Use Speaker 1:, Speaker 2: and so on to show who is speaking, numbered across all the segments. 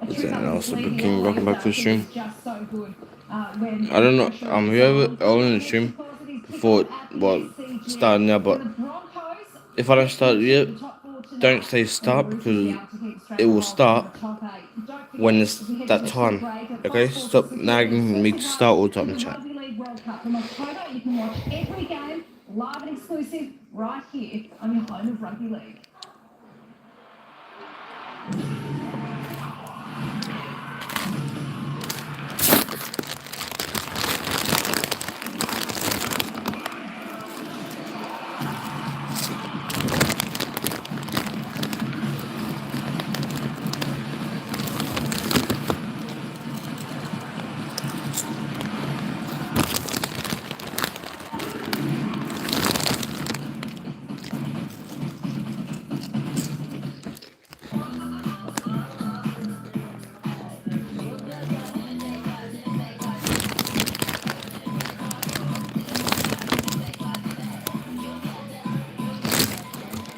Speaker 1: Is that else about King? Welcome back to the stream. I don't know. Whoever all in the stream thought starting now, but if I don't start yet, don't say start because it will start when it's that time. Okay, stop nagging me to start all the time in chat.
Speaker 2: World Cup from October, you can watch every game live and exclusive right here on your home of rugby league.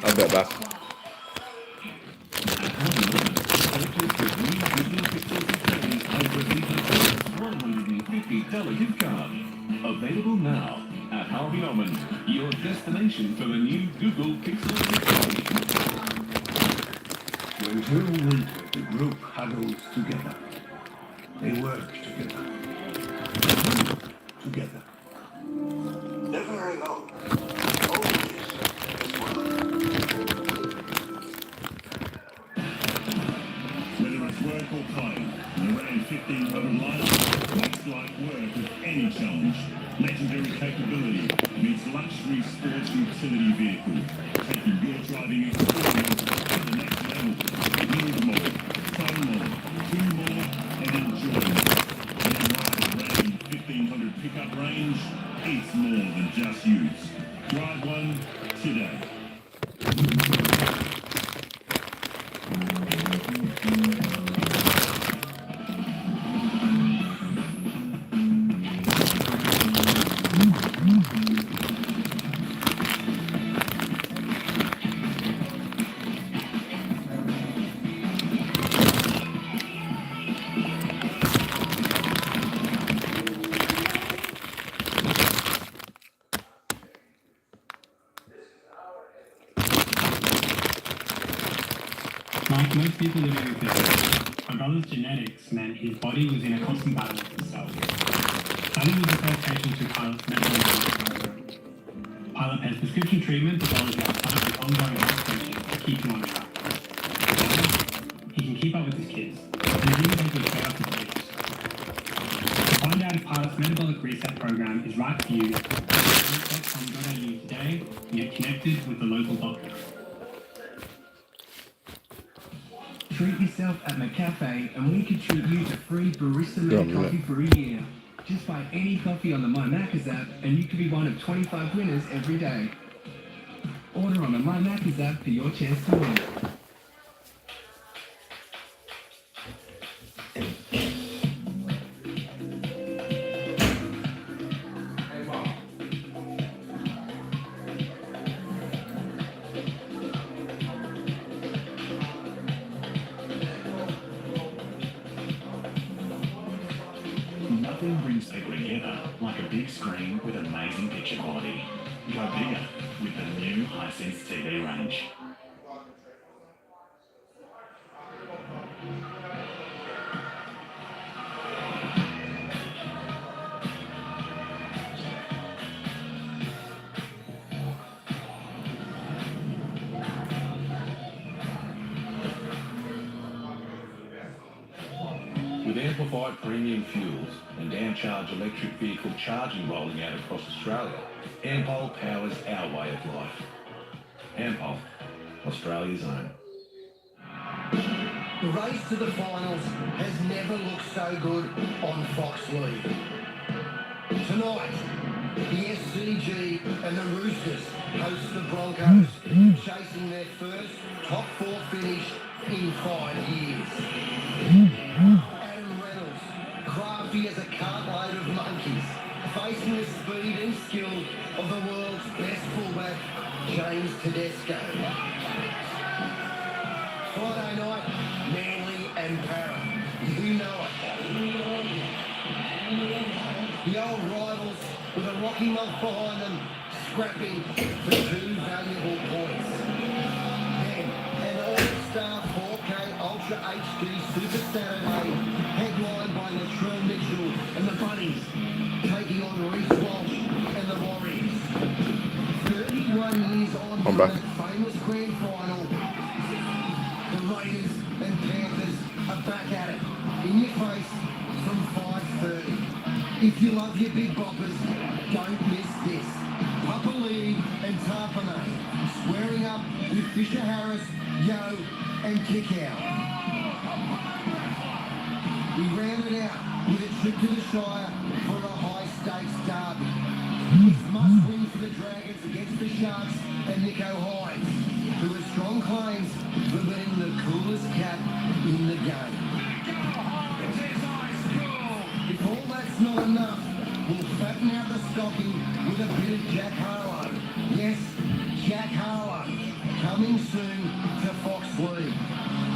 Speaker 1: I'll be back.
Speaker 3: $150 card. Available now at Harvey Norman, your destination for the new Google Pixel 6.
Speaker 4: When through winter the group huddles together. They work together. Together. Never very long. Always as one.
Speaker 3: Whether it's work or play, around 1,500 miles makes life work with any challenge. Legendary capability meets luxury sports utility vehicle, taking your driving experience to the next level. Build more, fun more, do more, and enjoy more. When you ride around 1,500 pickup range, it's more than just use. Drive one today.
Speaker 5: Like most people living with this, my brother's genetics meant his body was in a constant battle with itself. Sally was the first patient to Pilot's medical insurance program. Pilot has prescription treatment as well as the upside with ongoing health coaching to keep him on track. Now, he can keep up with his kids, and he even takes straight off his kids. To find out if Pilot's metabolic reset program is right for you, visit check.com.au today and get connected with the local doctor.
Speaker 6: Treat yourself at McCafe and we could treat you to free barista-made coffee for a year. Just buy any coffee on the My Macca's app and you could be one of 25 winners every day. Order on the My Macca's app for your chance to win.
Speaker 3: Nothing brings people together like a big screen with amazing picture quality. Go bigger with the new Hisense TV range. With amplified premium fuels and downcharge electric vehicle charging rolling out across Australia, Ampol powers our way of life. Ampol, Australia's own.
Speaker 7: The race to the finals has never looked so good on Fox League. Tonight, the SCG and the Roosters host the Broncos, chasing their first top 4 finish in 5 years. Adam Reynolds, crafty as a cartload of monkeys, facing the speed and skill of the world's best fullback, James Tedesco. Friday night, Manly and Para. The old rivals with a rocky month behind them, scrapping for 2 valuable points. Then an all-star 4K Ultra HD Super Saturday, headlined by Latrell Mitchell and the Bunnies, taking on Reece Walsh and the Warriors. 31 years on
Speaker 1: I'm
Speaker 7: from
Speaker 1: back.
Speaker 7: that famous grand final, the Raiders and Panthers are back at it, in your face from 5:30. If you love your big boppers, don't miss this. Papa Lee and Tarpanay squaring up with Fisher Harris, Yo and Kickoff. We round it out with a trip to the Shire for a high-stakes derby. It's must-win for the Dragons against the Sharks and Nico Hines, who has strong claims for being the coolest cat in the game. If all that's not enough, we'll fatten out the stocking with a bit of Jack Harlow. Yes, Jack Harlow, coming soon to Fox League.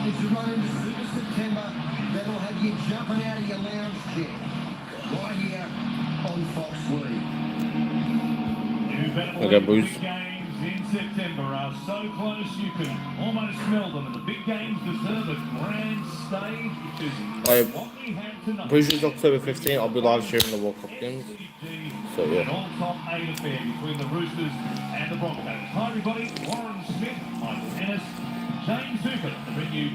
Speaker 7: It's a run into Super September that'll have you jumping out of your lounge chair. Right here on Fox League.
Speaker 1: Okay, boys.
Speaker 3: Big games in September are so close you can almost smell them, and the big games deserve a grand stage, which is what we have tonight.
Speaker 1: Bruce's October 15th, I'll be live streaming the World Cup games. So, yeah.
Speaker 3: An all-top 8 affair between the Roosters and the Broncos. Hi everybody, Warren Smith, Michael Ennis, James Hooper to bring you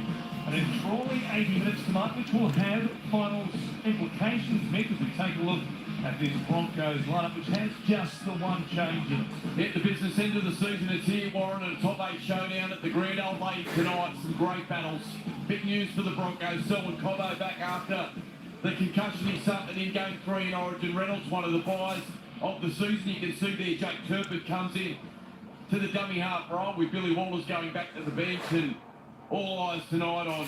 Speaker 3: an enthralling 80 minutes tonight, which will have finals implications, Mick, as we take a look at this Broncos lineup, which has just the one change in it.
Speaker 8: At the business end of the season, it's here, Warren, and a top 8 showdown at the Grand Old Lake tonight. Some great battles. Big news for the Broncos. Selwyn Cobbo back after the concussion he suffered in Game 3 in Origin. Reynolds, one of the buys of the season. You can see there Jake Turpin comes in to the dummy half role with Billy Walters going back to the bench, and all eyes tonight on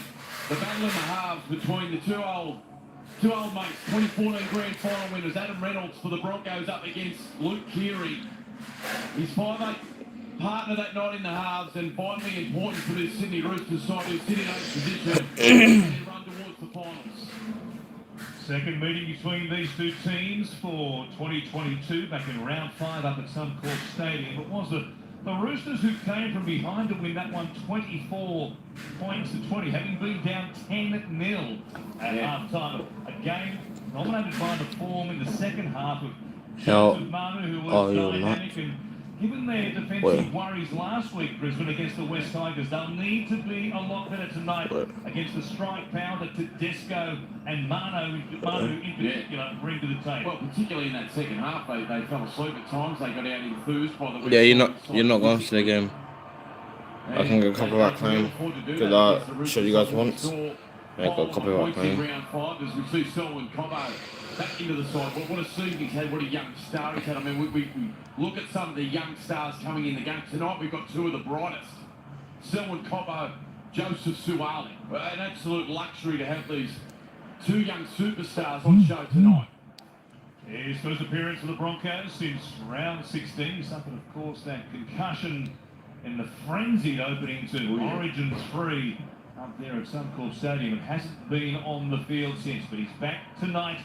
Speaker 8: the battle in the halves between the two old mates, 2014 Grand Final winners, Adam Reynolds for the Broncos up against Luke Keary, his 5'8" partner that night in the halves, and vitally important for this Sydney Roosters side who sit in 8th position and run towards the finals.
Speaker 3: Second meeting between these two teams for 2022 back in round 5 up at Suncorp Stadium. It was the Roosters who came from behind to win that one 24 points to 20, having been down 10-0 at half-time. A game dominated by the form in the second half of Manu, who was dynamic, and given their defensive worries last week, Brisbane, against the West Tigers, they'll need to be a lot better tonight against the strike power that Tedesco and Manu in particular bring to the table.
Speaker 8: Well, particularly in that second half, they fell asleep at times. They got out enthused by the West.
Speaker 1: Yeah, you're not going to the game. I can get a copy of that claim because I showed you guys once. I got a copy of that claim.
Speaker 8: Round 5 as we see Selwyn Cobbo back into the side. What a season he's had, what a young star he's had. I mean, we look at some of the young stars coming in the game. Tonight we've got two of the brightest. Selwyn Cobbo, Joseph Suwali. An absolute luxury to have these two young superstars on show tonight.
Speaker 3: His first appearance for the Broncos since round 16. He suffered, of course, that concussion in the frenzied opening to Origin 3 up there at Suncorp Stadium. It hasn't been on the field since, but he's back tonight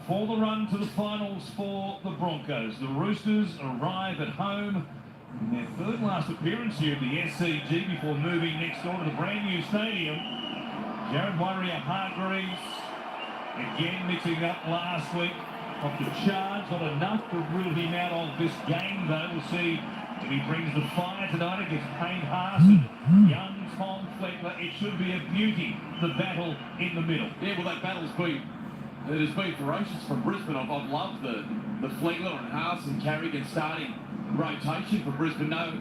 Speaker 3: for the run to the finals for the Broncos. The Roosters arrive at home in their third last appearance here at the SCG before moving next door to the brand new stadium. Jared Warrior-Hargreaves again mixing up last week off the charge. Not enough to rule him out of this game, though. We'll see if he brings the fire tonight against Payne Haas and young Tom Fleckler. It should be a beauty, the battle in the middle.
Speaker 8: Yeah, well, that battle's been... It has been ferocious from Brisbane. I've loved the Fleckler and Haas and Carrigan starting rotation for Brisbane. No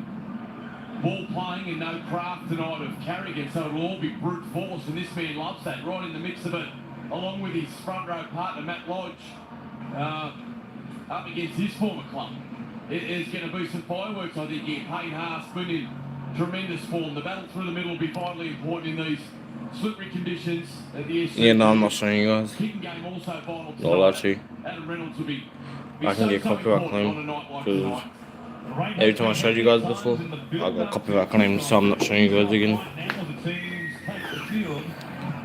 Speaker 8: ball playing and no craft tonight of Carrigan, so it'll all be brute force, and this man loves that, right in the mix of it, along with his front row partner, Matt Lodge, up against his former club. It is going to be some fireworks, I think, here. Payne Haas been in tremendous form. The battle through the middle will be vitally important in these slippery conditions at the SC.
Speaker 1: Yeah, no, I'm not showing you guys.
Speaker 8: Kicking game also vital tonight.
Speaker 1: No, actually.
Speaker 8: Adam Reynolds will be
Speaker 1: I can get a copy of that claim because every time I showed you guys before, I got a copy of that claim, so I'm not showing you guys again.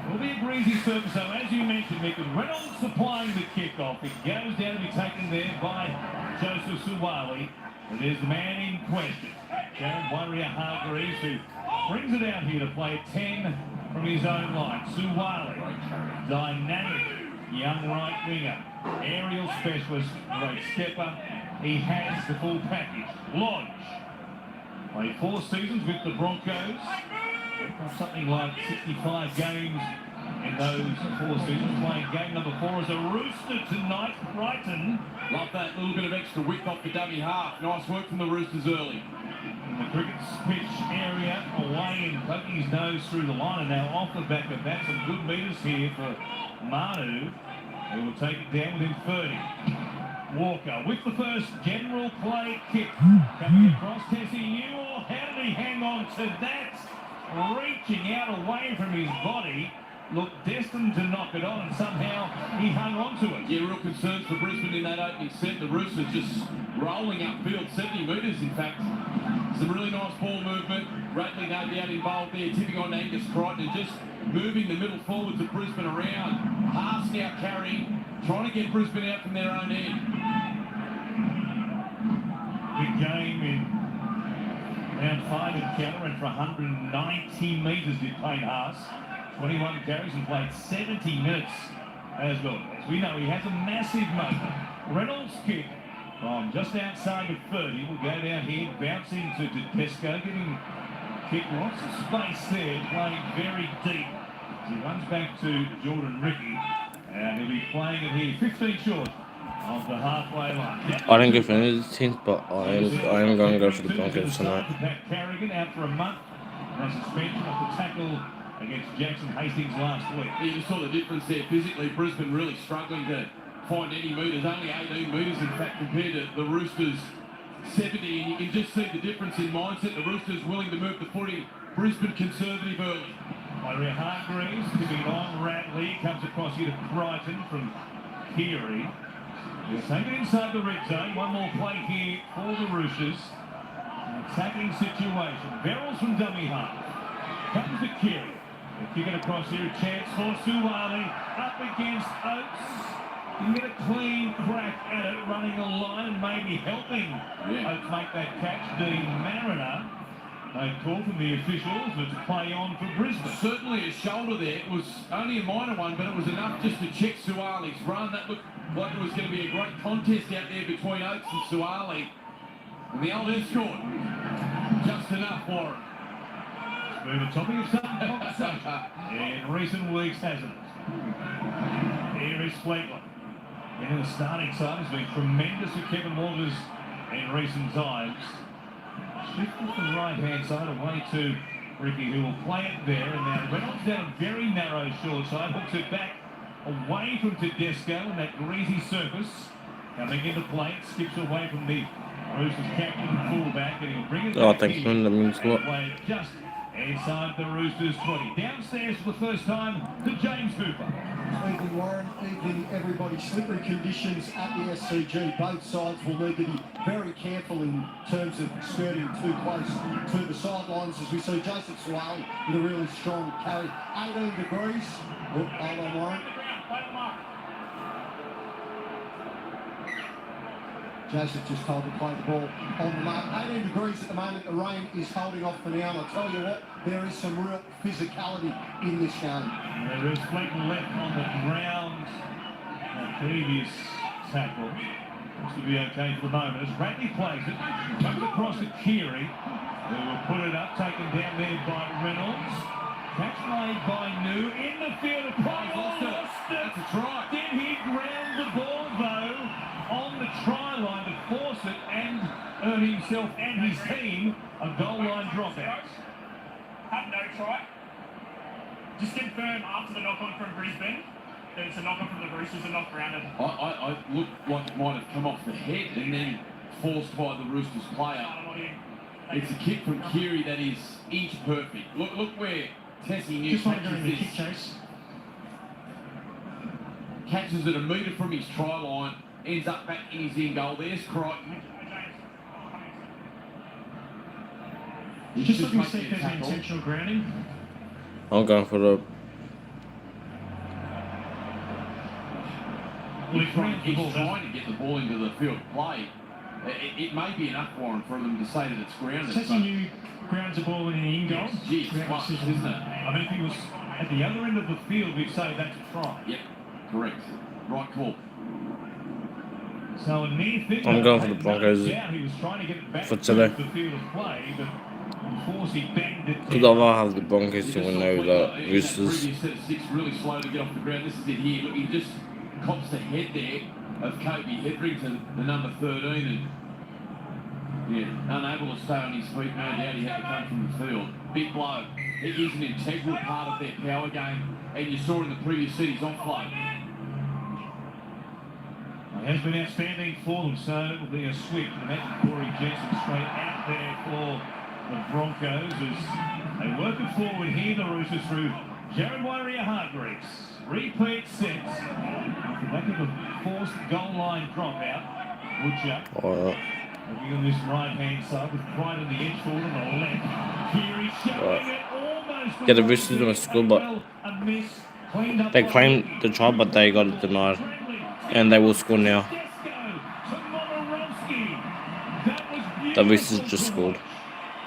Speaker 8: Will be a breezy surface, so as you mentioned, Mick, with Reynolds supplying the kickoff, it goes down to be taken there by Joseph Suwali. And there's the man in question, Jared Warrior-Hargreaves, who brings it out here to play at 10 from his own line. Suwali, dynamic young right winger, aerial specialist, great stepper. He has the full package. Lodge played 4 seasons with the Broncos. Something like 65 games in those 4 seasons. Playing game number 4 as a Rooster tonight. Brighton.
Speaker 9: Love that little bit of extra width off the dummy half. Nice work from the Roosters early.
Speaker 8: In the cricket's pitch area, away and poking his nose through the line. And now off the back of that, some good metres here for Manu, who will take it down within 30. Walker with the first general play kick. Coming across Tessie Newell. How did he hang on to that? Reaching out away from his body. Looked destined to knock it on, and somehow he hung on to it.
Speaker 9: Yeah, real concerns for Brisbane in that opening set. The Roosters just rolling upfield, 70 metres in fact. Some really nice ball movement. Bradley no doubt involved there, tipping on Angus Crichton and just moving the middle forward to Brisbane around. Haas now carrying, trying to get Brisbane out from their own end.
Speaker 8: Big game in round 5 in Keller, and for 190 metres did Payne Haas. 21 carries and played 70 minutes as well. As we know, he has a massive motor. Reynolds' kick from just outside of 30 will go down here, bounce into Tedesco, getting kick lots of space there, playing very deep. He runs back to Jordan Ricky, and he'll be playing it here, 15 short of the halfway line.
Speaker 1: I didn't go for any of the teams, but I am going to go for the Broncos tonight.
Speaker 8: Pat Carrigan out for a month. No suspension of the tackle against Jackson Hastings last week.
Speaker 9: You just saw the difference there physically. Brisbane really struggling to find any metres, only 18 metres in fact compared to the Roosters 70, and you can just see the difference in mindset. The Roosters willing to move the footy, Brisbane conservative early.
Speaker 8: Warrior-Hargreaves giving on Ratley, comes across here to Brighton from Keary. He'll take it inside the red zone. One more play here for the Roosters. An attacking situation. Verrills from dummy half. Comes to Keary. They're kicking across here, a chance for Suwali. Up against Oates. You can get a clean crack at it, running a line and maybe helping Oates make that catch. Dean Mariner. No call from the officials, but it's play on for Brisbane.
Speaker 9: Certainly a shoulder there. It was only a minor one, but it was enough just to check Suwali's run. That looked like it was going to be a great contest out there between Oates and Suwali. And the old scored. Just enough for him.
Speaker 8: Been a topic of some conversation in recent weeks, hasn't it? Here is Fleetwood. In the starting side has been tremendous for Kevin Walters in recent times. Shifted from the right-hand side away to Ricky, who will play it there. And now Reynolds down a very narrow short side, hooks it back away from Tedesco and that greasy surface. Coming into play, it skips away from the Roosters captain and fullback, and he'll bring it back
Speaker 1: thanks, man. That means a lot.
Speaker 8: Play it just inside the Roosters 20. Downstairs for the first time to James Cooper.
Speaker 7: Evening, Warren. Evening, everybody. Slippery conditions at the SCG. Both sides will need to be very careful in terms of skirting too close to the sidelines, as we see Joseph Suwali with a really strong carry. 18 degrees. Oh, hold on, Warren. Joseph just told to play the ball on the mark. 18 degrees at the moment. The rain is holding off for now. And I'll tell you what, there is some real physicality in this game.
Speaker 8: There is Fleetwood left on the ground. That previous tackle looks to be okay for the moment. As Bradley plays it, comes across to Keary, who will put it up, taken down there by Reynolds. Catch made by New in the field of play. Lost it.
Speaker 9: That's a try.
Speaker 8: Did he ground the ball though on the try line to force it and earn himself and his team a goal line dropout?
Speaker 10: Have no try. Just confirm after the knock-on from Brisbane that it's a knock-on from the Roosters and not grounded.
Speaker 9: I looked like it might have come off the head and then forced by the Roosters player. It's a kick from Keary that is inch perfect. Look where Tessie New catches this.
Speaker 10: Kick chase.
Speaker 9: Catches it a metre from his try line, ends up back in his in goal. There's Crichton.
Speaker 10: Just looking to see if there's an intentional grounding.
Speaker 1: I'm going for the
Speaker 9: He's trying to get the ball into the field of play. It may be enough for them to say that it's grounded.
Speaker 10: Setting new grounds the ball in an in-goal.
Speaker 9: Gee, it's flush, isn't it?
Speaker 10: I mean, if he was at the other end of the field, we'd say that's a try.
Speaker 9: Yep, correct. Right call.
Speaker 10: So a near thing.
Speaker 1: I'm going for the Broncos
Speaker 10: He was trying to get it back
Speaker 1: for today.
Speaker 10: to the field of play, but unfortunately he banged it.
Speaker 1: Because I'll have the Broncos to win over the Roosters.
Speaker 9: Previous set of six really slow to get off the ground. This is it here. Look, he just cops the head there of Kobe Hetherington, the number 13, and unable to stay on his feet. No doubt he had to come from the field. Big blow. It is an integral part of their power game, and you saw in the previous set his offload.
Speaker 10: It has been outstanding for them, so it will be a sweep. Imagine Corey Jensen straight out there for the Broncos as they work it forward here, the Roosters through Jared Warrior-Hargreaves. Repeat sets. Off the back of a forced goal line dropout. Woodchuck. Looking on this right-hand side with Pride on the edge forward on the left. Keary showing it almost.
Speaker 1: Yeah, the Roosters were school, but they claimed the try, but they got it denied. And they will score now. The Roosters just scored.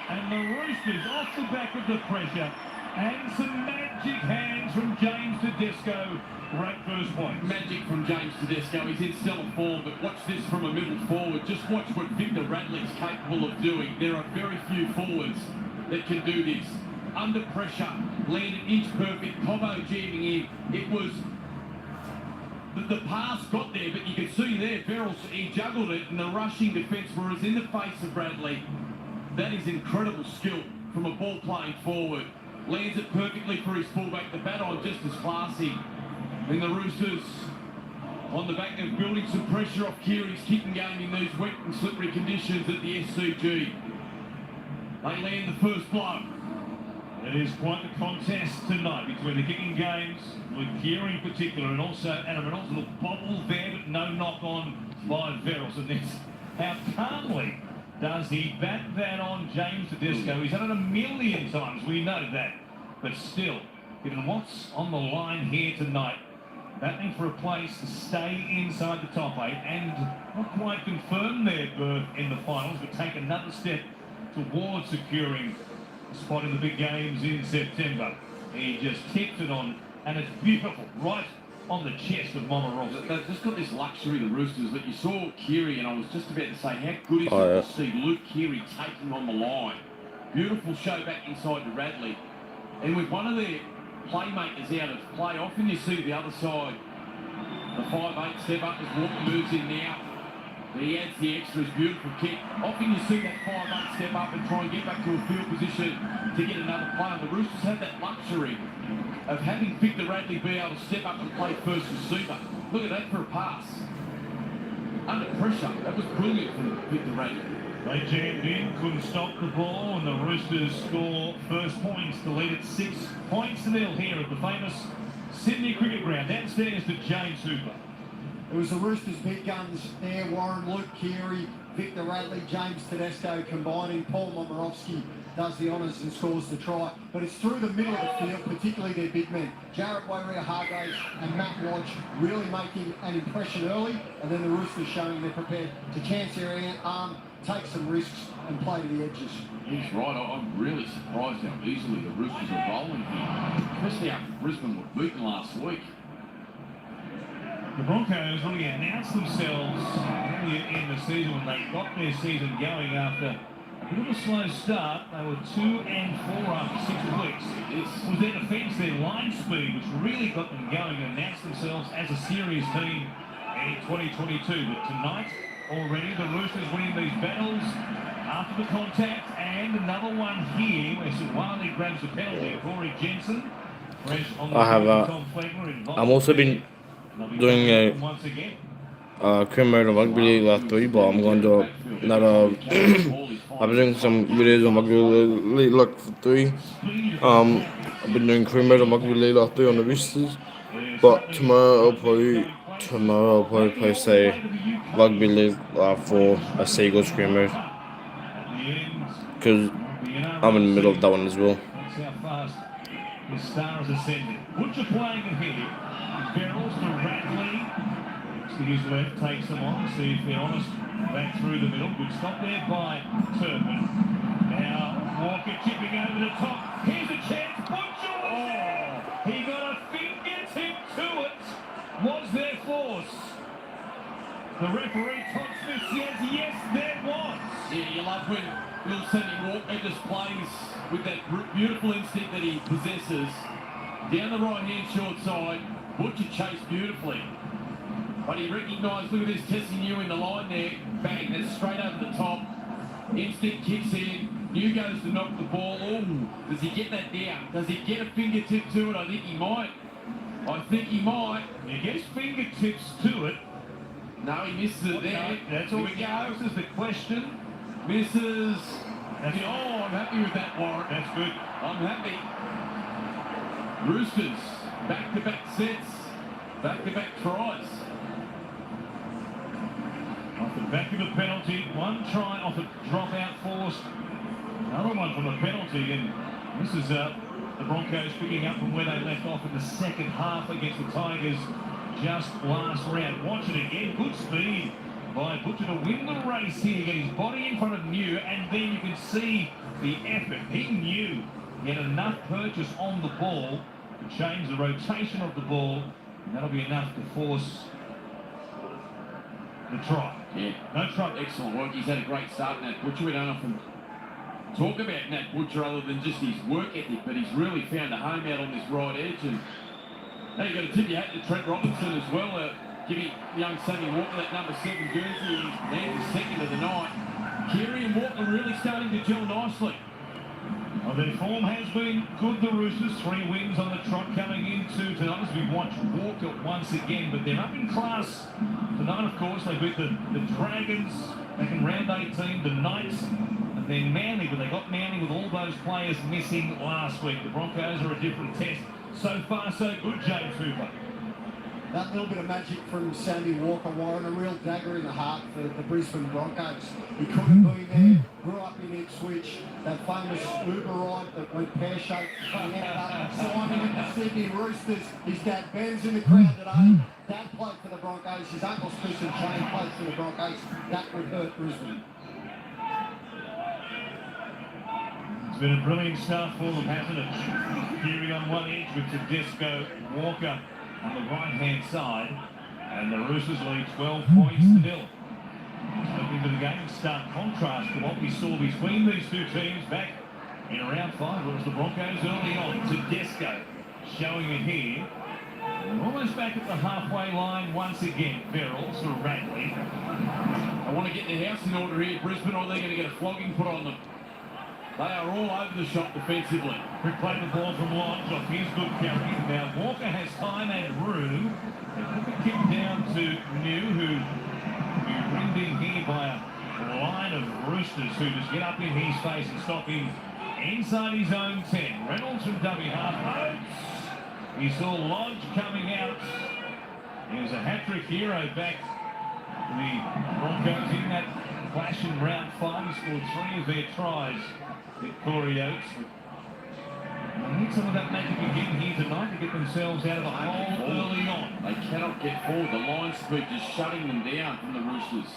Speaker 10: And the Roosters off the back of the pressure. And some magic hands from James Tedesco. Great first point.
Speaker 9: Magic from James Tedesco. He's in stellar form, but watch this from a middle forward. Just watch what Victor Radley's capable of doing. There are very few forwards that can do this. Under pressure, landed inch perfect. Cobo jamming in. It was... The pass got there, but you can see there, Verrills, he juggled it, and the rushing defence was in the face of Bradley. That is incredible skill from a ball-playing forward. Lands it perfectly for his fullback. The bat-on just as classy. And the Roosters on the back of building some pressure off Keary's kicking game in these wet and slippery conditions at the SCG. They land the first blow.
Speaker 10: It is quite the contest tonight between the kicking games, with Keary in particular, and also Adam Reynolds. A little bobble there, but no knock on by Verrills. And this, how calmly does he bat that on James Tedesco? He's done it a million times, we know that. But still, given what's on the line here tonight, battling for a place to stay inside the top 8 and not quite confirm their berth in the finals, but take another step towards securing spot in the big games in September. He just tipped it on, and it's beautiful, right on the chest of Momorovsky.
Speaker 9: They've just got this luxury, the Roosters, that you saw Keary, and I was just about to say, how good is it to see Luke Keary taking on the line. Beautiful show back inside to Radley. And with one of their playmakers out of play, often you see the other side, the 5'8" step up as Walker moves in now. He adds the extras, beautiful kick. Often you see that 5'8" step up and try and get back to a field position to get another play. And the Roosters have that luxury of having Victor Radley be able to step up and play first receiver. Look at that for a pass. Under pressure, that was brilliant from Victor Radley.
Speaker 10: They jammed in, couldn't stop the ball, and the Roosters score first points to lead at 6 points to nil here at the famous Sydney Cricket Ground. Downstairs to James Hooper.
Speaker 7: It was the Roosters' big guns there, Warren, Luke Keary, Victor Radley, James Tedesco combining. Paul Momorovsky does the honours and scores the try. But it's through the middle of the field, particularly their big men. Jared Warrior-Hargreaves and Matt Lodge really making an impression early, and then the Roosters showing they're prepared to chance their arm, take some risks and play to the edges.
Speaker 9: He's right. I'm really surprised how easily the Roosters are rolling here, especially after Brisbane were beaten last week.
Speaker 10: The Broncos really announced themselves earlier in the season when they got their season going after a bit of a slow start. They were 2 and 4 after 6 weeks. It was their defence, their line speed, which really got them going and announced themselves as a serious team in 2022. But tonight, already, the Roosters winning these battles after the contact, and another one here where Suwali grabs the penalty. Corey Jensen, fresh on the Tom Flegler involved.
Speaker 1: I'm also been doing a career mode of Rugby League last 3, but I'm going to do another. I've been doing some videos on Rugby League like for 3. I've been doing career mode of Rugby League last 3 on the Roosters, but tomorrow I'll probably play say Rugby League for a Seagulls career mode, because I'm in the middle of that one as well.
Speaker 10: That's how fast the Stars ascended. Butcher playing it here. Verrills to Radley Looks to his left, takes them on, see if they're honest. Back through the middle. Good stop there by Turpin. Now Walker chipping over the top. Here's a chance. Butcher was there. He got a fingertip to it. Was there force? The referee, Todd Smith, says yes, there was.
Speaker 8: Yeah, you love when Bill Sandy Walker just plays with that beautiful instinct that he possesses. Down the right-hand short side, Butcher chased beautifully. But he recognised, look at this, testing you in the line there. Bang, that's straight over the top. Instinct kicks in. New goes to knock the ball. Oh, does he get that down? Does he get a fingertip to it? I think he might.
Speaker 10: He gets fingertips to it.
Speaker 8: No, he misses it there.
Speaker 10: No, that's all.
Speaker 8: Here we go.
Speaker 10: This is the question.
Speaker 8: Misses.
Speaker 10: That's
Speaker 8: I'm happy with that, Warren.
Speaker 10: That's good.
Speaker 8: I'm happy. Roosters, back-to-back sets, back-to-back tries.
Speaker 10: Off the back of the penalty, one try off a drop-out forced. Another one from a penalty, and this is the Broncos picking up from where they left off in the second half against the Tigers just last round. Watch it again, good speed by Butcher to win the race here, get his body in front of New, and then you can see the effort. He knew he had enough purchase on the ball to change the rotation of the ball, and that'll be enough to force the try.
Speaker 8: Yeah,
Speaker 10: no trouble.
Speaker 8: Excellent work. He's had a great start, Nat Butcher. We don't often talk about Nat Butcher other than just his work ethic, but he's really found a home out on this right edge. And now you've got to tip your hat to Trent Robinson as well. Giving young Sammy Walker that number 7 jersey. He's landed second of the night. Keary and Walker really starting to gel nicely.
Speaker 10: Well, their form has been good, the Roosters. 3 wins on the trot coming into tonight as we watch Walker once again. But they're up in class tonight, of course. They beat the Dragons back in round 18, the Knights, and then Manly. But they got Manly with all those players missing last week. The Broncos are a different test. So far, so good, James Hooper.
Speaker 7: That little bit of magic from Sammy Walker, Warren, a real dagger in the heart for the Brisbane Broncos. He could have been there, grew up in Ipswich, that famous Uber ride that went pear-shaped. He ended up signing with the Sydney Roosters. His dad Ben's in the crowd today. Dad played for the Broncos. His uncle Spencer Jane played for the Broncos. That would hurt Brisbane.
Speaker 10: It's been a brilliant start for them, hasn't it? Keary on one edge with Tedesco, Walker on the right-hand side, and the Roosters lead 12 points to 0. Looking to the game, stark contrast to what we saw between these two teams back in round 5. It was the Broncos early on. Tedesco showing it here. And almost back at the halfway line once again. Verrills for Radley.
Speaker 8: I want to get their house in order here, Brisbane, or they're going to get a flogging put on them. They are all over the shop defensively.
Speaker 10: Quick play the ball from Lodge off his good carry. Now Walker has time and room. They took a kick down to New, who ringed in here by a line of Roosters who just get up in his face and stop him inside his own 10. Reynolds from dummy half. Oates. He saw Lodge coming out. He was a hat-trick hero back to the Broncos in that clash in round 5. He scored 3 of their tries. Corey Oates. They need some of that magic again here tonight to get themselves out of the hole early on.
Speaker 8: They cannot get forward. The line speed just shutting them down from the Roosters.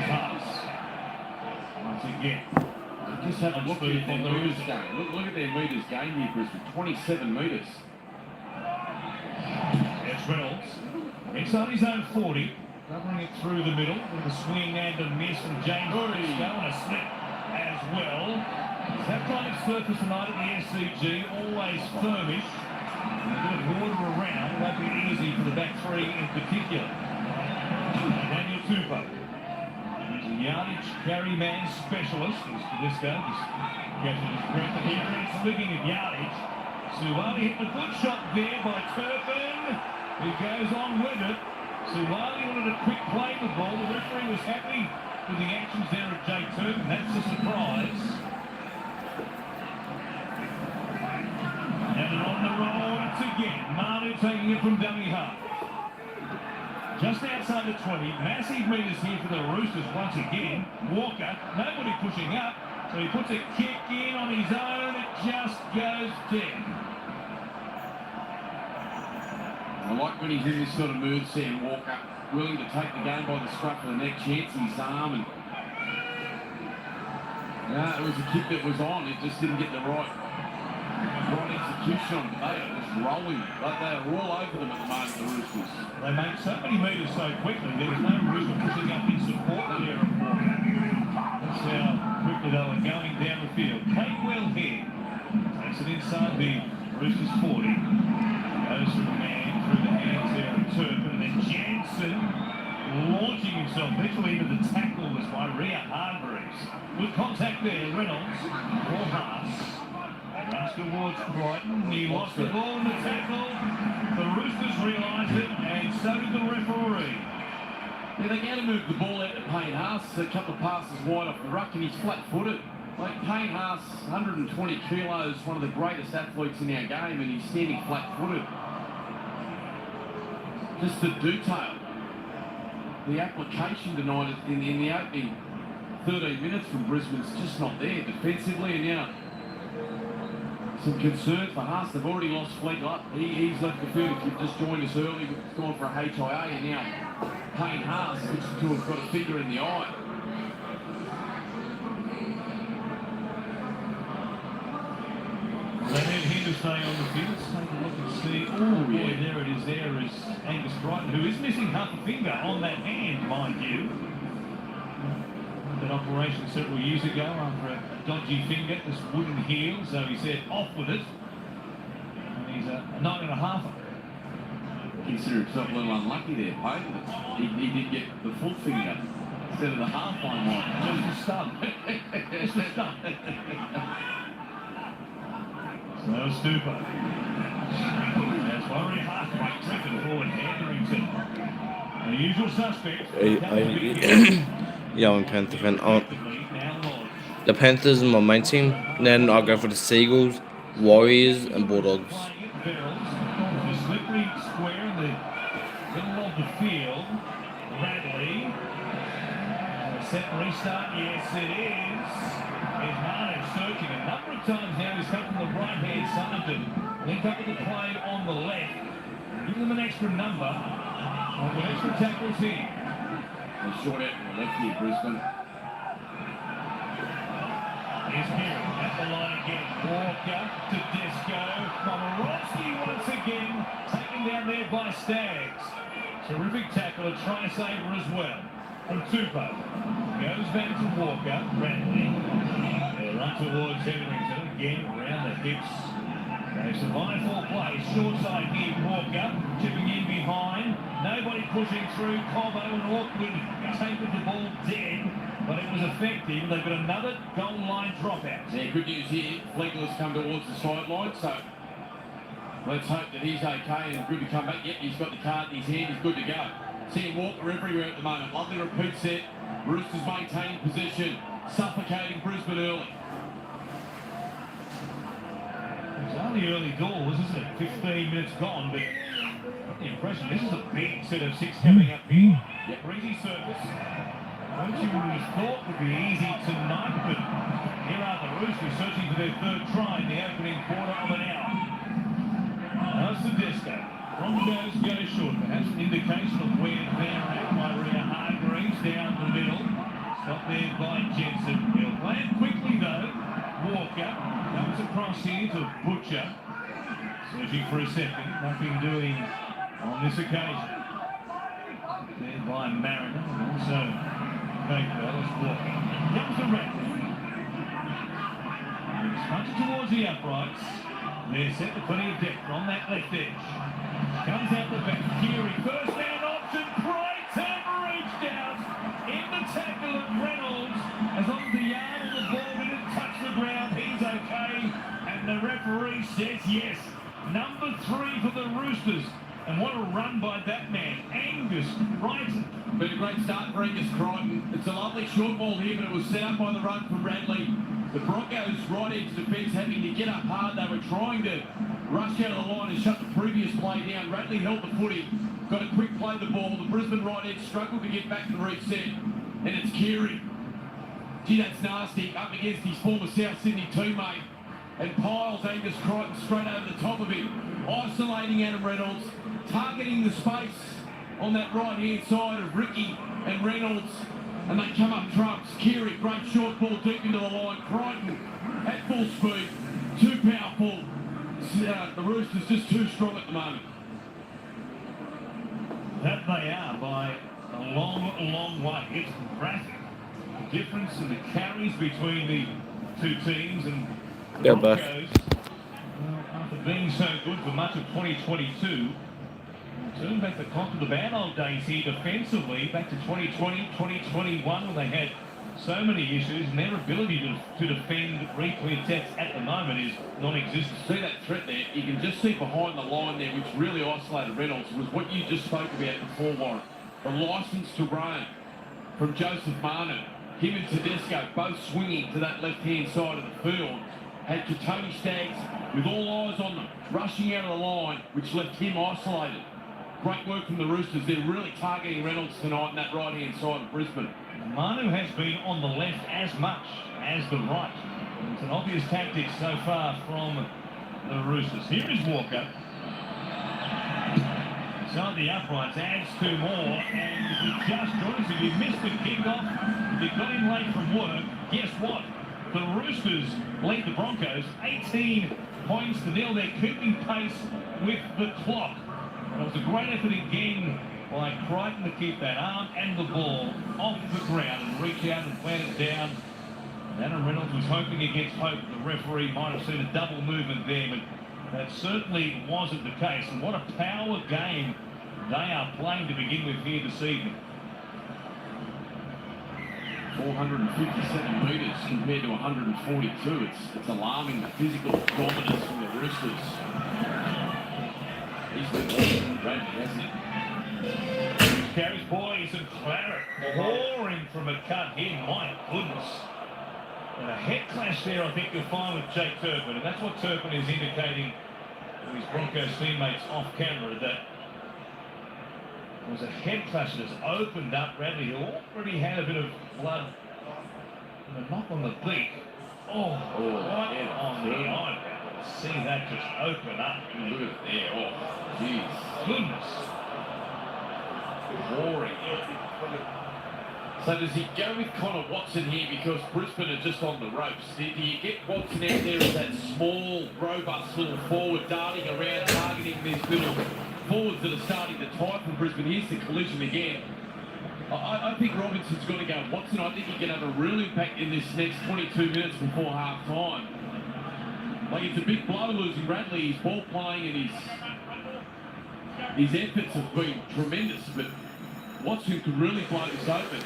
Speaker 10: Pass. Once again.
Speaker 8: Just have a look at their metres gain. Look at their metres gain here, Brisbane. 27 metres.
Speaker 10: There's Reynolds. Inside his own 40. Covering it through the middle. With a swing and a miss from James Briscoe and a slip as well. It's that kind of surface tonight at the SCG, always firmish. And a bit of water around, it won't be easy for the back 3 in particular. Daniel Tupou. He's a yardage carry man specialist. He's Tedesco. He's catching his breath here and slipping at yardage. Suwali hit a good shot there by Turpin, who goes on with it. Suwali wanted a quick play with the ball. The referee was happy with the actions there of Jake Turpin. That's a surprise. And they're on the roll once again. Manu taking it from dummy half. Just outside the 20. Massive meters here for the Roosters once again. Walker, nobody pushing up. So he puts a kick in on his own. It just goes dead.
Speaker 9: I like when he's in this sort of mood, Sam Walker, willing to take the game by the scruff of the neck, chancing his arm, and it was a kick that was on. It just didn't get the right execution on it. They are just rolling. But they are all over them at the moment, the Roosters.
Speaker 10: They make so many metres so quickly, there's no Rooster pushing up in support there at Walker. That's how quickly they were going down the field. Capewell here takes it inside the Roosters 40. Goes to the man through the hands there of Turpin, and then Jansen launching himself literally into the tackle was by Rhea Hargreaves. Good contact there, Reynolds or Haas. Runs towards Crichton. He lost the ball in the tackle. The Roosters realised it, and so did the referee.
Speaker 9: Yeah, they got to move the ball out to Payne Haas. A couple of passes wide off the ruck, and he's flat-footed. Like Payne Haas, 120 kilos, one of the greatest athletes in our game, and he's standing flat-footed. Just the detail. The application tonight in the opening 13 minutes from Brisbane's just not there defensively, and now some concerns for Haas. They've already lost Fleet up. He's left the field. If you've just joined us early, he's gone for a HIA, and now Payne Haas looks to have got a finger in the eye.
Speaker 10: They need him to stay on the field. Let's take a look and see. Oh, boy, there it is. There is Angus Crichton, who is missing half a finger on that hand, mind you. That operation several years ago after a dodgy finger, this wooden heel, so he said off with it. And he's a 9.5.
Speaker 9: Consider himself a little unlucky there, Payne. He did get the full finger instead of the half line one.
Speaker 10: Just a stub. Just a stub. So Stupa. That's Laurie Hartwright driven forward, Hetherington. The usual suspect.
Speaker 1: Yeah, I'm a Panther fan. The Panthers are my main team. Then I'll go for the Seagulls, Warriors, and Bulldogs.
Speaker 10: The slippery square in the middle of the field. Bradley. Set restart. Yes, it is. Hernando searching a number of times now. He's come from the right-hand side and link up with the play on the left. Give them an extra number. With extra tackles here.
Speaker 9: A short out to the left here, Brisbane.
Speaker 10: Here's Geary at the line again. Walker to Disco. Komorowski once again taken down there by Staggs. Terrific tackle, a try-saver as well. From Tupou. Goes back to Walker. Bradley. They run towards Hetherington. Again, around the hips. They survive full play. Short side here, Walker. Chipping in behind. Nobody pushing through. Cobbo and Auckland taking the ball dead. But it was effective. They've got another goal line dropout.
Speaker 9: Yeah, good news here. Flegler's come towards the sideline, so let's hope that he's okay and good to come back. Yep, he's got the card in his hand. He's good to go. Seeing Walker everywhere at the moment. Lovely repeat set. Roosters maintaining position. Suffocating Brisbane early.
Speaker 10: It's only early doors, isn't it? 15 minutes gone, but the impression this is a big set of six coming up here.
Speaker 9: Yep.
Speaker 10: Breezy surface. Which you would have thought would be easy tonight, but here are the Roosters searching for their third try in the opening quarter of an hour. That's the Disco. Broncos go short. Perhaps an indication of where they're at by Rhea Hargreaves down the middle. Stopped there by Jensen. He'll play it quickly though. Walker comes across here to Butcher. Searching for a second. Nothing doing on this occasion. There by Mariner and also Capewell is Walker. Comes the red. He's punching towards the uprights. They're set to plenty of depth on that left edge. Comes out the back. Geary, first man option. Crichton reached out in the tackle of Reynolds. As long as the yard of the ball didn't touch the ground, he's okay. And the referee says yes. Number 3 for the Roosters. And what a run by that man, Angus Crichton.
Speaker 9: Been a great start for Angus Crichton. It's a lovely short ball here, but it was set up by the run from Bradley. The Broncos' right edge defence having to get up hard. They were trying to rush out of the line and shut the previous play down. Bradley held the footy, got a quick play the ball. The Brisbane right edge struggled to get back and reset. And it's Geary. Gee, that's nasty. Up against his former South Sydney teammate. And piles Angus Crichton straight over the top of him. Isolating Adam Reynolds.
Speaker 8: targeting the space on that right-hand side of Ricky and Reynolds. And they come up trumps. Keary, great short ball deep into the line. Crichton at full speed. Too powerful. The Roosters just too strong at the moment.
Speaker 10: That they are by a long, long way. It's graphic. The difference in the carries between the two teams and the Broncos, well, after being so good for much of 2022, turn back the clock to the bad old days here defensively, back to 2020, 2021, when they had so many issues, and their ability to defend replay attacks at the moment is non-existent.
Speaker 8: See that threat there? You can just see behind the line there, which really isolated Reynolds, was what you just spoke about before, Warren. The licence to run from Joseph Manu. Him and Tedesco both swinging to that left-hand side of the field. Had Tony Staggs with all eyes on them, rushing out of the line, which left him isolated. Great work from the Roosters. They're really targeting Reynolds tonight on that right-hand side of Brisbane.
Speaker 10: Manu has been on the left as much as the right. It's an obvious tactic so far from the Roosters. Here is Walker. Inside the uprights, adds two more, and if you just joined us, if you missed the kickoff, if you got in late from work, guess what? The Roosters lead the Broncos 18 points to nil. They're keeping pace with the clock. It was a great effort again by Crichton to keep that arm and the ball off the ground and reach out and plant it down. And Adam Reynolds was hoping against hope the referee might have seen a double movement there, but that certainly wasn't the case. And what a power game they are playing to begin with here this evening.
Speaker 8: 457 metres compared to 142. It's alarming, the physical dominance from the Roosters. He's been great, hasn't he?
Speaker 10: Carries boys and Claret pouring from a cut here. My goodness. And a head clash there, I think you'll find with Jake Turpin. And that's what Turpin is indicating to his Broncos teammates off camera, that there was a head clash that has opened up. Bradley Hill already had a bit of blood and a knock on the beak. Right on the eye. See that just open up.
Speaker 8: Look at it there. Oh, jeez.
Speaker 10: Goodness.
Speaker 8: Boring. So does he go with Connor Watson here because Brisbane are just on the ropes? Do you get Watson out there as that small, robust little forward darting around, targeting these little forwards that are starting to tie from Brisbane? Here's the collision again. I think Robinson's got to go. Watson, I think he can have a real impact in this next 22 minutes before half time. Like, it's a big blow losing Bradley. His ball playing and his efforts have been tremendous, but Watson could really blow this open.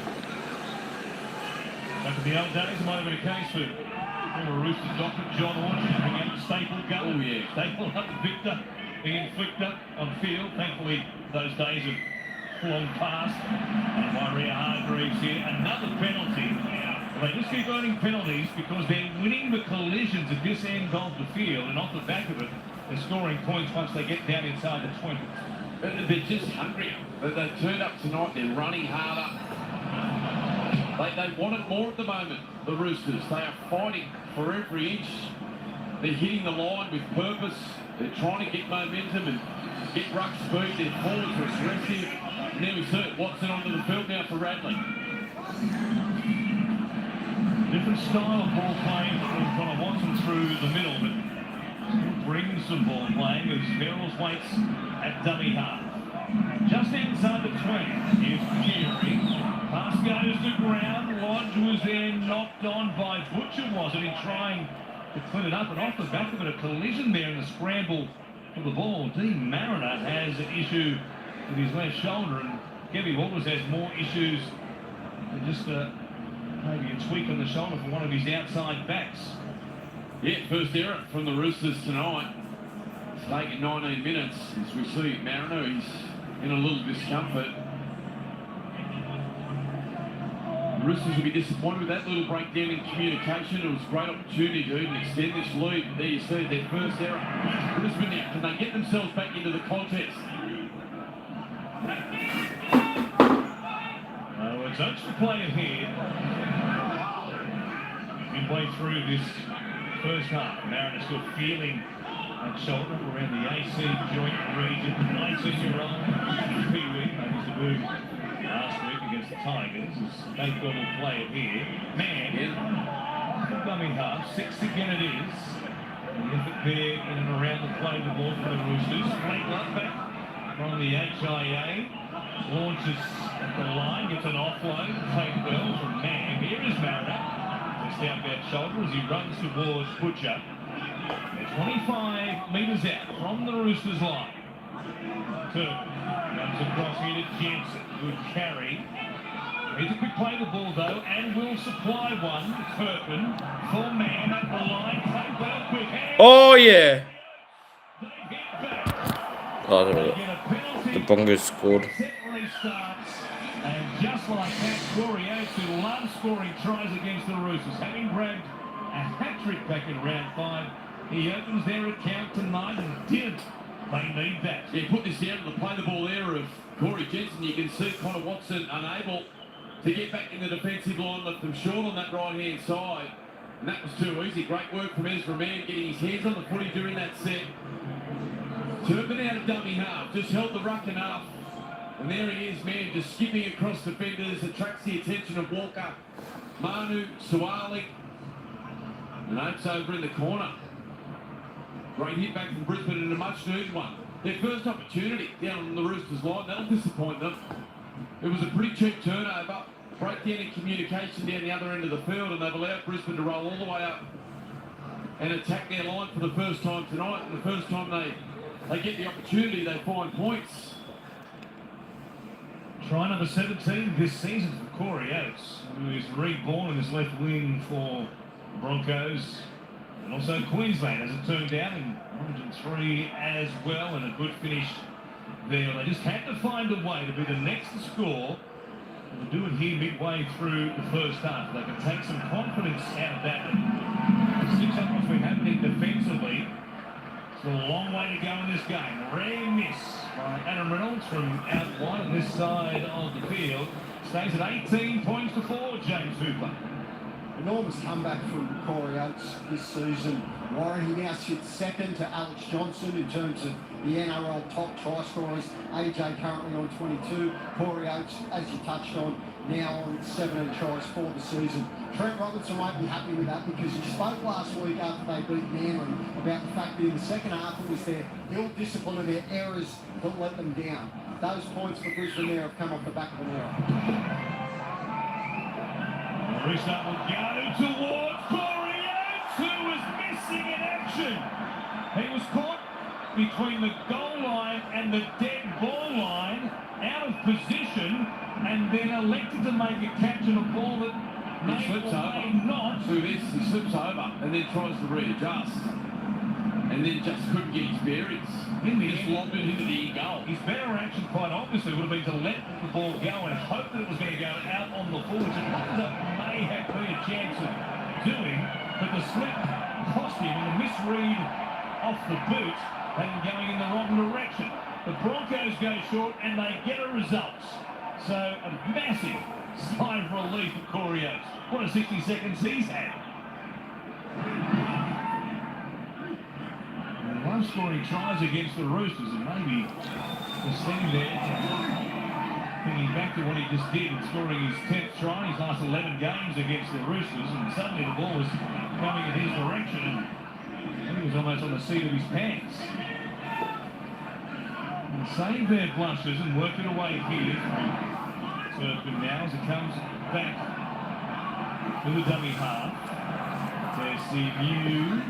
Speaker 10: Back in the old days, it might have been a case for former Roosters doctor John Orchard to bring out the staple gun.
Speaker 8: Oh, yeah.
Speaker 10: Staple up the Victor, being inflicted on field. Thankfully, those days have long past. And by Rhea Hargreaves here, another penalty. They just keep earning penalties because they're winning the collisions at this end of the field, and off the back of it, they're scoring points once they get down inside the 20.
Speaker 8: They're just hungrier. They've turned up tonight. They're running harder. They want it more at the moment, the Roosters. They are fighting for every inch. They're hitting the line with purpose. They're trying to get momentum and get ruck speed. Their forwards are aggressive. And there we see it. Watson onto the field now for Radley.
Speaker 10: Different style of ball playing from Connor Watson through the middle, but still brings some ball playing as Verrills waits at dummy half. Just inside the 20 is Keary. Pass goes to ground. Lodge was there, knocked on by Butcher, was it, in trying to clean it up, and off the back of it, a collision there in the scramble for the ball. Dean Mariner has an issue with his left shoulder, and Kevin Walters has more issues than just maybe a tweak on the shoulder for one of his outside backs.
Speaker 8: Yeah, first error from the Roosters tonight. It's taken 19 minutes as we see Mariner. He's in a little discomfort. The Roosters will be disappointed with that little breakdown in communication. It was a great opportunity to even extend this lead. There you see their first error. Brisbane now, can they get themselves back into the contest?
Speaker 10: It's extra play here. Midway through this first half, Mariner still feeling that shoulder around the AC joint region. 19-year-old Pee-wee made his debut last week against the Tigers. They've got to play it here. Man, dummy half, 6 again it is. The effort there in and around the play the ball for the Roosters. Late run back from the HIA. Launches at the line, gets an offload. Played well from Mann. Here is Mariner. Just out that shoulder as he runs towards Butcher. They're 25 metres out from the Roosters line. Turpin comes across here to Jensen. Good carry. Needs a quick play the ball though, and will supply one. Turpin for Mann at the line. Played well, quick hand.
Speaker 1: Oh yeah.
Speaker 10: They hit back.
Speaker 1: Oh, there we
Speaker 10: They
Speaker 1: go.
Speaker 10: get a penalty.
Speaker 1: The Broncos scored.
Speaker 10: Set restarts. And just like that, Corey Oates, who loves scoring tries against the Roosters, having grabbed a hat-trick back in round 5, he opens their account tonight and didn't. They need that.
Speaker 9: Yeah, put this down to the play the ball there of Corey Jensen. You can see Connor Watson unable to get back in the defensive line, left them short on that right-hand side. And that was too easy. Great work from Ezra Mann, getting his hands on the footy during that set. Turpin out of dummy half, just held the ruck enough. And there he is, man, just skipping across defenders, attracts the attention of Walker, Manu, Suwali. And Oates over in the corner. Great hit back from Brisbane and a much-needed one. Their first opportunity down on the Roosters line, that'll disappoint them. It was a pretty cheap turnover, breakdown in communication down the other end of the field, and they've allowed Brisbane to roll all the way up and attack their line for the first time tonight. And the first time they get the opportunity, they find points.
Speaker 10: Try number 17 this season for Corey Oates, who is reborn in his left wing for the Broncos. And also Queensland, as it turned out, in Origin 3 as well, and a good finish there. They just had to find a way to be the next to score. And to do it here midway through the first half. They can take some confidence out of that. The 6 up what's been happening defensively. It's a long way to go in this game. Rare miss by Adam Reynolds from out wide on this side of the field. Stays at 18 points to 4, James Hooper.
Speaker 7: Enormous comeback from Corey Oates this season. Warren, he now sits second to Alex Johnson in terms of the NRL top try scorers. AJ currently on 22. Corey Oates, as you touched on, now on 17 tries for the season. Trent Robinson won't be happy with that because he spoke last week after they beat Manly about the fact that in the second half it was their ill-discipline and their errors that let them down. Those points for Brisbane there have come off the back of an error.
Speaker 10: Restart will go towards Corey Oates, who was missing in action. He was caught between the goal line and the dead ball line, out of position, and then elected to make a catch on a ball that may
Speaker 9: slips
Speaker 10: or
Speaker 9: over.
Speaker 10: may not.
Speaker 9: So this, he slips over and then tries to readjust. And then just couldn't get his bearings.
Speaker 10: In the
Speaker 9: Just
Speaker 10: end,
Speaker 9: lobbed it into the goal.
Speaker 10: his better action, quite obviously, would have been to let the ball go and hope that it was going to go out on the full, which it may have been a chance of doing, but the slip cost him, and the misread off the boot, and going in the wrong direction. The Broncos go short, and they get a result. So, a massive sigh of relief for Corey Oates. What a 60 seconds he's had. One scoring tries against the Roosters, and maybe the scene there, thinking back to what he just did and scoring his 10th try, his last 11 games against the Roosters, and suddenly the ball was coming in his direction, and he was almost on the seat of his pants. And save their blushes and work it away here. Turpin now as it comes back to the dummy half. There's the new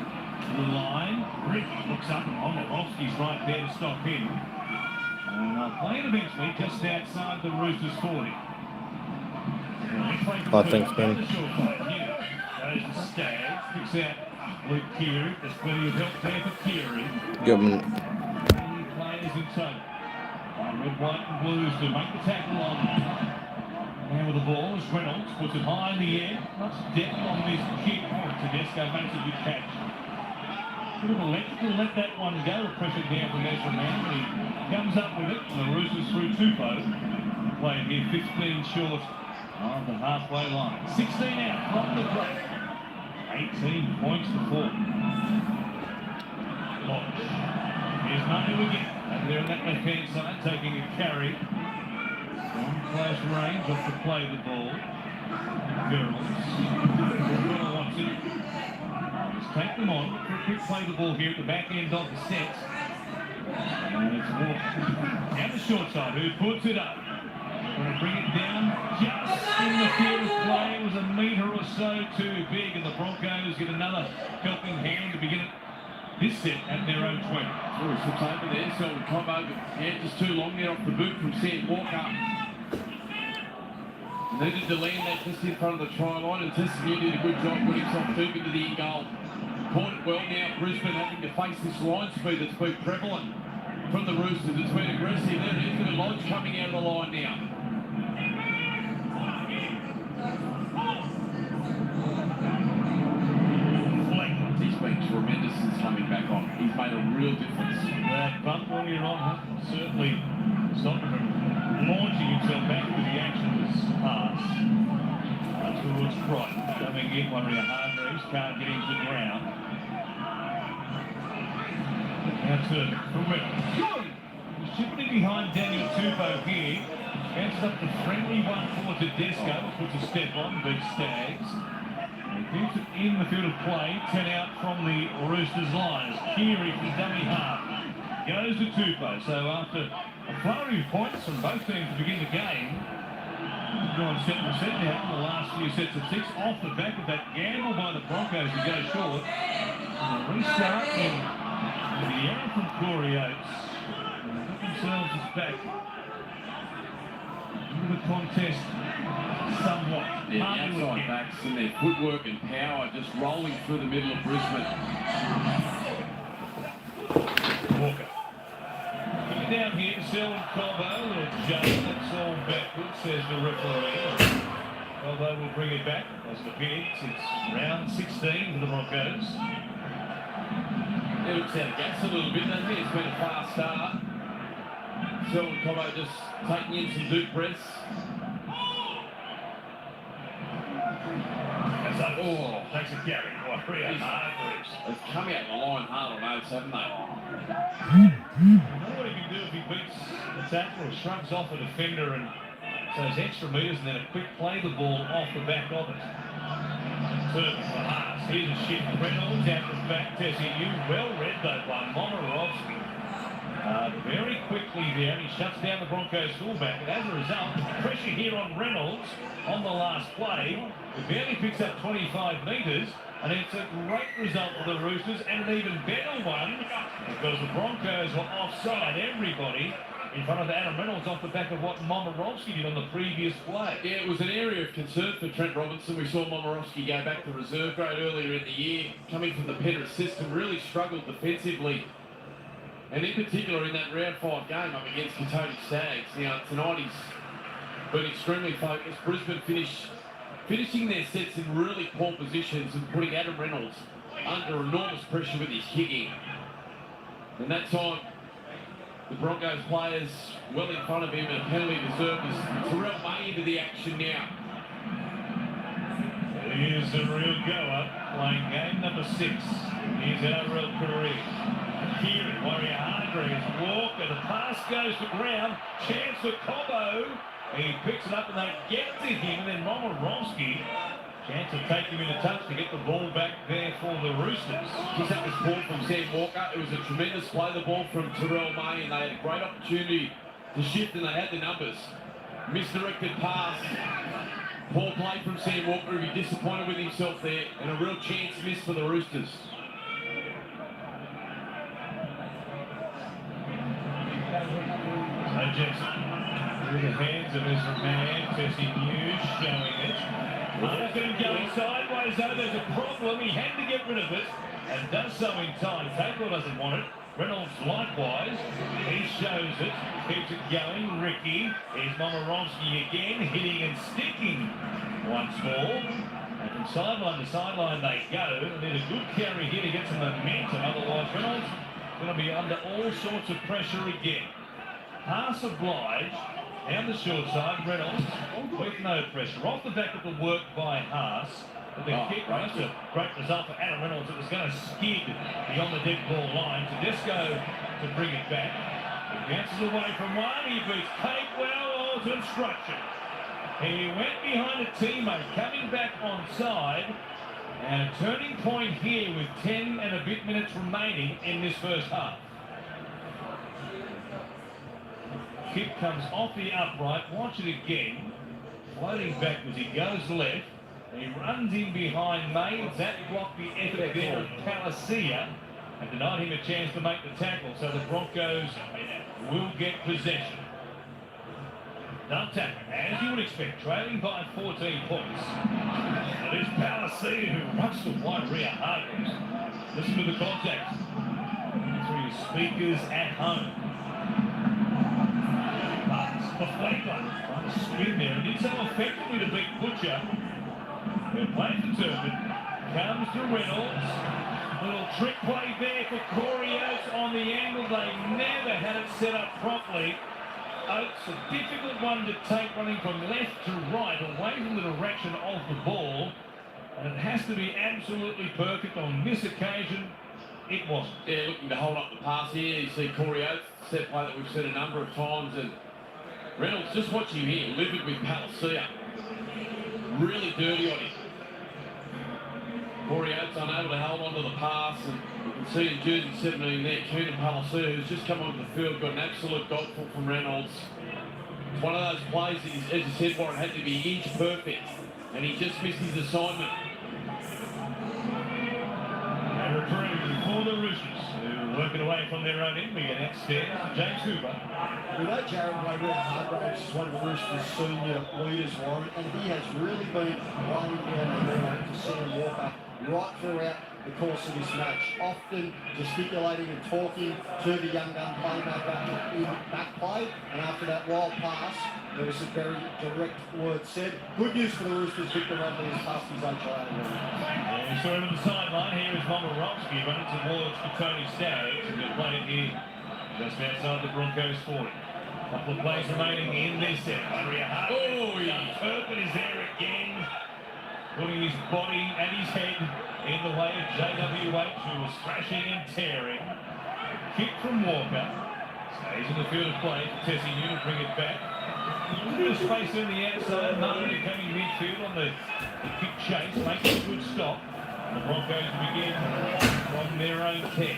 Speaker 10: line. Ricky looks up and Omorovsky's right there to stop him. And they'll play it eventually just outside the Roosters 40.
Speaker 1: Oh, thanks, man.
Speaker 10: Goes to Staggs, picks out Luke Keary. There's plenty of help there for Keary.
Speaker 1: Good man.
Speaker 10: Players in total. Red, white and blues to make the tackle on. Now with the ball is Reynolds, puts it high in the air. Much depth on this kick. Tedesco makes a good catch. Could have elected to let that one go. Pressure down from Ezra Mann, but he comes up with it. And the Roosters through Tupou. Playing here 15 short of the halfway line. 16 out from the break. 18 points to 4. Lodge. Here's Manu again. And they're on that left-hand side, taking a carry. From close range, off to play the ball. Girls. Miller wants it. Just take them on. For a quick play the ball here at the back end of the set. And it's Walker. Down the short side, who puts it up. Going to bring it down just in the field of play. It was a metre or so too big, and the Broncos get another helping hand to begin it this set at their own 20.
Speaker 9: Oh, it's flipped over there, so we come over. Yeah, just too long there off the boot from Sam Walker. Needed to land that just in front of the try line, and Tessie did a good job putting himself deep into the in-goal. Caught it well now, Brisbane having to face this line speed that's been prevalent from the Roosters. It's been aggressive. There it is, with Lodge coming out of the line now. He's been tremendous since coming back on. He's made a real difference.
Speaker 10: That bump earlier on certainly stopped him from launching himself back with the action was pass. Towards Crichton. Coming in, Warrior Hargreaves can't get into the ground. Now to Reynolds. He's chipping behind Daniel Tupou here. Bounces up the friendly one for Tedesco. Puts a step on, beats Staggs. He keeps it in the field of play. 10 out from the Roosters lines. Keary from dummy half. Goes to Tupou. So after a flurry of points from both teams to begin the game, going 7 now in the last few sets of 6 off the back of that gamble by the Broncos to go short. And a restart in the error from Corey Oates. And they got themselves back into the contest somewhat.
Speaker 9: Yeah, the outside backs and their footwork and power just rolling through the middle of Brisbane.
Speaker 10: Walker. Down here, Selwyn Cobbo, little jump, that's all backwards, says the referee. Cobbo will bring it back, doesn't appear, it's round 16 for the Broncos.
Speaker 9: It looks out of gas a little bit, doesn't it? It's been a fast start. Selwyn Cobbo just taking in some deep breaths.
Speaker 10: That's up, takes a carry, Warrior Hargreaves.
Speaker 9: They've come out the line hard on Oates, haven't they?
Speaker 10: You know what he can do if he beats the tackle or shrugs off a defender and those extra metres and then a quick play the ball off the back of it. Turner for Haas. Here's a shift. Reynolds out the back. Tessie, you well read though by Momirovski. Very quickly there, he shuts down the Broncos fullback, and as a result, pressure here on Reynolds on the last play. He barely picks up 25 metres, and it's a great result for the Roosters, and an even better one because the Broncos were offside everybody in front of Adam Reynolds off the back of what Momirovski did on the previous play.
Speaker 9: Yeah, it was an area of concern for Trent Robinson. We saw Momirovski go back to reserve grade earlier in the year, coming from the Penrith system, really struggled defensively. And in particular in that round 5 game up against Tony Staggs. Now tonight he's been extremely focused. Brisbane finishing their sets in really poor positions and putting Adam Reynolds under enormous pressure with his kicking. And that time the Broncos players well in front of him, and a penalty deserved as Terrell May into the action now.
Speaker 10: Here's a real goer playing game number 6. Here's Ariel Perez. Keary, Warrior Hargreaves, Walker, the pass goes to ground, chance for Cobbo, he picks it up and they get to him, and then Momirovski, chance to take him into touch to get the ball back there for the Roosters.
Speaker 9: He's up this ball from Sam Walker. It was a tremendous play, the ball from Terrell May, and they had a great opportunity to shift, and they had the numbers. Misdirected pass, poor play from Sam Walker, he'd be disappointed with himself there, and a real chance missed for the Roosters.
Speaker 10: So Jackson, through the hands of his man, Tessie Hughes showing it. Hunter's going going sideways though, there's a problem, he had to get rid of it, and does so in time. Taylor doesn't want it, Reynolds likewise, he shows it, keeps it going, Ricky, here's Momirovski again, hitting and sticking once more. And from sideline to sideline they go, and there's a good carry here to get some momentum, otherwise Reynolds going to be under all sorts of pressure again. Pass obliged, down the short side, Reynolds with no pressure. Off the back of the work by Haas, But the kick, that's a great result for Adam Reynolds. It was going to skid beyond the dead ball line. Tedesco to bring it back. He bounces away from one. He beats Capewell all to instruction. He went behind a teammate, coming back onside. And a turning point here with 10 and a bit minutes remaining in this first half. Kick comes off the upright. Watch it again. Floating backwards. He goes left. He runs in behind May. That blocked the effort there of Palacia and denied him a chance to make the tackle. So the Broncos will get possession. Dump tackle, as you would expect, trailing by 14 points. It is Palacia who runs to wide rear Hargreaves. Listen to the contact through your speakers at home. The Flagler trying to spin there and did so effectively to beat Butcher. They're playing determined. Comes to Reynolds. Little trick play there for Corey Oates on the angle. They never had it set up properly. Oates, a difficult one to take, running from left to right, away from the direction of the ball. And it has to be absolutely perfect on this occasion. It wasn't.
Speaker 9: Yeah, looking to hold up the pass here. You see Corey Oates, set play that we've said a number of times. And Reynolds, just watching him here, livid with Palacia. Really dirty on him. Corey Oates unable to hold on to the pass, and you can see in jersey 17 there, Keenan Palacia, who's just come onto the field, got an absolute dogful from Reynolds. It's one of those plays that, as you said, Warren, had to be inch perfect, and he just missed his assignment.
Speaker 10: And reprieve for the Roosters, who work it away from their own end. We get upstairs to James Hoover.
Speaker 11: We know Jared Hargreaves is one of the Roosters' senior leaders, Warren, and he has really been laying down the line to Sam Walker right throughout the course of this match, often gesticulating and talking to the young gun playmaker in back play, and after that wild pass, there was a very direct word said. Good news for the Roosters. Victor Radley has passed his HIA.
Speaker 10: And we saw him on the sideline. Here is Momorowski running towards Tony Staggs, and they're playing here just outside the Broncos 40. Couple of plays remaining in this set. Turpin is there again, putting his body and his head in the way of JWH, who was thrashing and tearing. Kick from Walker. Stays in the field of play for Tessie New to bring it back. A little bit of space on the outside. Murray coming midfield on the kick chase, making a good stop. The Broncos begin from their own 10.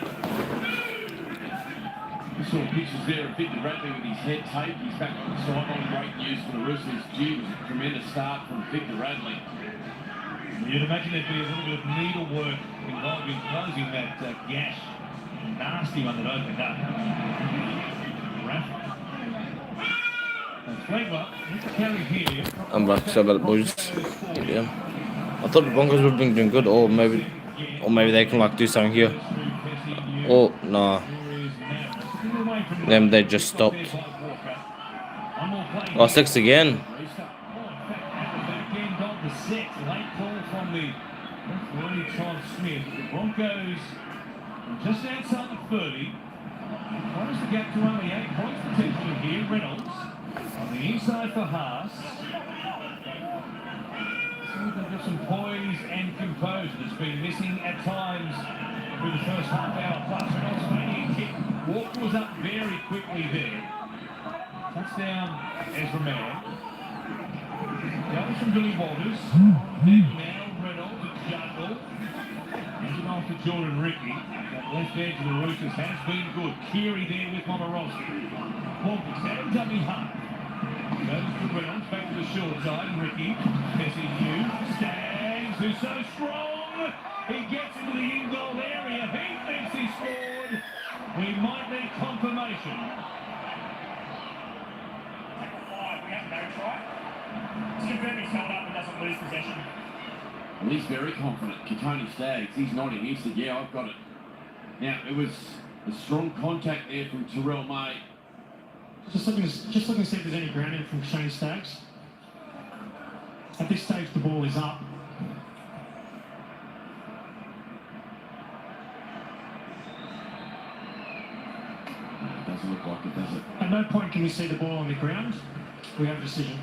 Speaker 9: We saw pictures there of Victor Radley with his head taped. He's back on the sideline. Great news for the Roosters. Gee, was a tremendous start from Victor Radley.
Speaker 10: You'd imagine there'd be a little bit of needlework involved in closing that gash. Nasty one that opened up.
Speaker 1: I'm back, so about it, boys. Yeah. I thought the Broncos would have been doing good, or maybe they can like do something here. Oh, nah. Them, they just stopped. Oh, 6 again.
Speaker 10: The Broncos just outside the 30. Close the gap to only 8 points potentially here. Reynolds on the inside for Haas. So they've got some poise and composure that's been missing at times through the first half hour plus. Reynolds making a kick. Walker was up very quickly there. Touchdown, Ezra Mann. Goes from Billy Walters. Then now Reynolds to juggle. Hands it off to Jordan Ricky. That left edge of the Roosters has been good. Keary there with Momorowski. Walker stands up in half. Goes to Reynolds, back to the short side. Ricky, Tessie New, Staggs, who's so strong. He gets into the in-goal area. He thinks he scored. We might need confirmation.
Speaker 5: We have no try. It's confirmed he's held up and doesn't lose possession.
Speaker 9: Well, he's very confident. Tony Staggs, he's nodding. He said, yeah, I've got it. Now, it was a strong contact there from Terrell May.
Speaker 5: Just looking to see if there's any grounding from Shane Staggs. At this stage, the ball is up.
Speaker 9: It doesn't look like it, does it?
Speaker 5: At no point can we see the ball on the ground. We have a decision.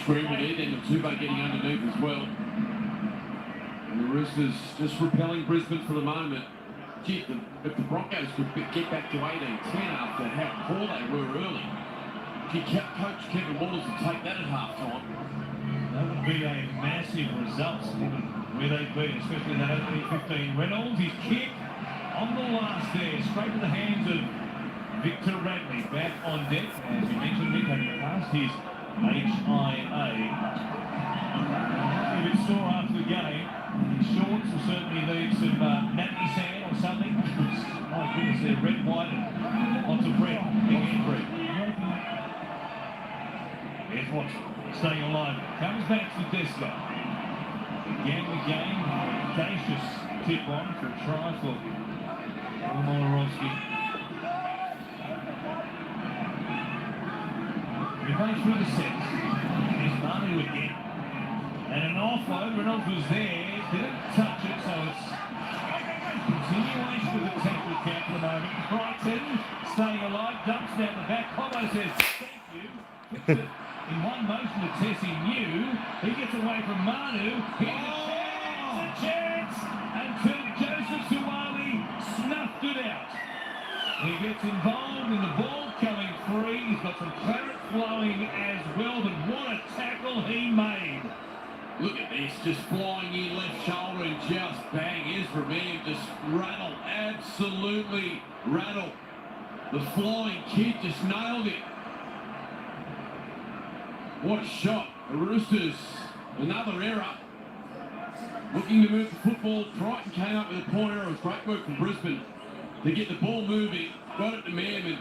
Speaker 9: Screamed it in, and Tuba getting underneath as well.
Speaker 8: Roosters just repelling Brisbane for the moment. Gee, if the Broncos could get back to 18-10 after how poor they were early, Coach Kevin Wallace would take that at half-time.
Speaker 10: That would be a massive result, given where they've been, especially in that opening 15. Reynolds, his kick on the last there, straight to the hands of Victor Radley. Back on deck, as you mentioned, Nick, having passed his HIA. If it's sore after the game, his shorts will certainly need some natty sand or something. My goodness, they're red, white, and lots of red. Big injury. Here's Watson, staying alive. Comes back to Desco. Again the game. Audacious tip on for a try for Momirovski. We play through the sets. Here's Manu again. And an offload. Reynolds was there. Didn't touch it, so it's continuation of the tackle count for the moment. Brighton staying alive. Dumps down the back. Cobbo says, thank you. Puts it in one motion to Tessie New. He gets away from Manu. Here's a chance until Joseph Suwali snuffed it out. He gets involved in the ball coming free. He's got some claret flowing as well, but what a tackle he made.
Speaker 8: Look at this, just flying in left shoulder and just bang. Here's Vermeer, just rattle, absolutely rattle. The flying kid just nailed it. What a shot. The Roosters, another error. Looking to move the football. Crichton came up with a poor error. It was great work from Brisbane to get the ball moving. Got it to Mam and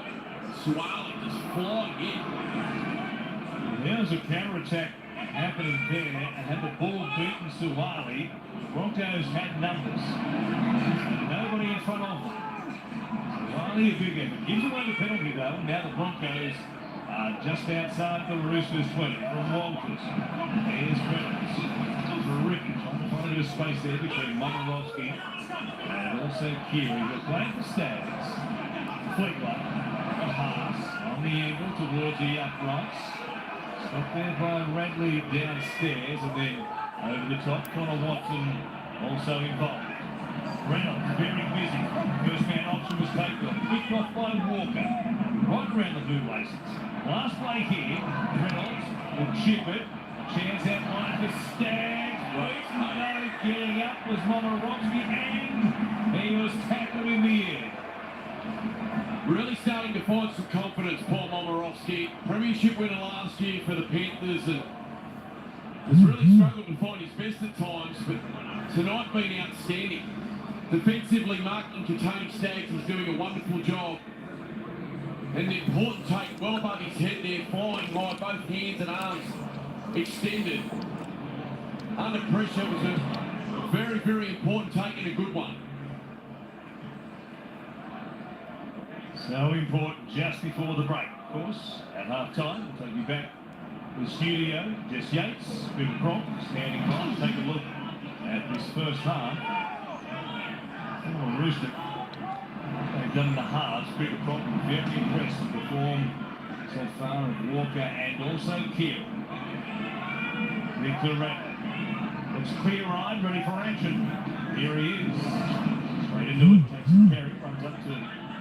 Speaker 8: Suwali just flying in.
Speaker 10: There's a counter-attack happening there, and had the ball beaten Suwali, the Broncos had numbers. Nobody in front of them. Suwali a big effort. Gives away the penalty though. Now the Broncos are just outside the Roosters 20 from Walters. Here's Reynolds. Terrific. Trying to find a bit of space there between Momirovski and also Keary. They're playing for Stags. Flickler. A pass on the angle towards the uprights. Stopped there by Radley downstairs, and then over the top, Connor Watson also involved. Reynolds very busy. First man option was taken off. Kicked off by Walker. Right around the bootlaces. Last play here, Reynolds will chip it. Chance out wide for Staggs. Waiting though, getting up was Momirovski, and he was tackled in the air.
Speaker 8: Really starting to find some confidence, Paul Momirovski. Premiership winner last year for the Panthers, and has really struggled to find his best at times, but tonight been outstanding. Defensively, marking and containing Staggs is doing a wonderful job. And the important take well above his head there, flying high, both hands and arms extended. Under pressure was a very, very important take and a good one.
Speaker 10: So important just before the break, of course. At half-time, we'll take you back to the studio. Jess Yates, Peter Cronk, standing by. Take a look at this first half. Oh, Rooster. They've done in the halves. Peter Cronk very impressed with the form so far of Walker and also Keel. Victor Radley. Looks clear-eyed, ready for action. Here he is. Straight into it. Takes the carry, runs up to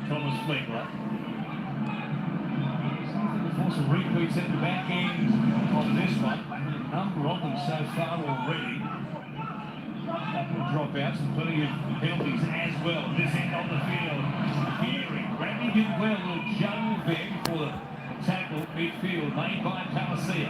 Speaker 10: Thomas Fleckler. For some repeats at the back end of this one. A number of them so far already. Couple of dropouts and plenty of penalties as well. This end of the field. Geary. Radley did well. A little juggle there before the tackle midfield made by Palacia.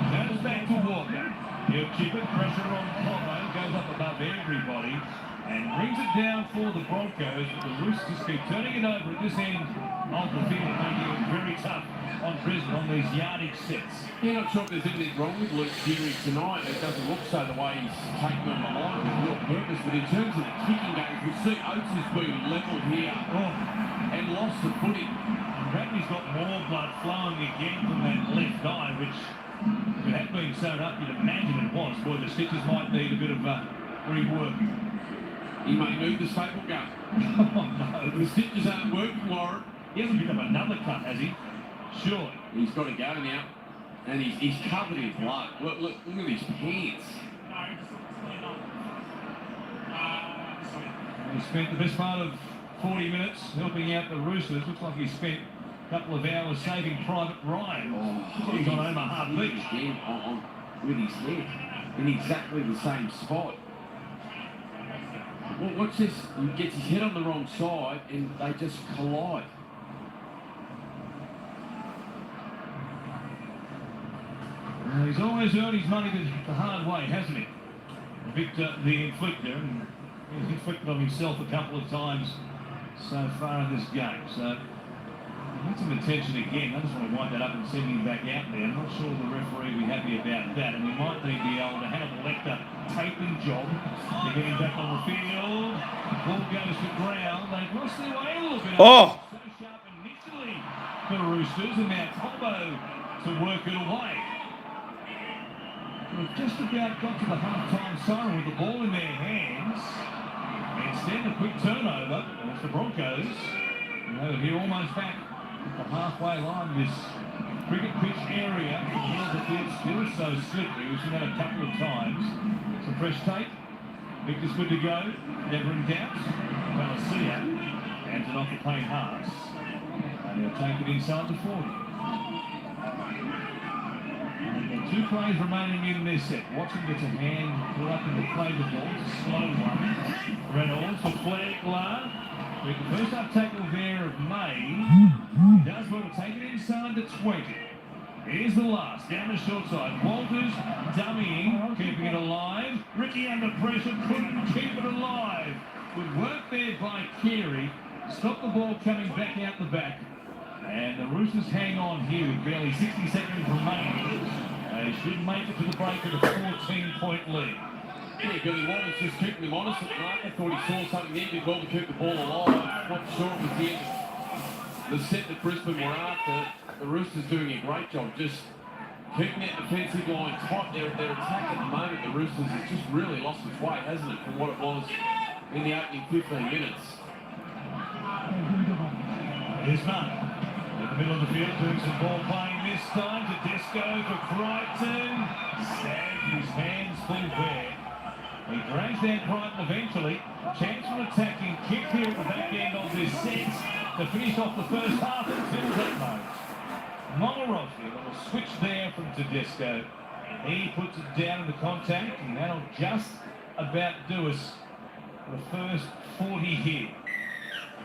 Speaker 10: Goes back to Walker. He'll keep it. Pressure on Cobbo. Goes up above everybody. And brings it down for the Broncos, but the Roosters keep turning it over at this end of the field, making it very tough on Brisbane on these yardage sets.
Speaker 8: Yeah, not sure if there's anything wrong with Luke Geary tonight. It doesn't look so the way he's taken on the line with real purpose, but in terms of the kicking game, we see Oates has been levelled here and lost the footing.
Speaker 10: And Radley's got more blood flowing again from that left eye, which if it had been sewn up, you'd imagine it was. Boy, the stitches might need a bit of rework.
Speaker 8: He may need the staple gun.
Speaker 10: Oh no.
Speaker 8: The stitches aren't working, Warren.
Speaker 10: He hasn't picked up another cut, has he? Sure.
Speaker 8: He's got to go now. And he's covered in blood. Look at his pants.
Speaker 10: He spent the best part of 40 minutes helping out the Roosters. Looks like he spent a couple of hours saving Private Ryan. He's on Omaha Beach.
Speaker 9: Again, with his head in exactly the same spot. Well, watch this. He gets his head on the wrong side and they just collide.
Speaker 10: He's always earned his money the hard way, hasn't he? Victor, the inflictor, and he's inflicted on himself a couple of times so far in this game. So, he needs some attention again. I just want to wind that up and send him back out there. I'm not sure the referee will be happy about that. And we might need the old Hannibal Lecter taping job to get him back on the field. Ball goes to ground. They've lost their way a little bit.
Speaker 1: Oh!
Speaker 10: So sharp initially for the Roosters, and now Combo to work it away. We've just about got to the half-time siren with the ball in their hands. Instead, a quick turnover. It's the Broncos. And over here, almost back at the halfway line. This cricket pitch area. The field still so slippery. We've seen that a couple of times. Some fresh tape. Victor's good to go. Never in doubt. Valencia. And an off the plane Haas. And he'll take it inside the 40. 2 plays remaining in this set. Watson gets a hand put up in the play the ball. It's a slow one. Reynolds for Flegler. With the first up tackle there of May. Does well to take it inside the 20. Here's the last. Down the short side. Walters dummying, keeping it alive. Ricky under pressure, couldn't keep it alive. Good work there by Carey. Stop the ball coming back out the back. And the Roosters hang on here with barely 60 seconds remaining. They should make it to the break with a 14-point lead.
Speaker 9: Yeah, Billy Watters just keeping him honest at the night. I thought he saw something there, did well to keep the ball alive. Not sure it was the end of the set that Brisbane were after. The Roosters doing a great job just keeping that defensive line tight. Their attack at the moment, the Roosters has just really lost its way, hasn't it, from what it was in the opening 15 minutes.
Speaker 10: Here's none. In the middle of the field, doing some ball playing this time. Tedesco for Crichton. Sags his hands full there. He drags down Crichton eventually. Chance for an attacking kick here at the back end of this set to finish off the first half until that moment. Momorowski, a little switch there from Tedesco. He puts it down in the contact, and that'll just about do us for the first 40 here.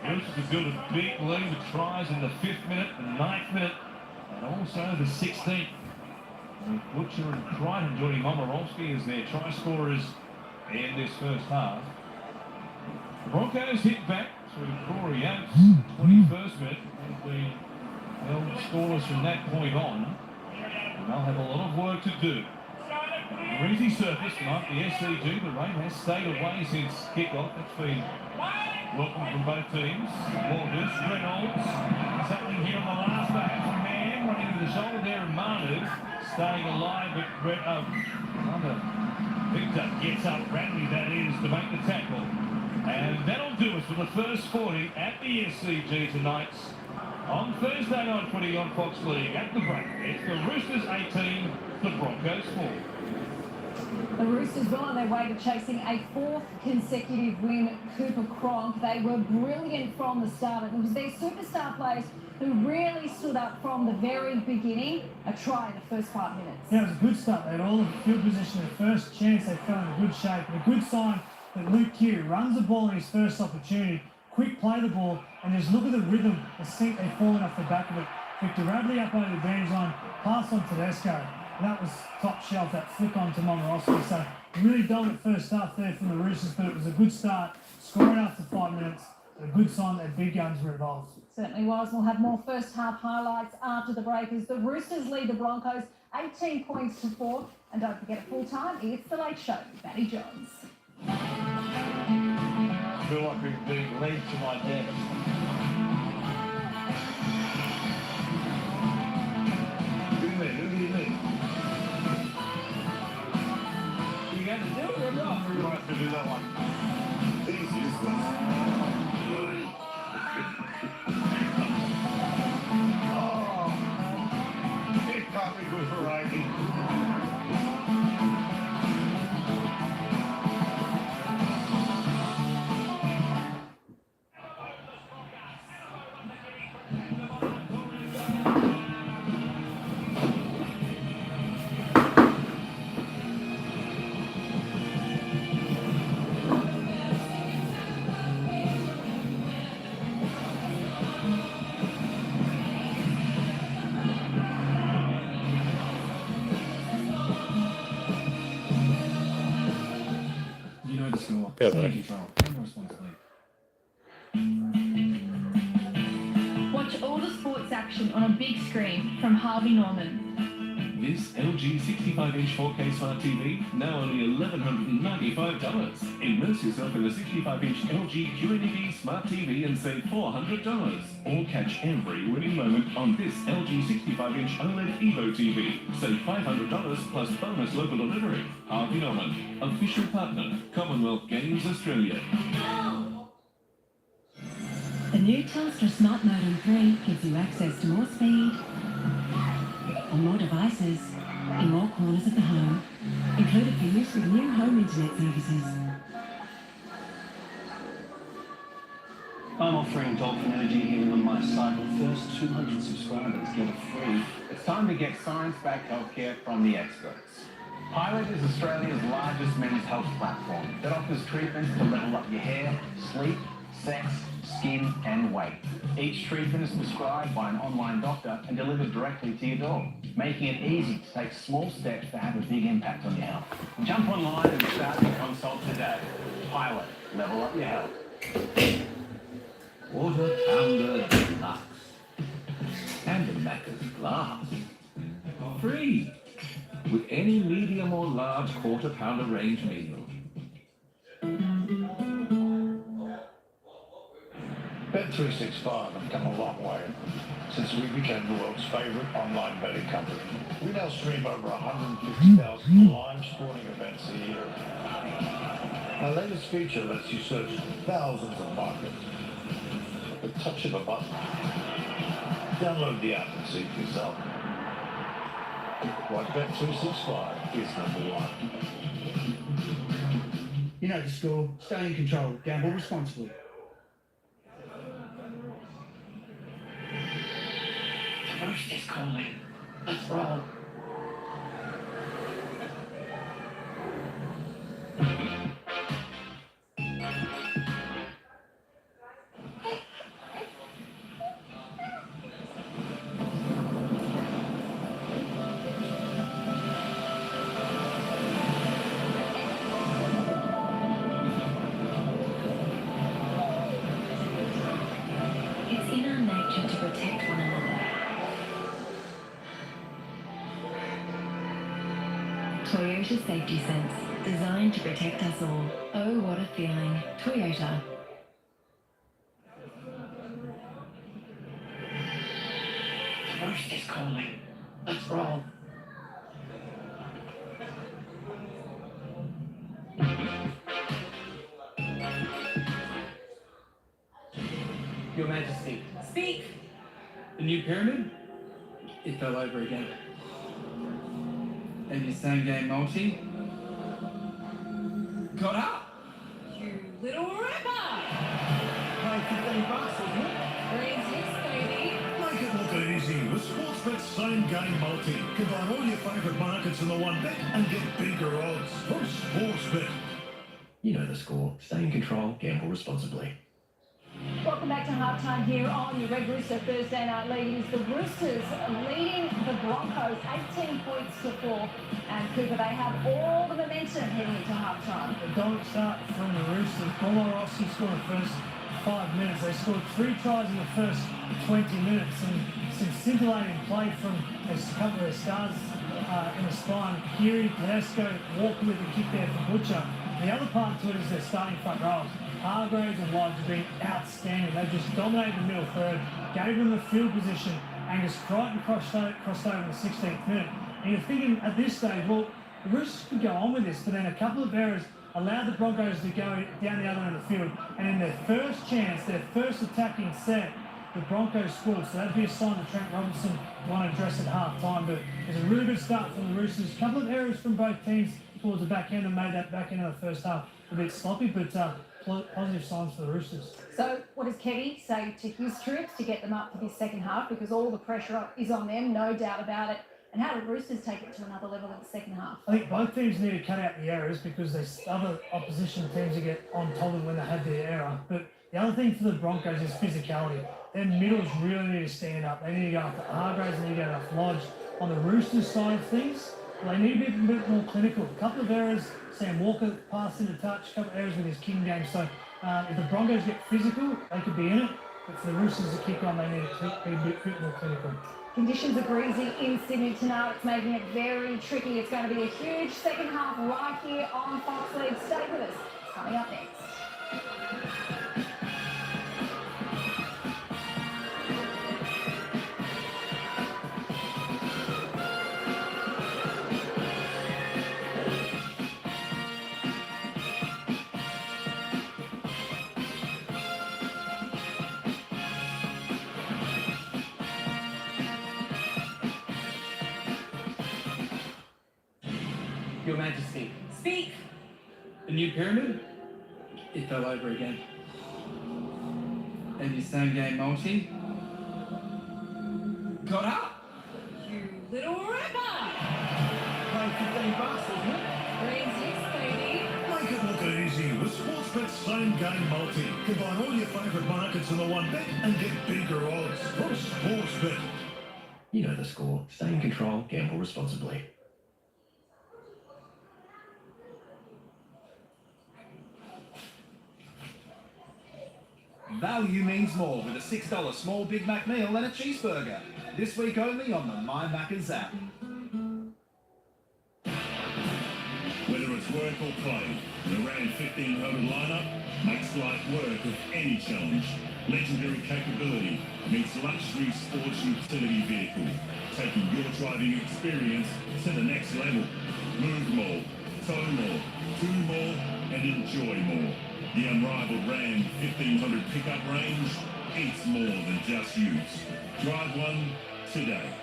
Speaker 10: Roosters have built a big lead with tries in the 5th minute, the 9th minute, and also the 16th. With Butcher and Crichton joining Momorowski as their try scorers in this first half. The Broncos hit back through Corey Oates, 21st minute. They've been held scoreless from that point on. And they'll have a lot of work to do. Breezy surface tonight, the SCG. The rain has stayed away since kickoff. That's been welcome from both teams. Walters, Reynolds, something here on the last half. A man running to the shoulder there of Manu, staying alive, but Victor gets up, Bradley that is, to make the tackle. And that'll do us for the first 40 at the SCG tonight. On Thursday night footy on Fox League at the break. It's the Roosters 18, the Broncos 4.
Speaker 2: The Roosters well on their way to chasing a 4th consecutive win. Cooper Cronk, they were brilliant from the start. It was their superstar players who really stood up from the very beginning. A try in the first 5 minutes.
Speaker 12: Yeah, it was a good start. They had all the field position. The first chance they fell in good shape. And a good sign that Luke Keary runs the ball in his first opportunity. Quick play the ball and just look at the rhythm, the sink they've fallen off the back of it. Victor Radley up over the advantage line, pass on to Tedesco. That was top shelf, that flick on to Momorowski. So really dominant first half there from the Roosters, but it was a good start. Scoring after 5 minutes, a good sign that big guns were involved.
Speaker 2: Certainly was. We'll have more first half highlights after the break as the Roosters lead the Broncos 18 points to 4. And don't forget at full time, it's The Late Show with Matty Johns.
Speaker 10: I feel like we've been led to my death. Look at me. You got to do it or not? We're going to have to do that one. It's useless. Oh, it can't be good for Raiki.
Speaker 1: Yeah,
Speaker 5: Stay
Speaker 1: bro.
Speaker 5: in control. Gamble responsibly.
Speaker 13: Watch all the sports action on a big screen from Harvey Norman.
Speaker 10: This LG 65-inch 4K Smart TV, now only $1,195. Immerse yourself in the 65-inch LG QLED Smart TV and save $400. Or catch every winning moment on this LG 65-inch OLED Evo TV. Save $500 plus bonus local delivery. Harvey Norman, official partner, Commonwealth Games Australia.
Speaker 14: The new Telstra Smart Modem 3 gives you access to more speed on more devices in more corners of the home, included for use with new home internet services.
Speaker 15: I'm offering Dolphin Energy here on my site. The first 200 subscribers get a free.
Speaker 16: It's time to get science-backed healthcare from the experts. Pilot is Australia's largest men's health platform that offers treatments to level up your hair, sleep, sex, skin and weight. Each treatment is prescribed by an online doctor and delivered directly to your door, making it easy to take small steps that have a big impact on your health. Jump online and start your consult today. Pilot, level up your health.
Speaker 4: Quarter pounder deluxe. And a Macca's glass. Free. With any medium or large quarter pounder range meal.
Speaker 11: Bet365 have come a long way since we became the world's favourite online betting company. We now stream over 150,000 live sporting events a year. Our latest feature lets you search thousands of markets at the touch of a button. Download the app and see for yourself. Why Bet365 is number one.
Speaker 6: You know the score. Stay in control. Gamble responsibly.
Speaker 15: Roosters calling. Let's roll.
Speaker 14: It's in our nature to protect one another. Toyota Safety Sense, designed to protect us all. Oh, what a feeling. Toyota.
Speaker 15: Roosters calling. Let's roll.
Speaker 6: Your Majesty.
Speaker 13: Speak!
Speaker 6: The new pyramid? It fell over again. And your same game multi? Got up!
Speaker 13: You little ripper!
Speaker 11: Pay $15, isn't it?
Speaker 13: Green six, baby.
Speaker 3: Make it look easy with Sportsbet's same game multi. Combine all your favourite markets in the one bet and get bigger odds from Sportsbet.
Speaker 15: You know the score. Stay in control. Gamble responsibly.
Speaker 2: Welcome back to halftime here on your Red Rooster Thursday night lead. It is the Roosters leading the Broncos 18 points to 4. And Cooper, they have all the momentum heading into halftime.
Speaker 12: A dominant start from the Roosters. Rossi scored the first 5 minutes. They scored 3 tries in the first 20 minutes. And some scintillating play from a couple of their stars in the spine. Kiri, Tedesco, Walker with the kick there for Butcher. The other part to it is their starting front rows. Hargraves and Lodge have been outstanding. They just dominated the middle third, gave them the field position. Angus Crichton crossed over in the 16th minute. And you're thinking at this stage, well, the Roosters could go on with this, but then a couple of errors allowed the Broncos to go down the other end of the field. And in their first chance, their first attacking set, the Broncos scored. So that'd be a sign that Trent Robinson want to address at half-time. But it's a really good start from the Roosters. A couple of errors from both teams towards the back end and made that back end of the first half a bit sloppy, but positive signs for the Roosters.
Speaker 2: So what does Kevy say to his troops to get them up for this second half? Because all the pressure is on them, no doubt about it. And how do the Roosters take it to another level in the second half?
Speaker 12: I think both teams need to cut out the errors because there's other opposition teams that get on top of them when they have their error. But the other thing for the Broncos is physicality. Their middles really need to stand up. They need to go after Hargraves, they need to go after Lodge. On the Roosters side of things, Well, they need to be a bit more clinical. A couple of errors. Sam Walker passed into touch. A couple of errors with his kicking game. So if the Broncos get physical, they could be in it. But for the Roosters to kick on, they need to be a bit more clinical.
Speaker 2: Conditions are breezy in Sydney tonight. It's making it very tricky. It's going to be a huge second half right here on Fox League. Stay with us. It's coming up next.
Speaker 6: Your Majesty,
Speaker 13: Speak.
Speaker 6: the new pyramid? It fell over again. And your same game multi? Got up!
Speaker 13: You little ripper.
Speaker 11: Pay $15, isn't it?
Speaker 13: Green six, baby.
Speaker 3: Make it look easy with Sportsbet's same game multi. Combine all your favourite markets in the one bet and get bigger odds from Sportsbet.
Speaker 4: You know the score. Stay in control, gamble responsibly.
Speaker 17: Value means more with a $6 small Big Mac meal and a cheeseburger. This week only on the My Macca's app.
Speaker 3: Whether it's work or play, an around 1500 lineup makes life work of any challenge. Legendary capability meets luxury sports utility vehicle, taking your driving experience to the next level. Move more, tow more, do more, and enjoy more. The unrivaled Ram 1500 pickup range, it's more than just use. Drive one today.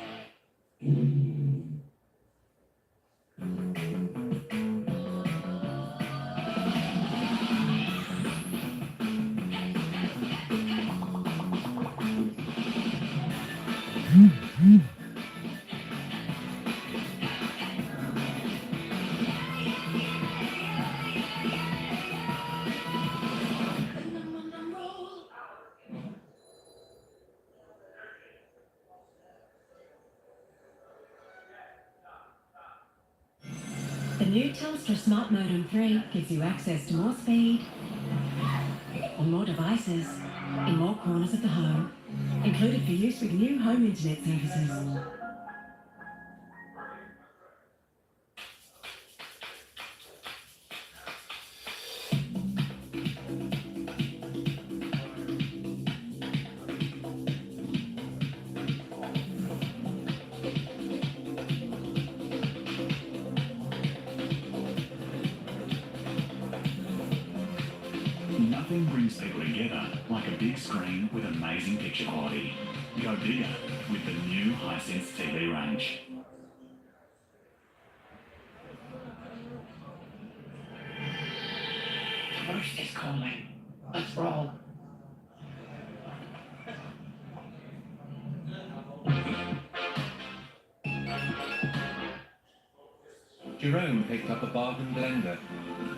Speaker 14: The new Telstra Smart Modem 3 gives you access to more speed on more devices in more corners of the home, included for use with new home internet services.
Speaker 4: Nothing brings people together like a big screen with amazing picture quality. Go bigger with the new Hisense TV range.
Speaker 6: Roosters calling. Let's roll.
Speaker 16: Jerome picked up a bargain blender,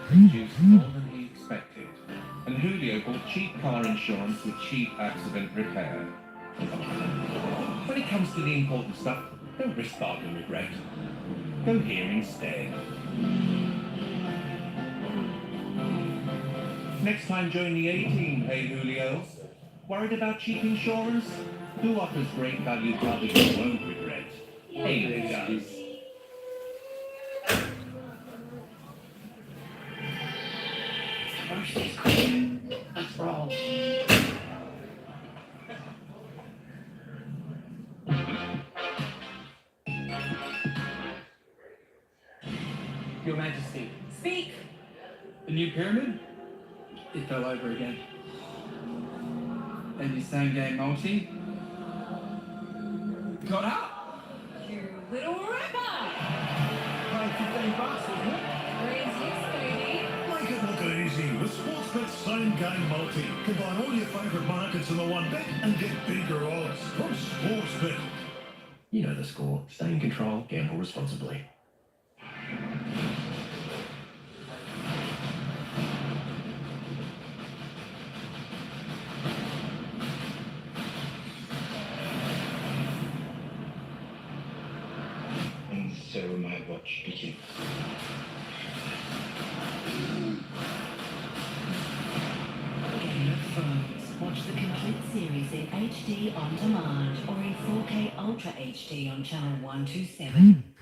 Speaker 16: produced more than he expected, and Julio bought cheap car insurance with cheap accident repair. When it comes to the important stuff, don't risk bargain regret. Go here instead. Next time join the A-team, hey Julio. Worried about cheap insurance? Who offers great value cover you won't regret? Haley does.
Speaker 6: Roosters calling. Let's roll. Your Majesty,
Speaker 13: Speak.
Speaker 6: the new pyramid? It fell over again. And your same game multi? Got up!
Speaker 13: You little ripper.
Speaker 11: Pay $15, isn't it?
Speaker 13: Green six, baby.
Speaker 3: Make it look easy with Sportsbet's same game multi. Combine all your favourite markets in the one bet and get bigger odds from Sportsbet.
Speaker 4: You know the score. Stay in control, gamble responsibly.
Speaker 15: Sarah May watch begin.
Speaker 14: Game of Thrones. Watch the complete series in HD on demand or in 4K Ultra HD on channel 127.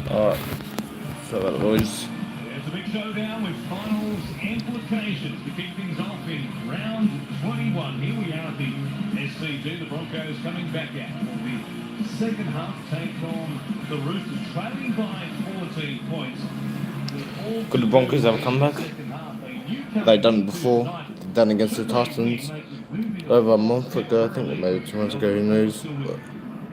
Speaker 1: Alright, so about the boys.
Speaker 10: There's a big showdown with finals implications to kick things off in round 21. Here we are at the SCG. The Broncos coming back out for the second half take on the Roosters, trailing by 14 points.
Speaker 1: Could the Broncos have a comeback? They've done it before. They've done it against the Titans over a month ago. I think they made it 2 months ago, who knows. But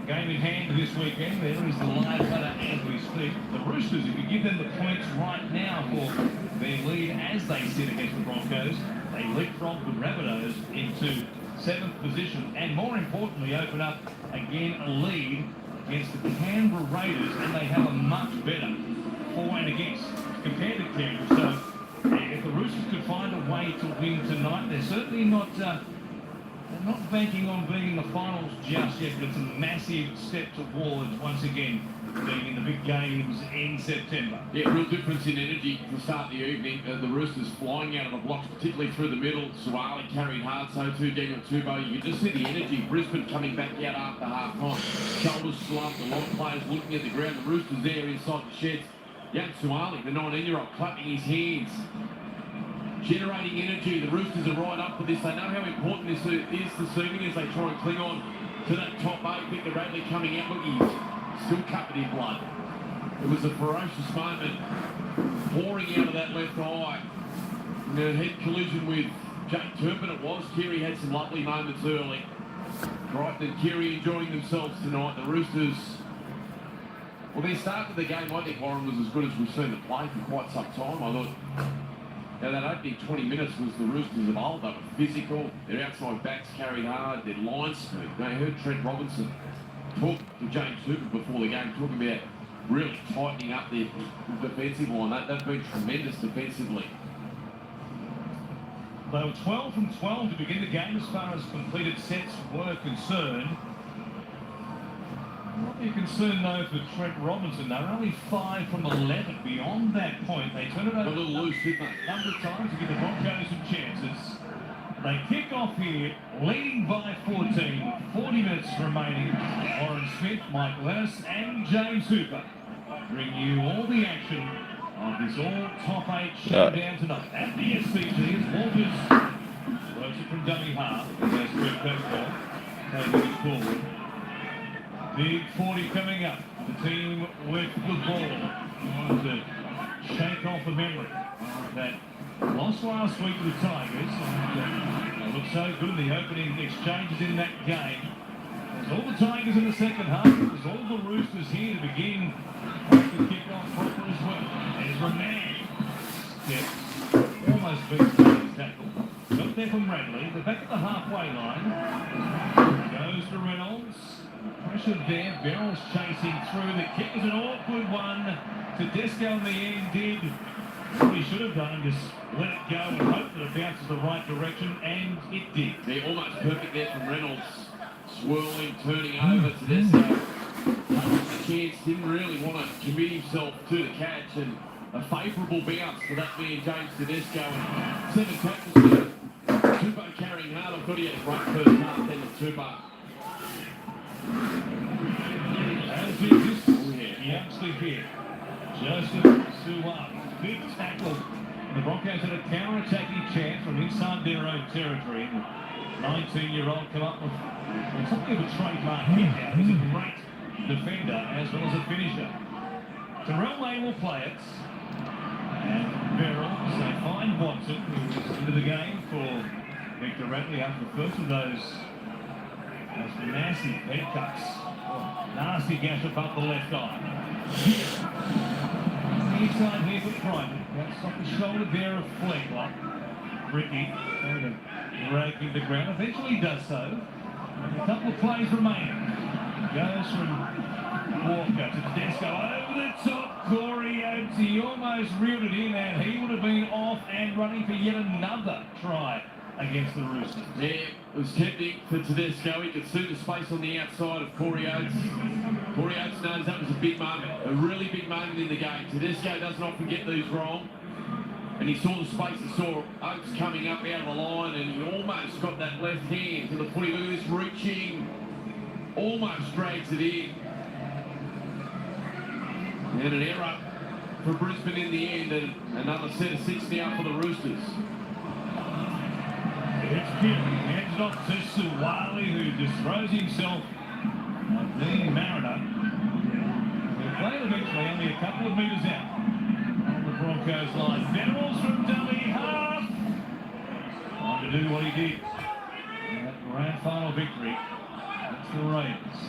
Speaker 10: Game in hand this weekend. There is the live letter as we speak. The Roosters, if you give them the points right now for their lead as they sit against the Broncos, they leapfrog the Rabbitohs into 7th position and more importantly open up again a lead against the Canberra Raiders, and they have a much better for and against compared to Canberra. So if the Roosters could find a way to win tonight, they're certainly not banking on being in the finals just yet, but it's a massive step towards, once again, being in the big games in September.
Speaker 9: Yeah, real difference in energy to start the evening. The Roosters flying out of the blocks, particularly through the middle. Suwali carried hard, so too Daniel Tupou. You can just see the energy. Brisbane coming back out after half-time. Shoulders slumped, a lot of players looking at the ground. The Roosters there inside the sheds. Young Suwali, the 19-year-old, clapping his hands. Generating energy. The Roosters are right up for this. They know how important this is this evening as they try and cling on to that top 8. Victor Radley coming out. Look, he's still covered in blood. It was a ferocious moment pouring out of that left eye. And a head collision with Jake Turpin it was. Keary had some lovely moments early. Crichton and Keary enjoying themselves tonight. The Roosters, well, their start to the game, I think, Warren, was as good as we've seen them play for quite some time. I thought, now, that opening 20 minutes was the Roosters of old. They were physical, their outside backs carried hard, their line speed. They heard Trent Robinson talk to James Hooper before the game, talking about really tightening up their defensive line. They've been tremendous defensively.
Speaker 10: They were 12 from 12 to begin the game as far as completed sets were concerned. Not be concerned though for Trent Robinson. They're only 5 from 11. Beyond that point, they turn it over
Speaker 9: a little loose, didn't they?
Speaker 10: A number of times to give the Broncos some chances. They kick off here, leading by 14, 40 minutes remaining. Warren Smith, Mike Lennis, and James Hooper bring you all the action of this all top 8 showdown tonight. At the SCG, as Walters works it from dummy half. There's Greg Kirkball taking it forward. Big 40 coming up. The team with the ball. Trying to shake off the memory that lost last week to the Tigers. They looked so good in the opening exchanges in that game. There's all the Tigers in the second half. There's all the Roosters here to begin the kick-off proper as well. There's Roman. Steps. Almost beats his tackle. Got there from Radley. They're back at the halfway line. Goes to Reynolds. Pressure there. Beryl's chasing through. The kick is an awkward one. Tedesco in the end did what he should have done, just let it go and hope that it bounces the right direction, and it did.
Speaker 9: They're almost perfect there from Reynolds. Swirling, turning over. Tedesco a chance, didn't really want to commit himself to the catch, and a favourable bounce for that man James Tedesco, and 7 tackles there. Tupou carrying hard. I thought he had a great first half then with Tupou.
Speaker 10: As we just actually here, Joseph Suwali, big tackle. The Broncos had a counter-attacking chance from inside their own territory. The 19-year-old come up with something of a trademark hit now. He's a great defender as well as a finisher. Terrell Lane will play it. And Beryl, they find Watson, who is into the game for Victor Radley after the first of those massive head cuts. Oh, nasty gash above the left eye. Inside here for Crichton. That's off the shoulder there of Flegler. Ricky trying to breaking the ground. Eventually does so. A couple of plays remaining. Goes from Walker to Tedesco over the top. Corey Oates, he almost reeled it in, and he would have been off and running for yet another try against the Roosters.
Speaker 9: Yeah, it was tempting for Tedesco. He could see the space on the outside of Corey Oates. Corey Oates knows that was a big moment, a really big moment in the game. Tedesco doesn't often get these wrong. And he saw the space, he saw Oates coming up out of the line, and he almost got that left hand to the footy. Look at this, reaching, almost drags it in. And an error for Brisbane in the end, and another set of 6 now for the Roosters.
Speaker 10: It's Keary, hands it off to Suwali, who just throws himself at the Mariner. They're playing eventually only a couple of metres out on the Broncos line. Venables from dummy half. Trying to do what he did in that grand final victory. That's the Raiders.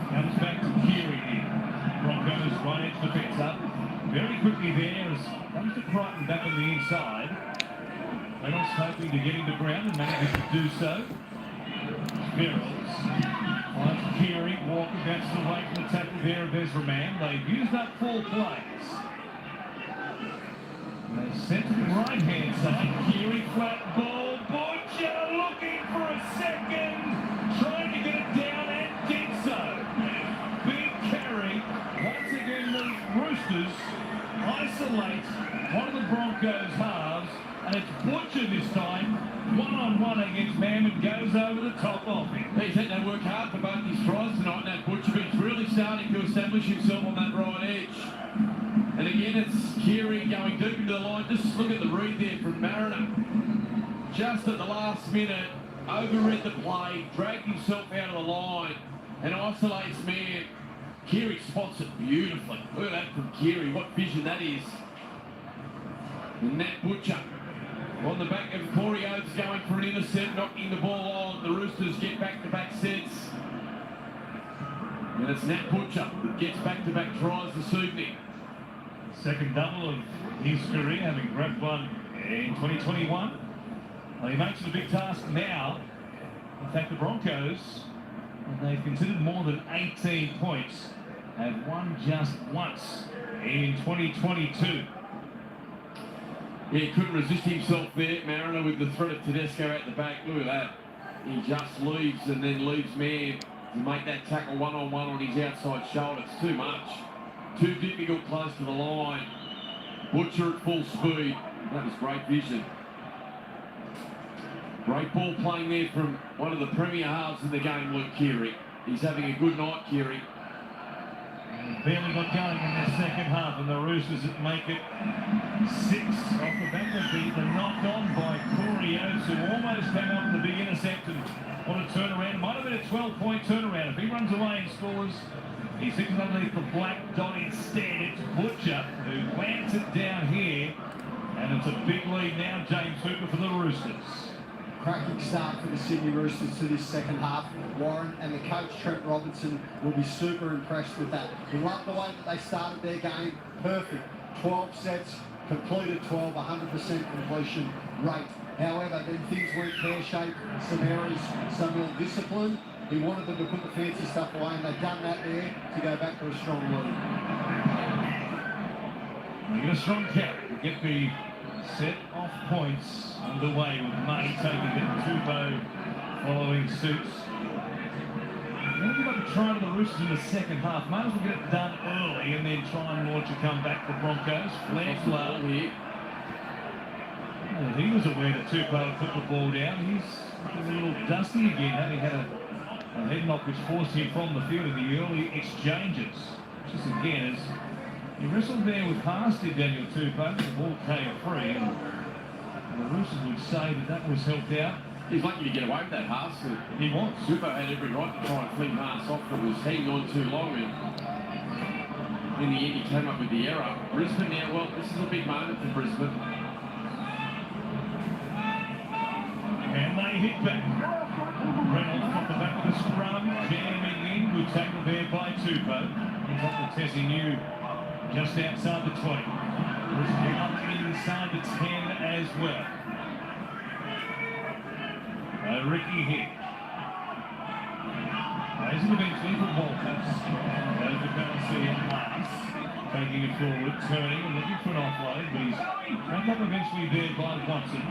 Speaker 10: Comes back to Keary here. Broncos right edge defence up. Very quickly there as comes to Crichton back on the inside. Reynolds hoping to get him to ground and manages to do so. Spirals finds Keary. Walker gets away from the tackle there of Ezra Mann. They've used up 4 plays. They're sent to the right-hand side. Keary flat ball. Butcher looking for a second. Trying to get it down and did so. Big carry. Once again the Roosters isolate one of the Broncos halves. And it's Butcher this time, one-on-one against Mammon, goes over the top of him.
Speaker 9: He's had to work hard for both his tries tonight, and that Butcher is really starting to establish himself on that right edge. And again, it's Keary going deep into the line. Just look at the read there from Mariner. Just at the last minute, overread the play, dragged himself out of the line, and isolates man. Keary spots it beautifully. Look at that from Keary, what vision that is. And that Butcher on the back of Corey Oates going for an intercept, knocking the ball on. The Roosters get back-to-back sets. And it's Nat Butcher that gets back-to-back tries this evening.
Speaker 10: Second double of his career, having grabbed one in 2021. Well, he makes it a big task now. In fact, the Broncos, they've considered more than 18 points, have won just once in 2022.
Speaker 9: Yeah, he couldn't resist himself there, Mariner, with the threat of Tedesco at the back. Look at that. He just leaves and then leaves man to make that tackle one-on-one on his outside shoulder. It's too much. Too difficult close to the line. Butcher at full speed. That was great vision. Great ball playing there from one of the premier halves in the game, Luke Keary. He's having a good night, Keary.
Speaker 10: Barely got going in the second half, and the Roosters make it 6 off the back of the knock on by Corey Oates, who almost came up with a big intercept and what a turnaround. Might have been a 12-point turnaround. If he runs away and scores, he sits underneath the black dot instead. It's Butcher who plants it down here, and it's a big lead now, James Hooper, for the Roosters.
Speaker 11: Cracking start for the Sydney Roosters to this second half, Warren, and the coach Trent Robinson will be super impressed with that. He loved the way that they started their game, perfect. 12 sets, completed 12, 100% completion rate. However, then things weren't pear-shaped, some errors, some ill-discipline. He wanted them to put the fancy stuff away, and they've done that there to go back to a strong lead.
Speaker 10: They get a strong carry to get the set off points underway, with May taking it, Tupou following suits. They're going to give up a try to the Roosters in the second half. Might as well get it done early and then try and launch a comeback for Broncos. Flair's low here. Well, he was aware that Tupou had put the ball down. He's looking a little dusty again, having had a head knock which forced him from the field in the early exchanges. Just again, as he wrestled there with Haas, did Daniel Tupou. The ball came free, and the Roosters would say that that was helped out.
Speaker 9: He's lucky to get away with that, Haas.
Speaker 10: He was.
Speaker 9: Tupou had every right to try and fling Haas off, but was hanging on too long, and in the end he came up with the error. Brisbane now, well, this is a big moment for Brisbane.
Speaker 10: And they hit back. Reynolds off the back of the scrum, jamming in. Good tackle there by Tupou. He's off the Tessie New, just outside the 20. Brisbane up inside the 10 as well. Ricky here. Plays it eventually for Walters. Goes to Balancia last. Taking it forward, turning and looking for an offload, but he's back up eventually there by Watson.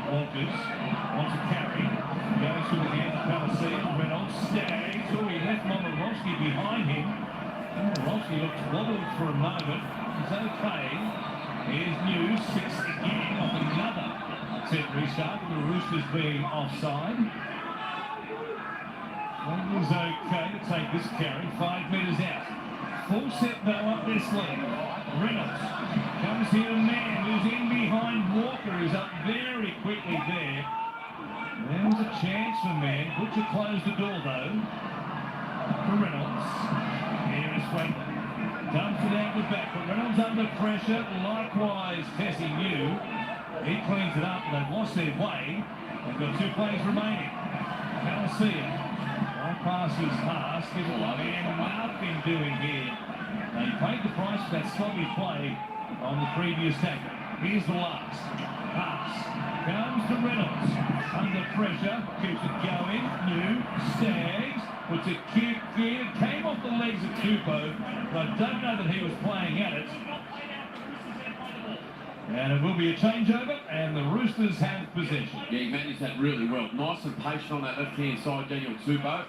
Speaker 10: Walters wants to carry. Goes through the hands of Balancia. Reynolds stays. Oh, he left Momorowski behind him. Momorowski looked wobbled for a moment. He's okay. Here's News, 6 again off another set restart with the Roosters being offside. It was okay to take this carry, 5 metres out. Full set though up this lead. Reynolds comes here, a man who's in behind Walker, who's up very quickly there. There was a chance for man. Butcher closed the door though. For Reynolds. Here is Franklin. Dumps it out the back, but Reynolds under pressure. Likewise, Tessie New. He cleans it up, and they've lost their way. They've got 2 plays remaining. Balancia. Passes past, give it love, and nothing doing here. They paid the price for that sloppy play on the previous tackle. Here's the last. Pass. Comes to Reynolds. Under pressure. Keeps it going. New. Stags. Puts a kick in. Came off the legs of Tupou. But I don't know that he was playing at it. And it will be a changeover, and the Roosters have possession.
Speaker 9: Yeah, he managed that really well. Nice and patient on that left-hand side, Daniel Tupou.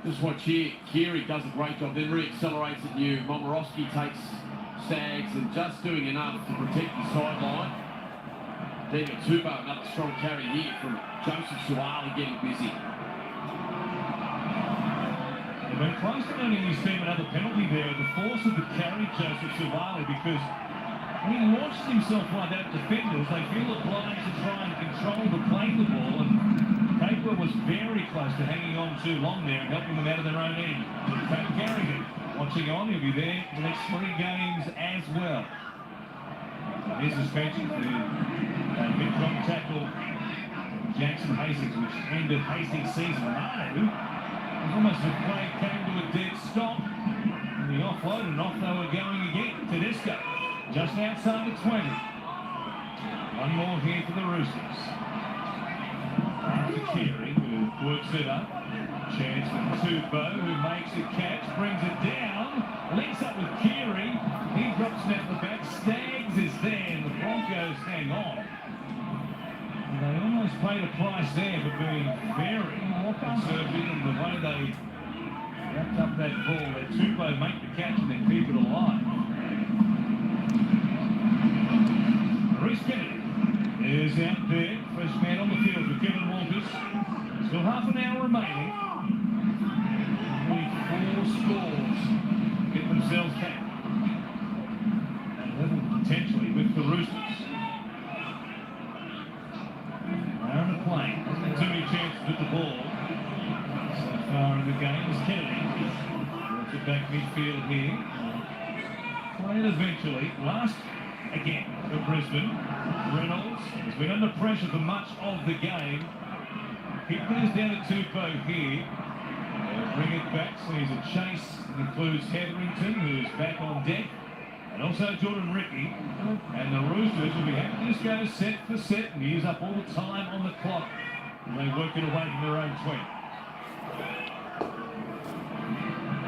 Speaker 9: Just watch here, Keary does a great job, then re-accelerates at you. Momorowski takes Stags and just doing enough to protect the sideline. Daniel Tupou, another strong carry here from Joseph Suwali getting busy.
Speaker 10: They've been close to earning his team another penalty there. The force of the carry, Joseph Suwali, because when he launches himself like that at defenders, they feel obliged to try and control the playing the ball, and Capewell was very close to hanging on too long there and helping them out of their own end. Pat Carrigan watching on, he'll be there for the next 3 games as well. Here's suspension for a mid-drop tackle Jackson Hastings, which ended Hastings' season. Manu was almost a play, came to a dead stop, and the offload, and off they were going again. Tedesco. Just outside the 20. One more here for the Roosters. After Keary, who works it up. Chance for Tupou, who makes a catch, brings it down, links up with Keary. He drops it out the back. Stags is there, and the Broncos hang on. And they almost paid a price there for being very conservative in the way they wrapped up that ball. Let Tupou make the catch and then keep it alive. Reece Kennedy is out there, fresh man on the field with Kevin Walters. Still half an hour remaining. Only 4 scores get themselves back. And level potentially with the Roosters. They're on the plane. Hasn't had too many chances with the ball so far in the game. Is Kennedy. Works it back midfield here. Played eventually. Last again for Brisbane. Reynolds has been under pressure for much of the game. Kick goes down to Tupou here. They'll bring it back, so he's a chase. It includes Hetherington, who's back on deck, and also Jordan Ricky. And the Roosters will be happy to just go set for set and use up all the time on the clock and they work it away from their own 20.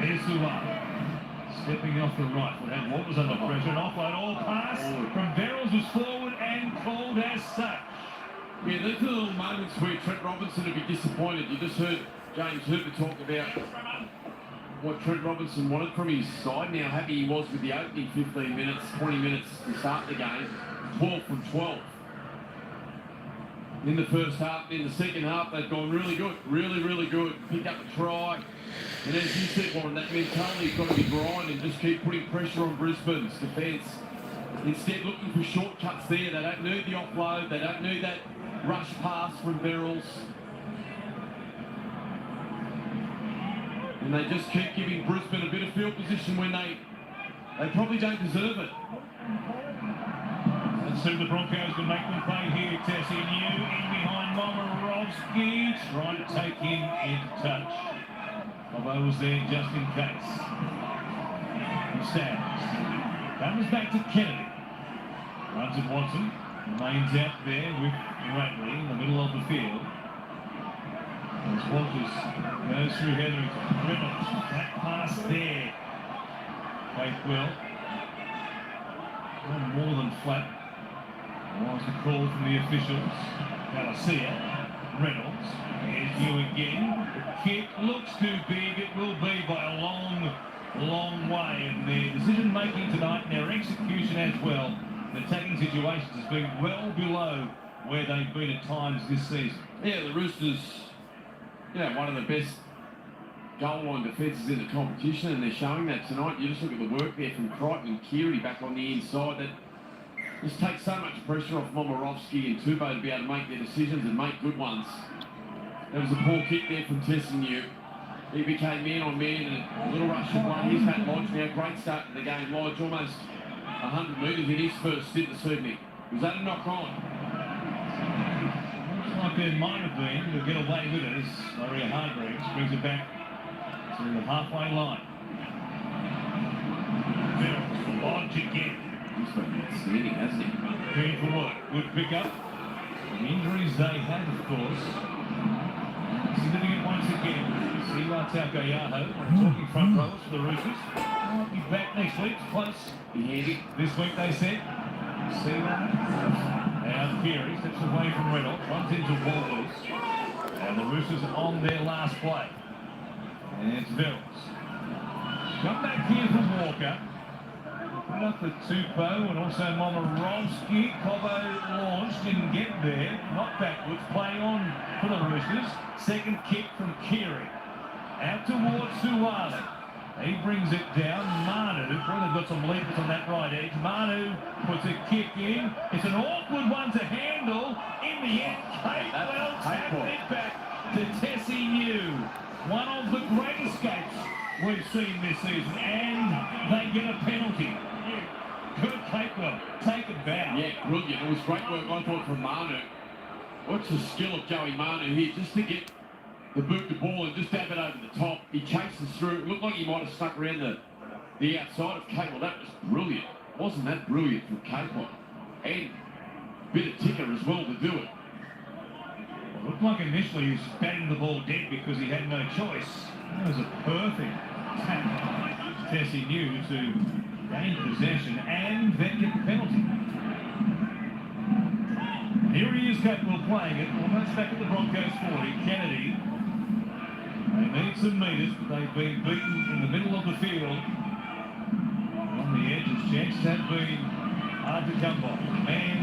Speaker 10: There's Suwali. Stepping off the right, and Walters under pressure, an offload, all pass from Verrills was forward and called as such.
Speaker 9: Yeah, there's the little moments where Trent Robinson would be disappointed. You just heard James Hooper talk about what Trent Robinson wanted from his side, now happy he was with the opening 15 minutes, 20 minutes to start the game, 12 from 12. In the first half, in the second half, they've gone really good, really good. Picked up a try. And as you said, Warren, that mentality's got to be grinding, just keep putting pressure on Brisbane's defence. Instead, looking for shortcuts there. They don't need the offload. They don't need that rush pass from Verrills. And they just keep giving Brisbane a bit of field position when they probably don't deserve it.
Speaker 10: Let's see the Broncos can make them play here. Tessie New in behind Momorowski, trying to take him into touch. Bobo was there just in case. He stands. Comes back to Kennedy. Runs at Watson. Remains out there with Radley in the middle of the field. As Walters goes through Hetherington. Reynolds, that pass there. Capewell. More than flat. Was the call from the officials. Galacia. Reynolds. Here's you again. The kick looks too big. It will be by a long way. And their decision making tonight and their execution as well, the attacking situations, has been well below where they've been at times this season.
Speaker 9: Yeah, the Roosters, one of the best goal line defences in the competition, and they're showing that tonight. You just look at the work there from Crichton and Keary back on the inside. That just takes so much pressure off Momirovski and Tubo to be able to make their decisions and make good ones. There was a poor kick there from Tessinu. He became man on man and a little rush of one. Here's Matt Lodge now. Great start to the game. Lodge almost 100 metres in his first stint this evening. Was that a knock on?
Speaker 10: Looks like there might have been to get away with it as Maria Hargreaves brings it back to the halfway line. Lodge again.
Speaker 9: He's been outstanding, hasn't he?
Speaker 10: Doing for work. Good pick-up. The injuries they had, of course. Significant once again. Siwa Taukayaho, talking front rowers for the Roosters. Might be back next week. Close. This week, they said. Siwa. Now Keary steps away from Reynolds. Runs into Walters. And the Roosters on their last play. And it's Verrills. Come back here from Walker. Put up with Tupou and also Momirovski. Cobbo launched, didn't get there. Not backwards, play on for the Roosters. Second kick from Keary. Out towards Suwale. He brings it down. Manu, they've got some leapers on that right edge. Manu puts a kick in. It's an awkward one to handle. In the end, Capewell tapped it back to Tessinu. One of the great escapes we've seen this season. And they get a penalty. Good Capewell. Take it back.
Speaker 9: Yeah, brilliant. It was great work, I thought, from Manu. What's the skill of Joey Manu here? Just to get the boot the ball and just dab it over the top. He chases through. It looked like he might have stuck around the outside of Capewell. That was brilliant. Wasn't that brilliant from Capewell? And a bit of ticker as well to do it.
Speaker 10: It looked like initially he was batting the ball dead because he had no choice. That was a perfect tap. Tessinu to gain possession and then get the penalty. Here he is, Capewell playing it. Almost back at the Broncos 40. Kennedy. They need some metres, but they've been beaten in the middle of the field. On the edges, chances have been hard to come by. Man,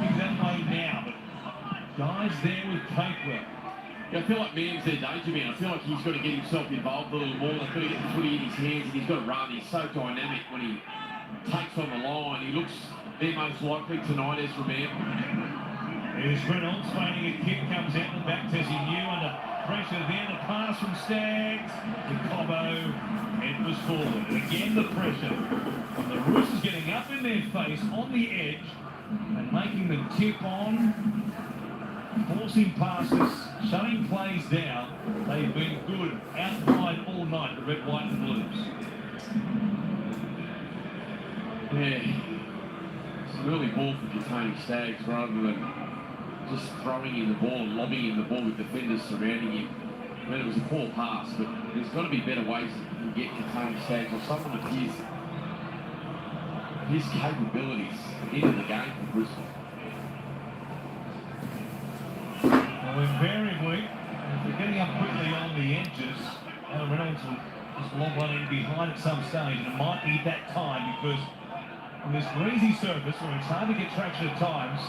Speaker 10: he's that way now, but guys there with Capewell.
Speaker 9: Yeah, I feel like Man's their danger man. I feel like he's got to get himself involved a little more. They've got to get the footy in his hands and he's got to run. He's so dynamic when he takes on the line. He looks their most likely tonight as Roman.
Speaker 10: There's Reynolds finding a kick, comes out the back. Tessinu under pressure there. The pass from Staggs to Cobbo. It was forward. And again the pressure from the Roosters getting up in their face on the edge and making them tip on, forcing passes, shutting plays down. They've been good out wide all night, the red, white and blues.
Speaker 9: Yeah, some early ball for containing Staggs rather than just throwing in the ball and lobbing in the ball with defenders surrounding him. I mean, it was a poor pass, but there's got to be better ways that you can get containing Staggs or someone of his capabilities into the game for Brisbane.
Speaker 10: Well, invariably, if they're getting up quickly on the edges, Reynolds will just lob one in behind at some stage, and it might be that time because on this greasy surface where it's hard to get traction at times,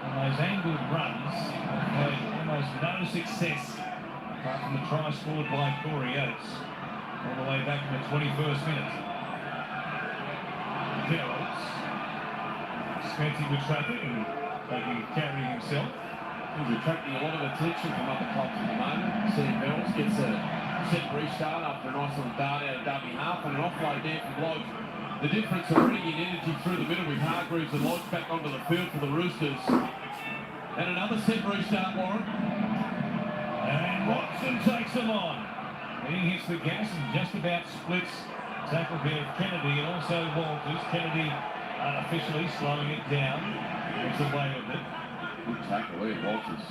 Speaker 10: and those angled runs have had almost no success apart from the try scored by Corey Oates all the way back in the 21st minute. Verrills, expensive with traffic and taking carry himself.
Speaker 9: He's attracting a lot of attention from other clubs at the moment. Sam Verrills gets a set restart after a nice little dart out of dummy half and an offload there from Lodge. The difference already in energy through the middle with Hargreaves and Lodge back onto the field for the Roosters. And another set restart, Warren.
Speaker 10: And Watson takes them on. He hits the gas and just about splits tackle there of Kennedy and also Walters. Kennedy unofficially slowing it down. Gets away with it.
Speaker 9: Good tackle there, Walters.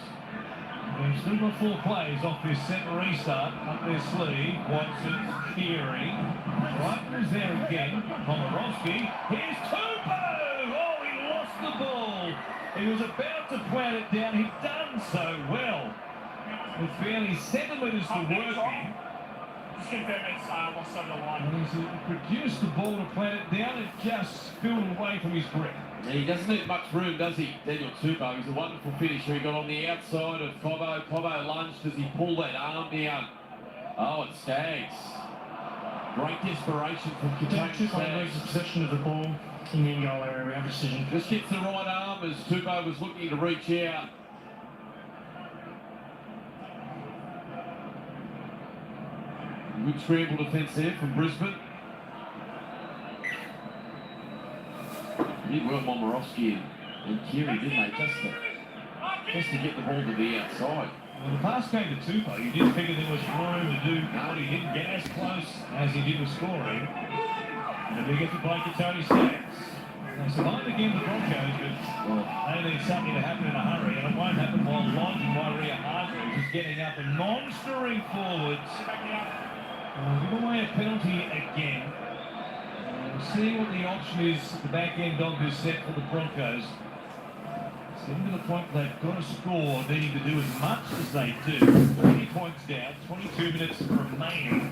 Speaker 10: They've still got 4 plays off this set restart. Up their sleeve. Watson, Keary. Reitman's there again. Komarovsky. Here's Tupou! Oh, he lost the ball. He was about to plant it down. He'd done so well. With barely centimetres to work in.
Speaker 12: Just confirm it's lost over the line.
Speaker 10: And he's produced the ball to plant it down. It just spilled away from his grip.
Speaker 9: Yeah, he doesn't need much room, does he, Daniel Tupou? He's a wonderful finisher. He got on the outside of Cobbo. Cobbo lunged as he pulled that arm down. Oh, it Stags. Great desperation from Kentucky Stags.
Speaker 12: Possession of the ball in the in-goal area. We have a decision.
Speaker 9: Just gets the right arm as Tupou was looking to reach out. Good scramble defence there from Brisbane. Did well Momirovski and Keary, didn't they? Just to get the ball to the outside.
Speaker 10: Well, the pass came to Tupou. You did figure there was room to do what he didn't get as close as he did with scoring. And we get to play to Tony Staggs. They survived again the Broncos, but they need something to happen in a hurry, and it won't happen while Lodge and Maria Hargreaves is getting up and monstering forwards. Give away a penalty again. We'll see what the option is at the back end of this set for the Broncos. It's getting to the point they've got to score, needing to do as much as they do. 20 points down, 22 minutes remaining.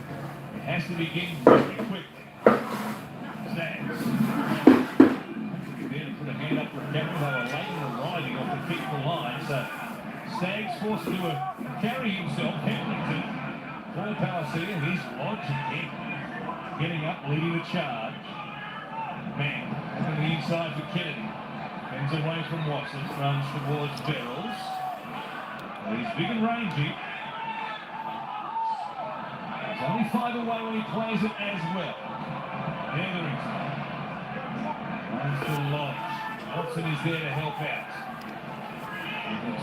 Speaker 10: It has to begin very quickly. Staggs. There to put a hand up for a carry. They were late in the riding off the kick the line, so Staggs forced to do a carry himself. Hamilton. Paul Palacia, he's Lodge again. Getting up, leading the charge. Man, on the inside for Kennedy. Bends away from Watson, runs towards Verrills. He's big and rangy. He's only 5 away when he plays it as well. Etherington. Runs to Lodge. Watson is there to help out.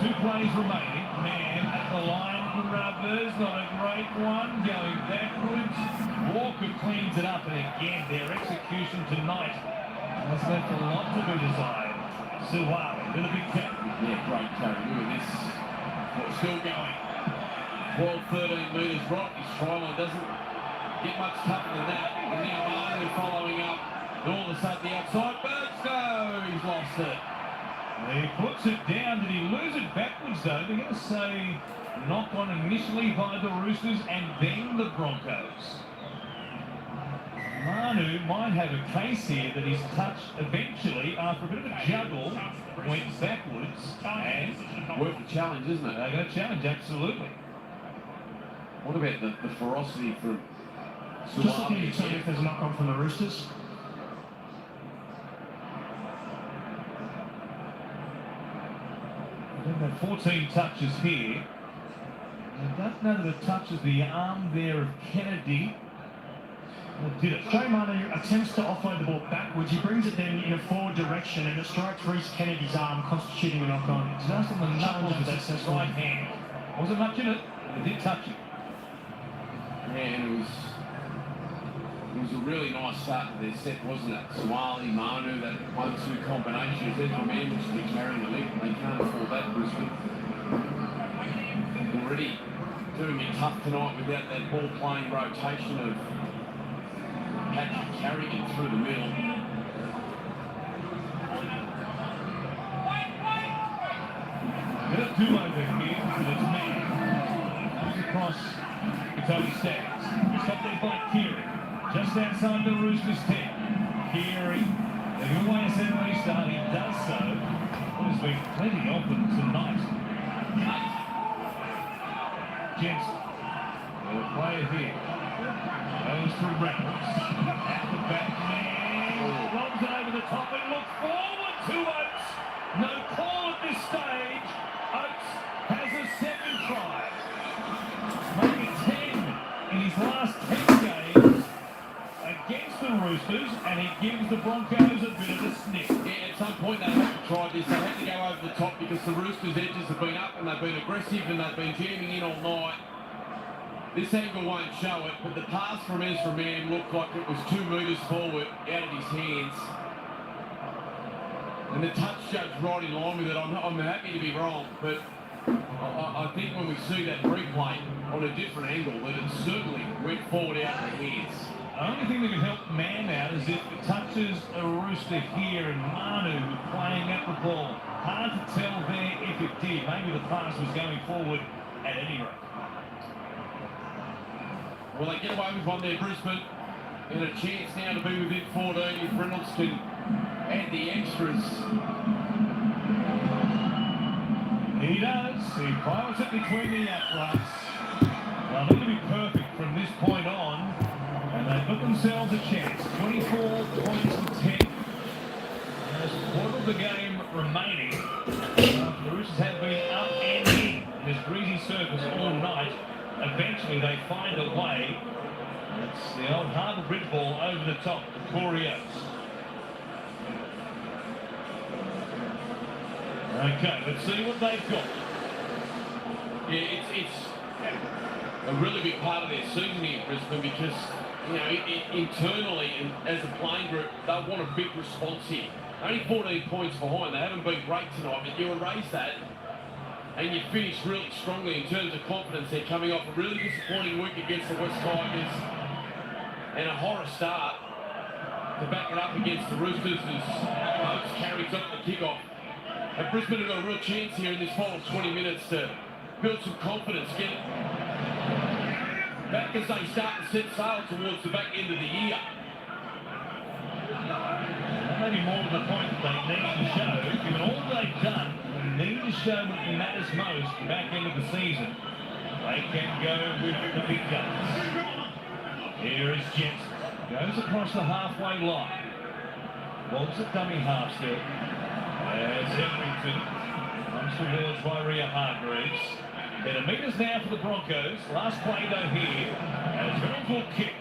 Speaker 10: 2 plays remaining. Man at the line. Rubbers, not a great one, going backwards. Walker cleans it up, and again, their execution tonight has left a lot to be desired. Suwali with a big carry.
Speaker 9: Yeah, great carry. Look at this. Still going. 12, 13 metres right. His try line doesn't get much tougher than that. And now Martin following up. And all of a sudden, the outside birds go. He's lost it.
Speaker 10: He puts it down. Did he lose it backwards, though? They're going to say knock on initially by the Roosters and then the Broncos. Manu might have a case here that his touch eventually, after a bit of a juggle, went backwards and
Speaker 9: worth the challenge, isn't it?
Speaker 10: They're going to challenge, absolutely.
Speaker 9: What about the ferocity from
Speaker 12: Just looking to see if there's a knock-on from the Roosters.
Speaker 10: They've got 14 touches here. I don't know that it touches the arm there of Kennedy. Did it?
Speaker 12: Joe Manu attempts to offload the ball backwards. He brings it then in a forward direction and it strikes Reece Kennedy's arm, constituting a knock-on.
Speaker 10: Just on the knuckles of that right hand. Wasn't much in it, but it did touch it.
Speaker 9: Yeah, and it was a really nice start to their set, wasn't it? Suwali, Manu, that 1-2 combination. If there's a man which will be carrying the lead, they can't afford that, Brisbane. Already doing it tough tonight without that ball-playing rotation of Patrick Carrigan through the middle.
Speaker 10: Bit of do-over here, but it's man. Comes across to Tony Staggs. Stopped there by Keary. Just outside the Roosters 10. Keary, giving away a set restart. He does so. There's been plenty of them tonight. Jensen. The player here. Goes to Reynolds. At the back, man. Robs it over the top and looks forward to Oates. No call at this stage. Oates has a second try. Maybe 10 in his last 10 games against the Roosters, and he gives the Broncos a bit of a sniff.
Speaker 9: Yeah, at some point they had to try this. They had to go over the top because the Roosters' edges have been up and they've been aggressive and they've been jamming in all night. This angle won't show it, but the pass from Ezra Mann looked like it was 2 metres forward out of his hands. And the touch judge right in line with it. I'm happy to be wrong, but I think when we see that replay on a different angle, that it certainly went forward out of the hands.
Speaker 10: The only thing that can help Man out is if it touches a Rooster here and Manu playing at the ball. Hard to tell there if it did. Maybe the pass was going forward at any rate.
Speaker 9: Well, they get away with one there, Brisbane. And a chance now to be within 14 if Reynolds can add the extras.
Speaker 10: He does. He piles it between the uprights. Well, they're going to be perfect from this point on. And they put themselves a chance. 24 points to 10. There's a quarter of the game remaining. The Roosters have been up and in this greasy surface all night. Eventually they find a way. It's the old Harbour Bridge ball over the top of Corey Oates. Okay, let's see what they've got.
Speaker 9: Yeah, it's a really big part of their season here, Brisbane, because, you know, internally and as a playing group, they want a big response here. Only 14 points behind. They haven't been great tonight, but you erase that and you finish really strongly in terms of confidence. They're coming off a really disappointing week against the West Tigers and a horror start to back it up against the Roosters as Oates carries up the kickoff. And Brisbane have got a real chance here in this final 20 minutes to build some confidence, get it back as they start to set sail towards the back end of the year.
Speaker 10: Maybe more to the point that they need to show, given all they've done, they need to show what matters most back end of the season. They can go with the big guns. Here is Jensen. Goes across the halfway line. Walks at dummy half still. There's Henrington. Comes towards by Ria Hargreaves. Better meters now for the Broncos. Last play though here. As Reynolds will kick.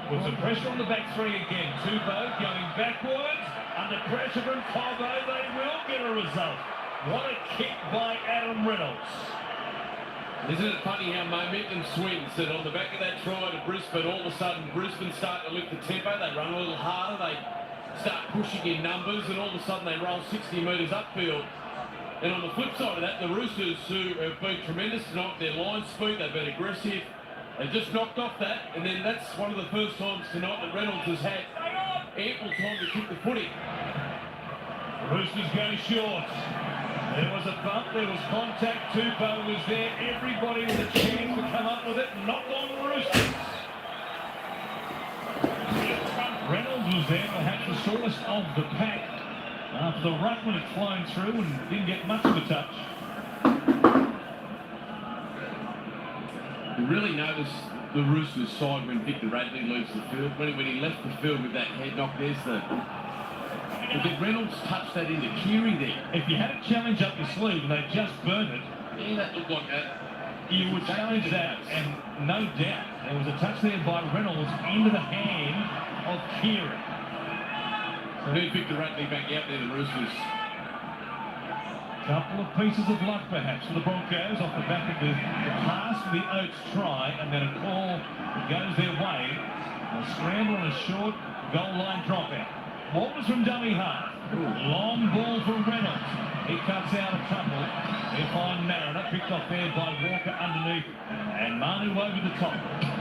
Speaker 10: Put some pressure on the back three again. Tupou going backwards. Under pressure from Cobo. They will get a result. What a kick by Adam Reynolds.
Speaker 9: Isn't it funny how momentum swings, that on the back of that try to Brisbane, all of a sudden Brisbane start to lift the tempo, they run a little harder, they start pushing in numbers, and all of a sudden they roll 60 metres upfield. And on the flip side of that, the Roosters, who have been tremendous tonight, their line speed, they've been aggressive, they just knocked off that, and then that's one of the first times tonight that Reynolds has had ample time to kick the footy.
Speaker 10: Roosters go short. There was a bump, there was contact, Tupou was there, everybody with a chance to come up with it, knocked on the Roosters. Reynolds was there, perhaps the shortest of the pack, after the ruckman had flown through and didn't get much of a touch.
Speaker 9: You really notice the Roosters side when Victor Radley leaves the field. When he left the field with that head knock, there's the... Did Reynolds touch that into Keary there?
Speaker 10: If you had a challenge up your sleeve and they just burnt it,
Speaker 9: yeah, that looked like that.
Speaker 10: You would challenge that, and no doubt there was a touch there by Reynolds into the hand of Keary.
Speaker 9: So there's Victor Radley back out there, the Roosters.
Speaker 10: Couple of pieces of luck perhaps for the Broncos off the back of the pass for the Oates try, and then a call that goes their way. A scramble and a short goal line dropout. Walters from dummy half. Long ball for Reynolds. He cuts out a couple. They find Mariner, picked off there by Walker underneath. And Manu over the top.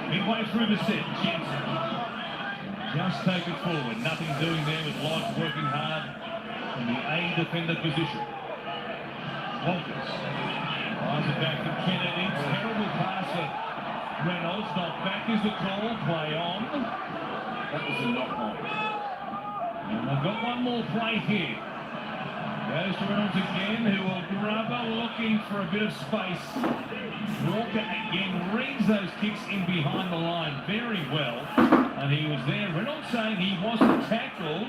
Speaker 10: Midway through the set, Jensen. Just take it forward. Nothing doing there with Lodge working hard in the A defender position. Walters. Fires it back to Kennedy. Terrible pass for Reynolds. Knocked back is the call. Play on.
Speaker 9: That was a knock-on.
Speaker 10: And they've got one more play here. Goes to Reynolds again, who will grubber, looking for a bit of space. Walker again reads those kicks in behind the line very well. And he was there. Reynolds saying he wasn't tackled.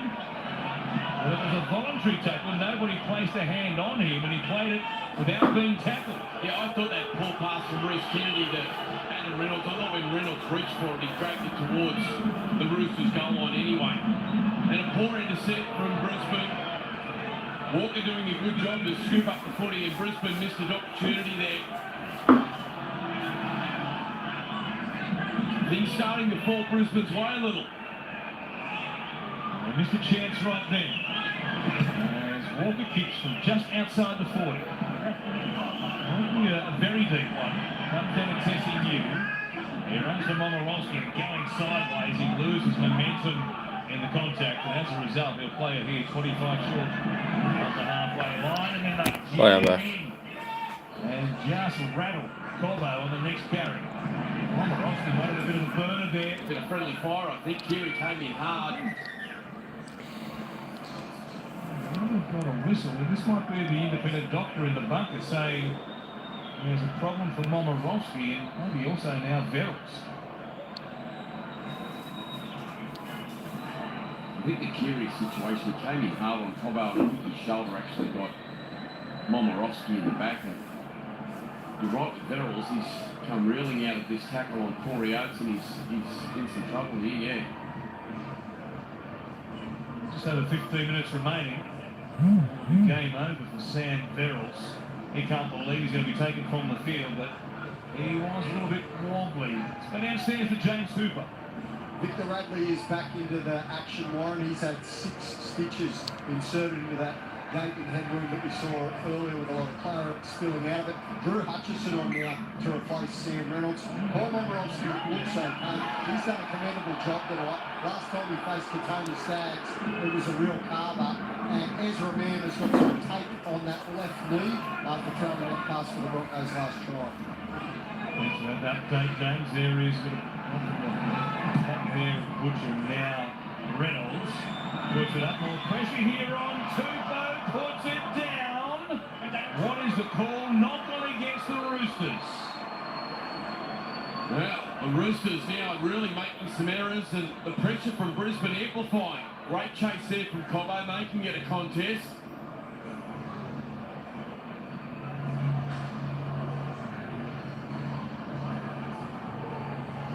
Speaker 10: But it was a voluntary tackle. Nobody placed a hand on him, and he played it without being tackled.
Speaker 9: Yeah, I thought that poor pass from Reece Kennedy to Adam Reynolds. I thought when Reynolds reached for it, he dragged it towards the Roosters goal line anyway. And a poor intercept from Brisbane. Walker doing a good job to scoop up the footy, and Brisbane missed an opportunity there. Things starting to fall Brisbane's way a little.
Speaker 10: They missed a chance right then. As Walker kicks from just outside the 40. A very deep one. Comes down and testing you. He runs to Momorowski going sideways. He loses momentum in the contact, and as a result, he'll play it here 25 short of the halfway line, and then they jam in and just rattle Cobbo on the next carry. Momorowski wanted a bit of a burner there.
Speaker 9: Bit of friendly fire. I think Keary came in hard.
Speaker 10: We've got a whistle. This might be the independent doctor in the bunker saying there's a problem for Momorowski and maybe also now Verrills.
Speaker 9: I think the Keary situation came in hard on Cobbo, and I think his shoulder actually got Momorowski in the back. And you're right with Verrills, he's come reeling out of this tackle on Corey Oates, and he's in some trouble here, yeah.
Speaker 10: Just over 15 minutes remaining. Game over for Sam Verrills. He can't believe he's going to be taken from the field, but he was a little bit wobbly. Let's go downstairs to James Hooper.
Speaker 11: Victor Radley is back into the action, Warren. He's had 6 stitches inserted into that gaping head wound that we saw earlier with a lot of claret spilling out of it. Drew Hutchison on now to replace Sam Reynolds. Paul Momorowski looks okay. He's done a commendable job tonight. Last time he faced Katoni Staggs, it was a real carver. And Ezra Mann has got some tape on that left knee after throwing that pass for the Broncos last try.
Speaker 10: Thanks for that update, James. There is there, Butcher now. Reynolds puts it up, more pressure here on Tupou, puts it down. What is the call? Not going against the Roosters.
Speaker 9: Well, the Roosters now really making some errors, and the pressure from Brisbane amplifying. Great chase there from Cobbo, making it a contest.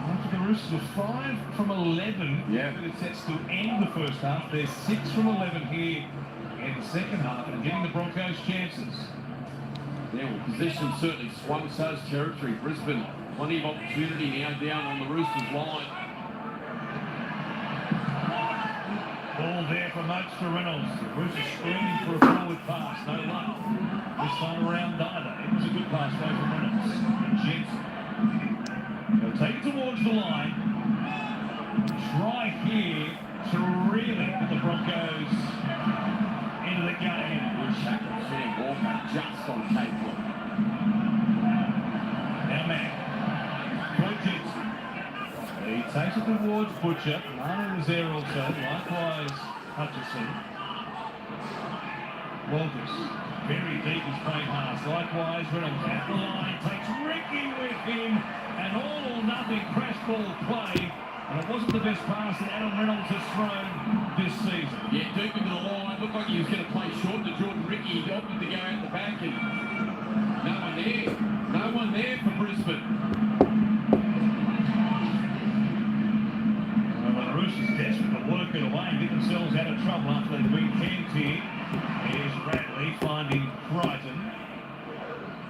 Speaker 10: After the Roosters are 5 from 11,
Speaker 9: yeah,
Speaker 10: but it sets to end the first half. They're 6 from 11 here in the second half, and getting the Broncos chances.
Speaker 9: Yeah, well, possession certainly swung so's territory. Brisbane, plenty of opportunity now down on the Roosters line.
Speaker 10: Ball there from Oates to Reynolds. Roosters screaming for a forward pass. No luck. This time around either. It was a good pass though from Reynolds. And Jensen. They'll take it towards the line. Try here to really put the Broncos into the game.
Speaker 9: Good shackle Sam Walker just on Capewell.
Speaker 10: Now Mac. Point Jensen. He takes it towards Butcher. Marner was there also. Likewise Hutchison. Walters. Very deep is playing pass. Likewise Reynolds at the line. Takes Ricky with him. And all or nothing crash ball play. And it wasn't the best pass that Adam Reynolds has thrown this season.
Speaker 9: Yeah, deep into the line. Looked like he was going to play short to Jordan Ricky. He opted to go out the back, and no one there. No one there for Brisbane.
Speaker 10: Roosters desperate to work it away and get themselves out of trouble after they've been camped here. Here's Radley finding Crichton.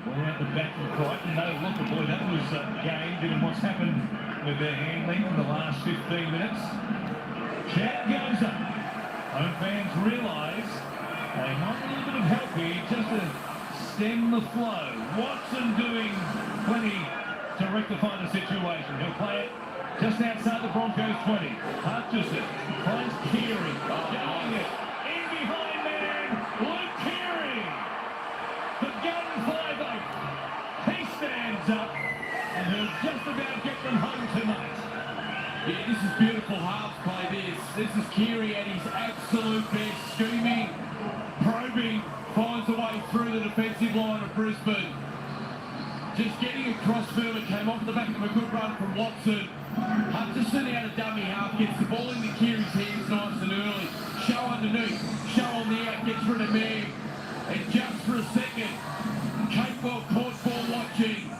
Speaker 10: Ball out the back from Crichton. No look, boy, that was a game given what's happened with their handling in the last 15 minutes. Chat goes up. Home fans realise they might need a bit of help here just to stem the flow. Watson doing plenty to rectify the situation. He'll play it just outside the Broncos 20. Hutchison finds Keary. Going it. In behind man. Luke Keary. The gun 5-8. He stands up. And he'll just about get them home tonight.
Speaker 9: Yeah, this is beautiful half play. This is Keary at his absolute best. Scheming, probing, finds a way through the defensive line of Brisbane. Just getting across Furman, came off the back of a good run from Watson. Hutchison out of dummy half, gets the ball into Keary's hands nice and early. Show underneath, show on the out, gets rid of man. And just for a second, Capewell caught for watching.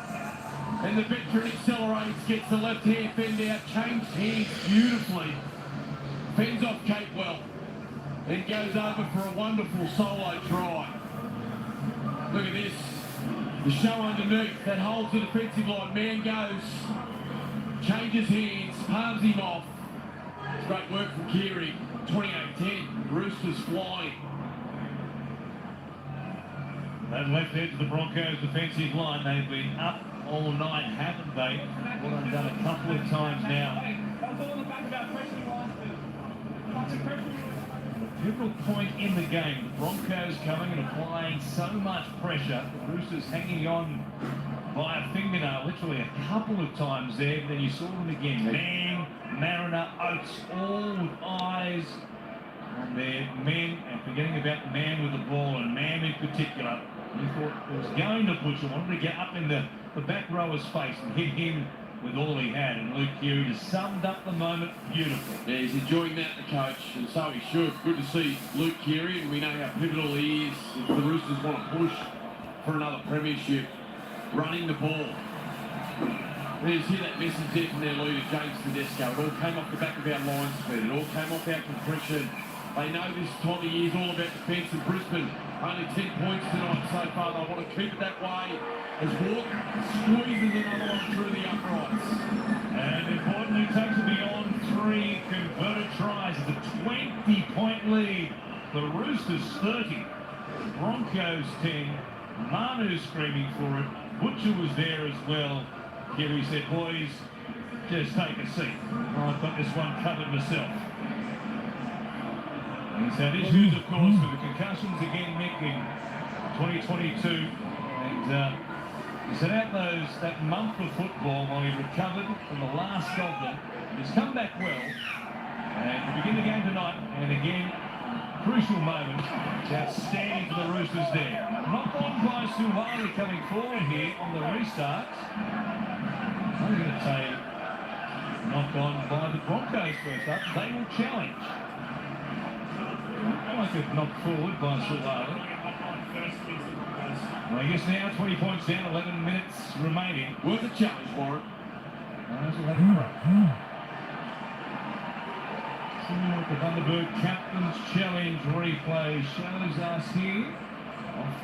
Speaker 9: And the veteran accelerates, gets the left hand fend out, changed hands beautifully. Fends off Capewell. Then goes over for a wonderful solo try. Look at this. The show underneath that holds the defensive line. Man goes, changes hands, palms him off. It's great work from Keary. 28-10. Roosters flying.
Speaker 10: That left edge of the Broncos defensive line, they've been up all night, haven't they? Well, they've done a couple of times now. A pivotal point in the game. The Broncos coming and applying so much pressure. The Roosters hanging on by a fingernail, literally a couple of times there. But then you saw them again. Mann, Mariner, Oates, all with eyes on their men, and forgetting about the man with the ball, and Mann in particular. He thought it was going to Butcher, wanted to get up in the back rower's face and hit him with all he had. And Luke Keary just summed up the moment beautifully.
Speaker 9: Yeah, he's enjoying that, the coach, and so he should. Good to see Luke Keary, and we know how pivotal he is if the Roosters want to push for another premiership. Running the ball. And you hear that message there from their leader, James Tedesco. It all came off the back of our line speed. It all came off our compression. They know this time of year is all about defence, and Brisbane only 10 points tonight so far. They want to keep it that way as Hawk squeezes another one through the uprights.
Speaker 10: And importantly, takes it beyond 3 converted tries. It's a 20-point lead. The Roosters 30, Broncos 10. Manu screaming for it. Butcher was there as well. Keary said, boys, just take a seat. I've got this one covered myself. He's had issues, of course, with the concussions again, Mick, in 2022. And he set out that month of football while he recovered from the last of them. He's come back well. And to begin the game tonight, and again, crucial moment. It's outstanding for the Roosters there. Knocked on by Suwali coming forward here on the restart. I'm going to say knocked on by the Broncos first up. They will challenge. Like a knock forward by Suwali. Well, I guess now 20 points down, 11 minutes remaining.
Speaker 9: Worth a challenge, Warren.
Speaker 10: The Thunderbird Captain's Challenge replay shows us here.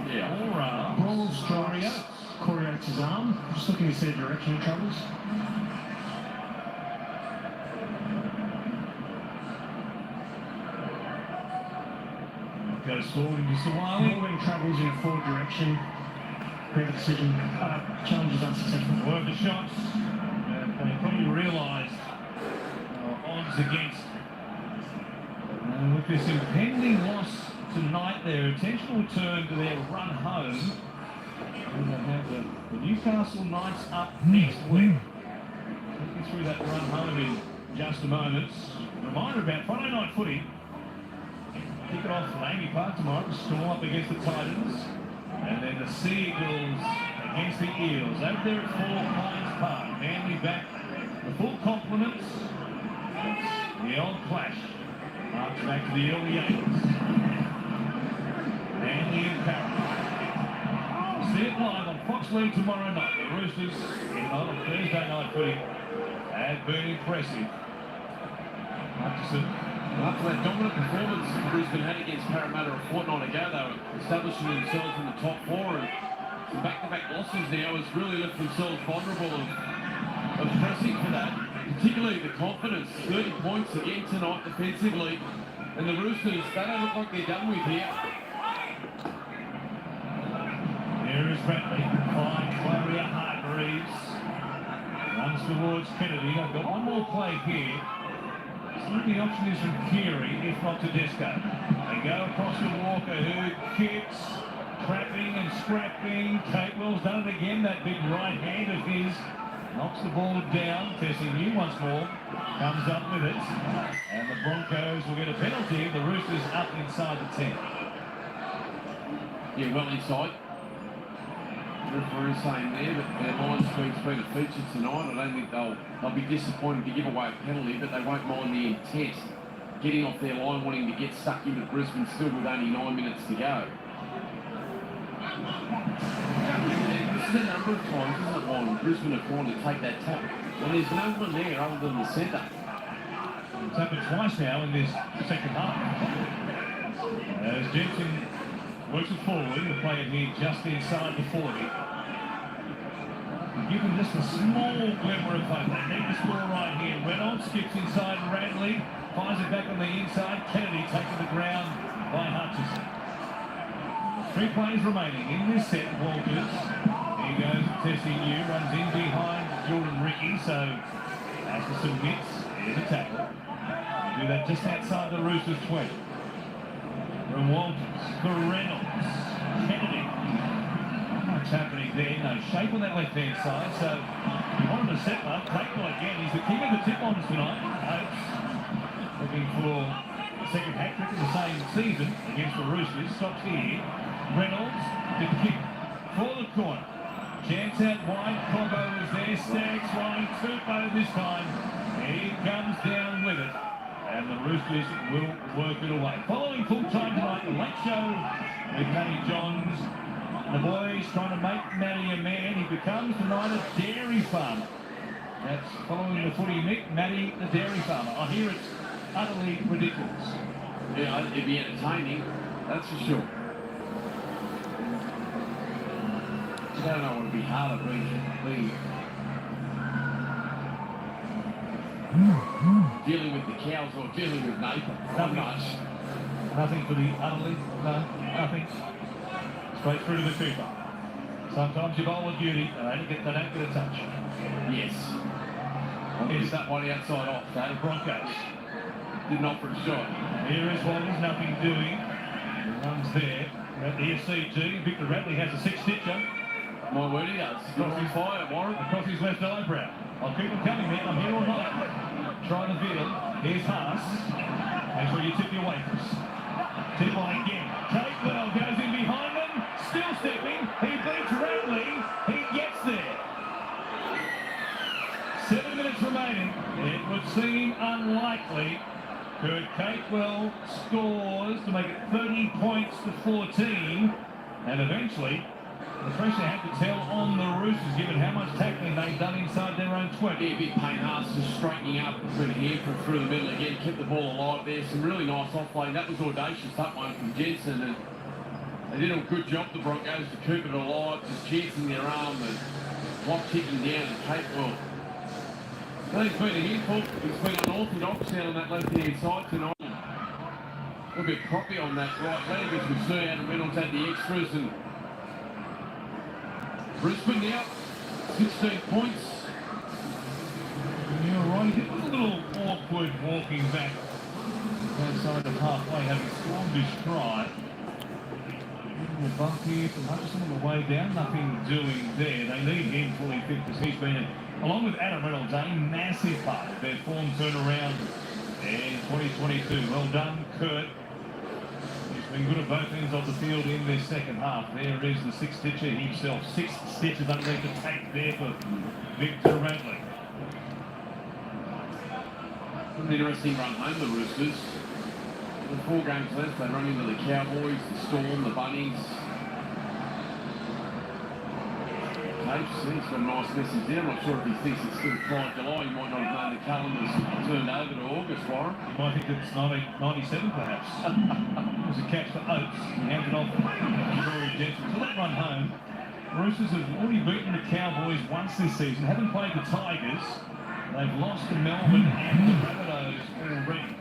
Speaker 12: Yeah. Ball strikes Corey Oates' arm. Just looking to see the direction he travels.
Speaker 10: Goes forward into Suwali.
Speaker 12: When travels in a forward direction, great decision. Challenge is unsuccessful.
Speaker 10: Were the shots. They probably realised odds against. With this impending loss tonight, their attention will turn to their run home. And they have the Newcastle Knights up next week. Looking through that run home in just a moment. Reminder about Friday night footy. Kick it off from Amy Park tomorrow. Storm up against the Titans. And then the Seagulls against the Eels. Over there at 4 Pines Park. Manly back. The full complement. The old clash. Marks back to the early 80s. Manly and Parramatta. See it live on Fox League tomorrow night. The Roosters on Thursday night footy have been impressive.
Speaker 9: After that dominant performance Brisbane had against Parramatta a fortnight ago, they were establishing themselves in the top 4, and some back-to-back losses now has really left themselves vulnerable of pressing for that. Particularly the confidence, 30 points again tonight defensively, and the Roosters, they don't look like they're done with here.
Speaker 10: Here is Bradley, fine Claria Hargreaves, runs towards Kennedy. I've got one more play here. The option is from Keary, if not Tedesco. They go across to Walker, who kicks, trapping and scrapping. Catewell's done it again, that big right hand of his. Knocks the ball down, testing you once more, comes up with it, and the Broncos will get a penalty. The Roosters up inside the 10.
Speaker 9: Yeah, well inside. The referee saying there that their line speed's been a feature tonight. I don't think they'll be disappointed to give away a penalty, but they won't mind the intent. Getting off their line, wanting to get stuck into Brisbane still with only 9 minutes to go. This is a number of times, isn't it, Warren? Brisbane have gone to take that tap. Well, there's no one there other than the centre.
Speaker 10: It's happened twice now in this second half. As Jensen works it forward, the play it here just inside the 40. Give them just a small glimmer of hope. They need to score right here. Reynolds skips inside Radley, fires it back on the inside. Kennedy taken the ground by Hutchison. 3 plays remaining in this set. Walters. He goes testing you, runs in behind Jordan Ricky, so has to submit. Here's a tackle. Do that just outside the Roosters 20. From Walters for Reynolds. Kennedy. Not much happening there. No shape on that left-hand side, so he wanted to set up. Capewell again. He's the king of the tip-ons tonight. Oates looking for a second hat-trick in the same season against the Roosters. Stops here. Reynolds, the kick for the corner. Chance out wide. Cobbo is there. Staggs flying. Tupou this time. He comes down with it. And the Roosters will work it away. Following full time tonight, the late show with Matty Johns. The boys trying to make Matty a man. He becomes tonight a dairy farmer. That's following the footy Mick, Matty the dairy farmer. I hear it's utterly ridiculous.
Speaker 9: Yeah, it'd be entertaining, that's for sure. I don't know what would be harder, dealing with the cows or dealing with Nathan. Not much.
Speaker 10: Nothing for the Adelaide? No, nothing. Straight through to the keeper. Sometimes you bowl with duty, they don't get a touch.
Speaker 9: Yes. Here's that one outside off.
Speaker 10: The Broncos.
Speaker 9: Did not for a shot.
Speaker 10: Here is Walters, nothing doing. Runs there. At the SCG, Victor Radley has a 6-stitcher.
Speaker 9: My word, he does. Across his fire, Warren.
Speaker 10: Across his left eyebrow. I'll keep them coming, man. I'm here all night. Try the field. Here's Haas. Make sure you tip your wafers. Tip on again. Capewell goes in behind them. Still stepping. He beats Radley. He gets there. 7 minutes remaining. It would seem unlikely. Kurt Capewell scores to make it 30 points to 14. And eventually, the pressure had to tell on the Roosters, given how much tackling they've done inside their own 20.
Speaker 9: Yeah, big pain Haas just straightening up through the hamper through the middle again, kept the ball alive there. Some really nice offloading. That was audacious, that one from Jensen. And they did a good job, the Broncos, to keep it alive, just chancing their arm and clock ticking down to Capewell. He's been a handful. He's been unorthodox out on that left-hand side tonight. A little bit proppy on that right leg, as we see out of Reynolds at the extras. And Brisbane now, 16 points.
Speaker 10: You're right, he was a little awkward walking back outside of halfway, having scored his stride. The bump here from Hutchison on the way down, nothing doing there. They need him fully fit because he's been, along with Adam Reynolds, a massive part of their form turnaround in 2022. Well done, Kurt. He's been good at both ends of the field in this second half. There is the 6-stitcher himself. 6 stitches underneath the tape there for Victor Radley.
Speaker 9: An interesting run home, the Roosters. With 4 games left, they run into the Cowboys, the Storm, the Bunnies. He's got a nice message there. I'm not sure if he thinks it's still 5 July. He might not have known the calendar's turned over to August, Warren.
Speaker 10: You might think it's 1997, perhaps. It was a catch for Oates. He handed off Rory Jensen. So that run home, Roosters have already beaten the Cowboys once this season. Haven't played the Tigers. They've lost to Melbourne and the Rabbitohs already.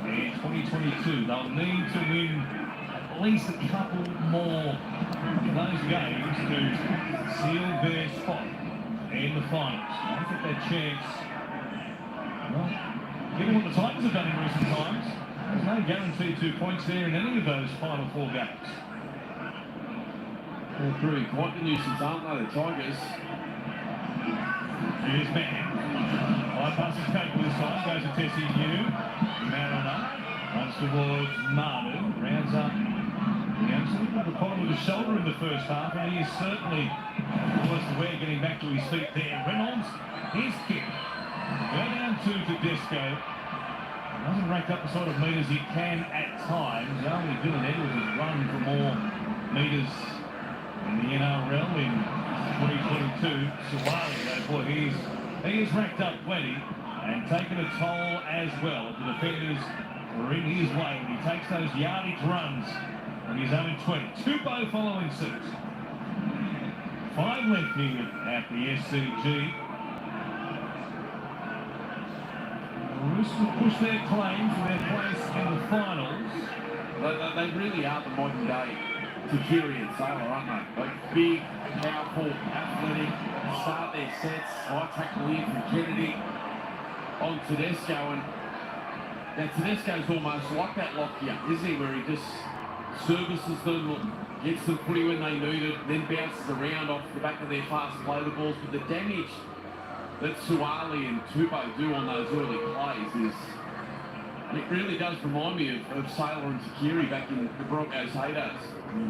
Speaker 10: In 2022, they'll need to win at least a couple more of those games to seal their spot in the finals. I think that chance, well, given what the Titans have done in recent times, there's no guaranteed 2 points there in any of those final 4 games.
Speaker 9: They're proving quite the nuisance, aren't they, the Tigers?
Speaker 10: Here's Mann. Bypasses Capewell this time, goes to Tessie New. Mariner runs towards Manu, rounds up the Youngster. Got the problem with the shoulder in the first half, and he is certainly worse the wear getting back to his feet there. Reynolds, his kick. Go down to Tedesco. Hasn't racked up the sort of metres he can at times. Only Dylan Edwards has run for more metres in the NRL in 2022. Sawali, though, boy, he has racked up plenty and taken a toll as well. The defenders are in his way when he takes those yardage runs on his own 20. Tupou following suit. 5 left here at the SCG. The Roosters push their claim for their place in the finals.
Speaker 9: They really are the modern day Takiri and Sailor, aren't they? Like big, powerful, athletic, start their sets, high tackle in from Kennedy on Tedesco, and now Tedesco's almost like that Lockyer, isn't he, where he just services them, gets them footy when they need it, then bounces around off the back of their fast play the balls, but the damage that Suwali and Tupou do on those early plays it really does remind me of Sailor and Takiri back in the Broncos heydays.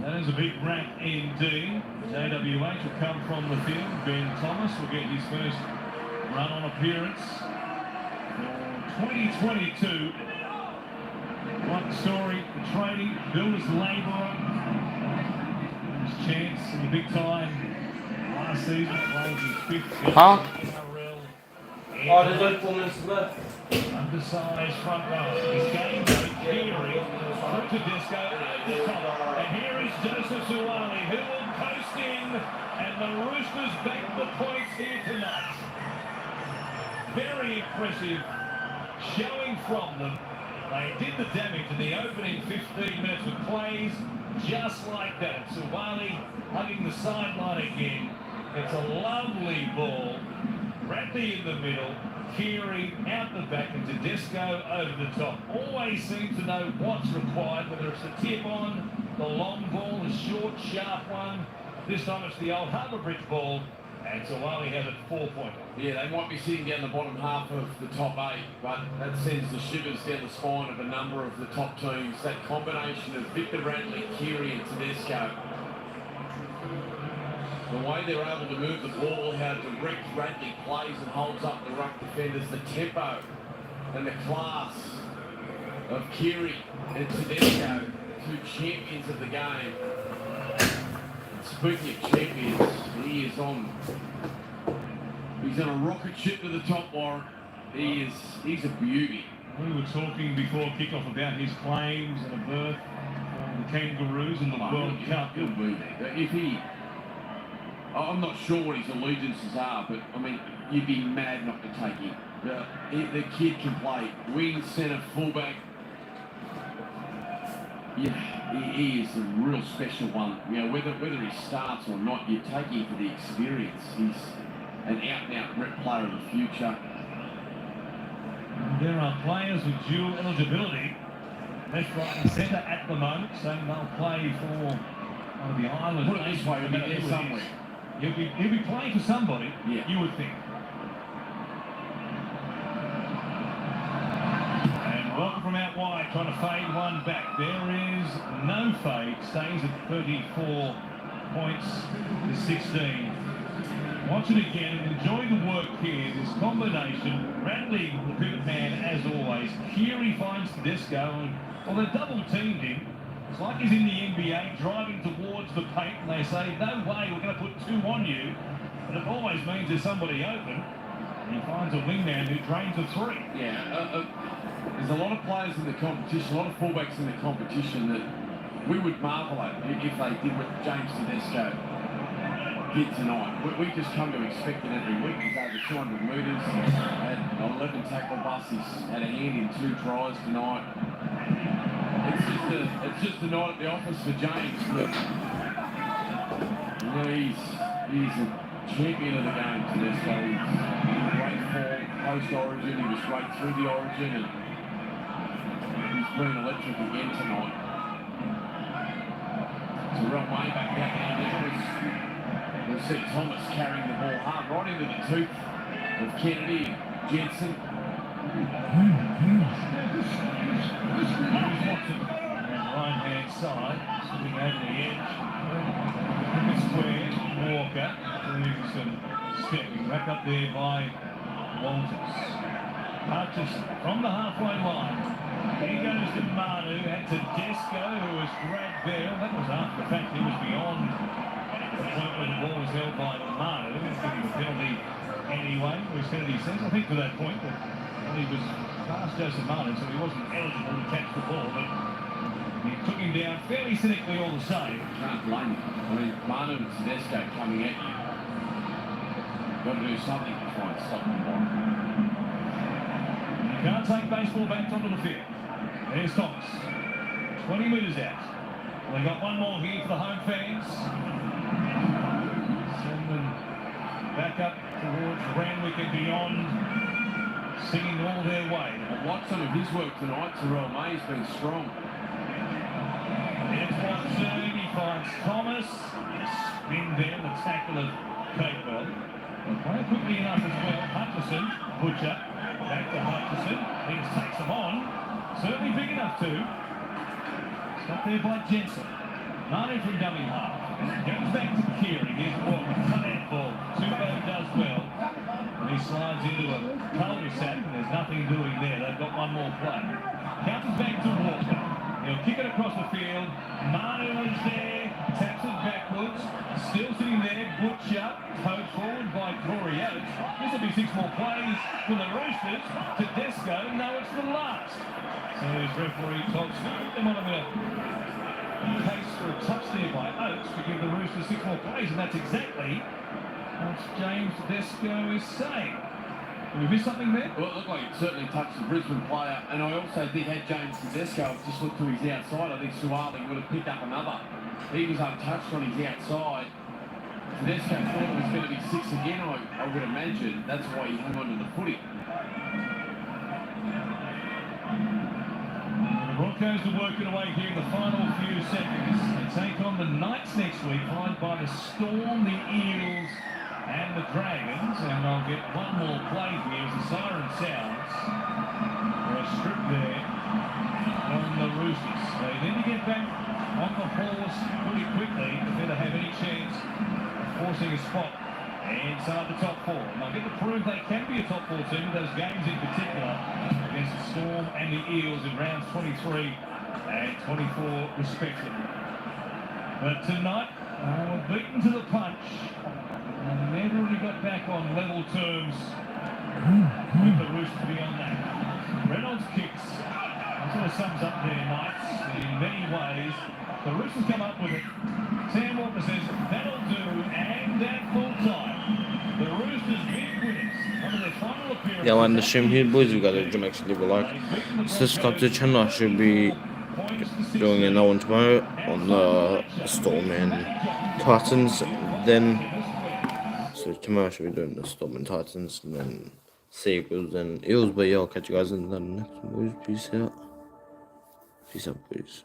Speaker 10: That is a big rack indeed. JWH will come from the field. Ben Thomas will get his first run-on appearance for 2022. One story, the trading, builder's labourer. His chance in the big time last season, playing his 5th game in NRL.
Speaker 1: Oh, there's only 4 minutes left.
Speaker 10: Undersized front row. His game goes Keary through to Disco at the top. And here is Joseph Suwali, who will post in, and the Roosters back the points here tonight. Very impressive showing from them. They did the damage in the opening 15 minutes with plays just like that. Suwali hugging the sideline again. It's a lovely ball. Bradley in the middle. Keary out the back and Tedesco over the top. Always seems to know what's required, whether it's the tip on, the long ball, the short, sharp one. This time it's the old Harbour Bridge ball, and Suwali has it 4-pointer.
Speaker 9: Yeah, they might be sitting down the bottom half of the top 8, but that sends the shivers down the spine of a number of the top teams. That combination of Victor Bradley, Keary and Tedesco. The way they're able to move the ball, how direct Bradley plays and holds up the ruck defenders, the tempo and the class of Keary and Tedesco, 2 champions of the game. Speaking of champions, he's on a rocket ship to the top, Warren. He's a beauty.
Speaker 10: We were talking before kickoff about his claims and a berth on the Kangaroos in the World Cup.
Speaker 9: He'll be there. If he... I'm not sure what his allegiances are, but I mean, you'd be mad not to take him. The kid can play wing, centre, fullback. Yeah, he is a real special one. You know, whether he starts or not, you take him for the experience. He's an out-and-out rep player of the future.
Speaker 10: There are players with dual eligibility, left, right and centre at the moment, so they'll play for the Island.
Speaker 9: Put it this way, he'll be there somewhere.
Speaker 10: He'll be playing for somebody,
Speaker 9: yeah.
Speaker 10: You would think. And welcome from out wide, trying to fade one back. There is no fade, stays at 34 points to 16. Watch it again and enjoy the work here. This combination, Bradley, the pivot man as always. Keary finds Tedesco, and well, they're double teamed him. It's like he's in the NBA driving towards the paint, and they say, no way, we're going to put 2 on you. But it always means there's somebody open. And he finds a wingman who drains a 3.
Speaker 9: Yeah, there's a lot of players in the competition, a lot of fullbacks in the competition that we would marvel at if they did what James Tedesco did tonight. We just come to expect it every week. He's over 200 metres, had an 11 tackle bust, he's had a hand in 2 tries tonight. It's just a night at the office for James. But, you know, he's a champion of the game, Tedesco. He's in great form post-Origin. He was great through the Origin, and he's been electric again tonight. It's a real way back out there. We'll see Thomas carrying the ball hard right into the tooth of Kennedy and Jensen.
Speaker 10: Right-hand side, sitting over the edge. In the square, Walker doing some stepping back up there by Walters. Hutchison from the halfway line. Here goes to Manu, and Tedesco, who was grabbed there. That was after the fact he was beyond the point where the ball was held by Manu. He was getting a penalty anyway, was Kennedy says. I think to that point that he was past Joseph Manu, so he wasn't eligible to catch the ball, but he took him down fairly cynically all the same.
Speaker 9: Can't blame him. I mean, Manu and Tedesco coming at you. Got to do something to try and stop them.
Speaker 10: You can't take baseball back onto the field. There's Thomas. 20 metres out. They got one more here for the home fans. Send them back up towards Randwick and beyond, singing all their way.
Speaker 9: I've watched some of his work tonight. Terrell May's been strong.
Speaker 10: It's Watson, he finds Thomas. Spin there, the tackle of Capewell. They'll play quickly enough as well. Hutchison, Butcher, back to Hutchison. He just takes them on. Certainly big enough to. Stop there by Jensen. Manu from dummy half. Goes back to Keary. Here's Walker. Cut out ball. Subo does well. And he slides into a cul-de-sac and there's nothing doing there. They've got one more play. Counters back to Walker. He'll kick it across the field. Manu is there. Taps it backwards. Still sitting there. Butcher. Coached forward by Corey Oates. This will be 6 more plays from the Roosters. Tedesco. No, it's the last. So his referee Todd Smith. They might have a case for a touch there by Oates to give the Roosters 6 more plays, and that's exactly what James Tedesco is saying. Have we missed something there?
Speaker 9: Well, it looked like it certainly touched the Brisbane player, and I also think had James Tedesco just looked to his outside, I think Suwali would have picked up another. He was untouched on his outside. Tedesco thought it was going to be 6 again, I would imagine. That's why he hung on to the footy.
Speaker 10: The Broncos are working away here in the final few seconds. They take on the Knights next week, followed by the Storm, the Eels, and the Dragons. And they'll get one more play here as the siren sounds. For a strip there on the Roosters. They need to get back on the horse pretty quickly if they're to have any chance of forcing a spot inside the top 4. And they'll get to prove they can be a top 4 team in those games in particular against the Storm and the Eels in rounds 23 and 24 respectively. But tonight, they were beaten to the punch and never really got back on level terms with the Roosters beyond that. Reynolds kicks. That sort of sums up their nights in many ways. The Roosters come up with it. Sam Walker says, that'll do, and at full time, the Roosters big winners under their final appearance.
Speaker 1: Yeah, and the shame here, boys, we got to do actually, but like, this competition, I should be doing another one tomorrow on the Storm and Titans. Then, so tomorrow I should be doing the Storm and Titans, and then Seagulls and Eels. But yeah, I'll catch you guys in the next one, boys. Peace out. Peace out, boys.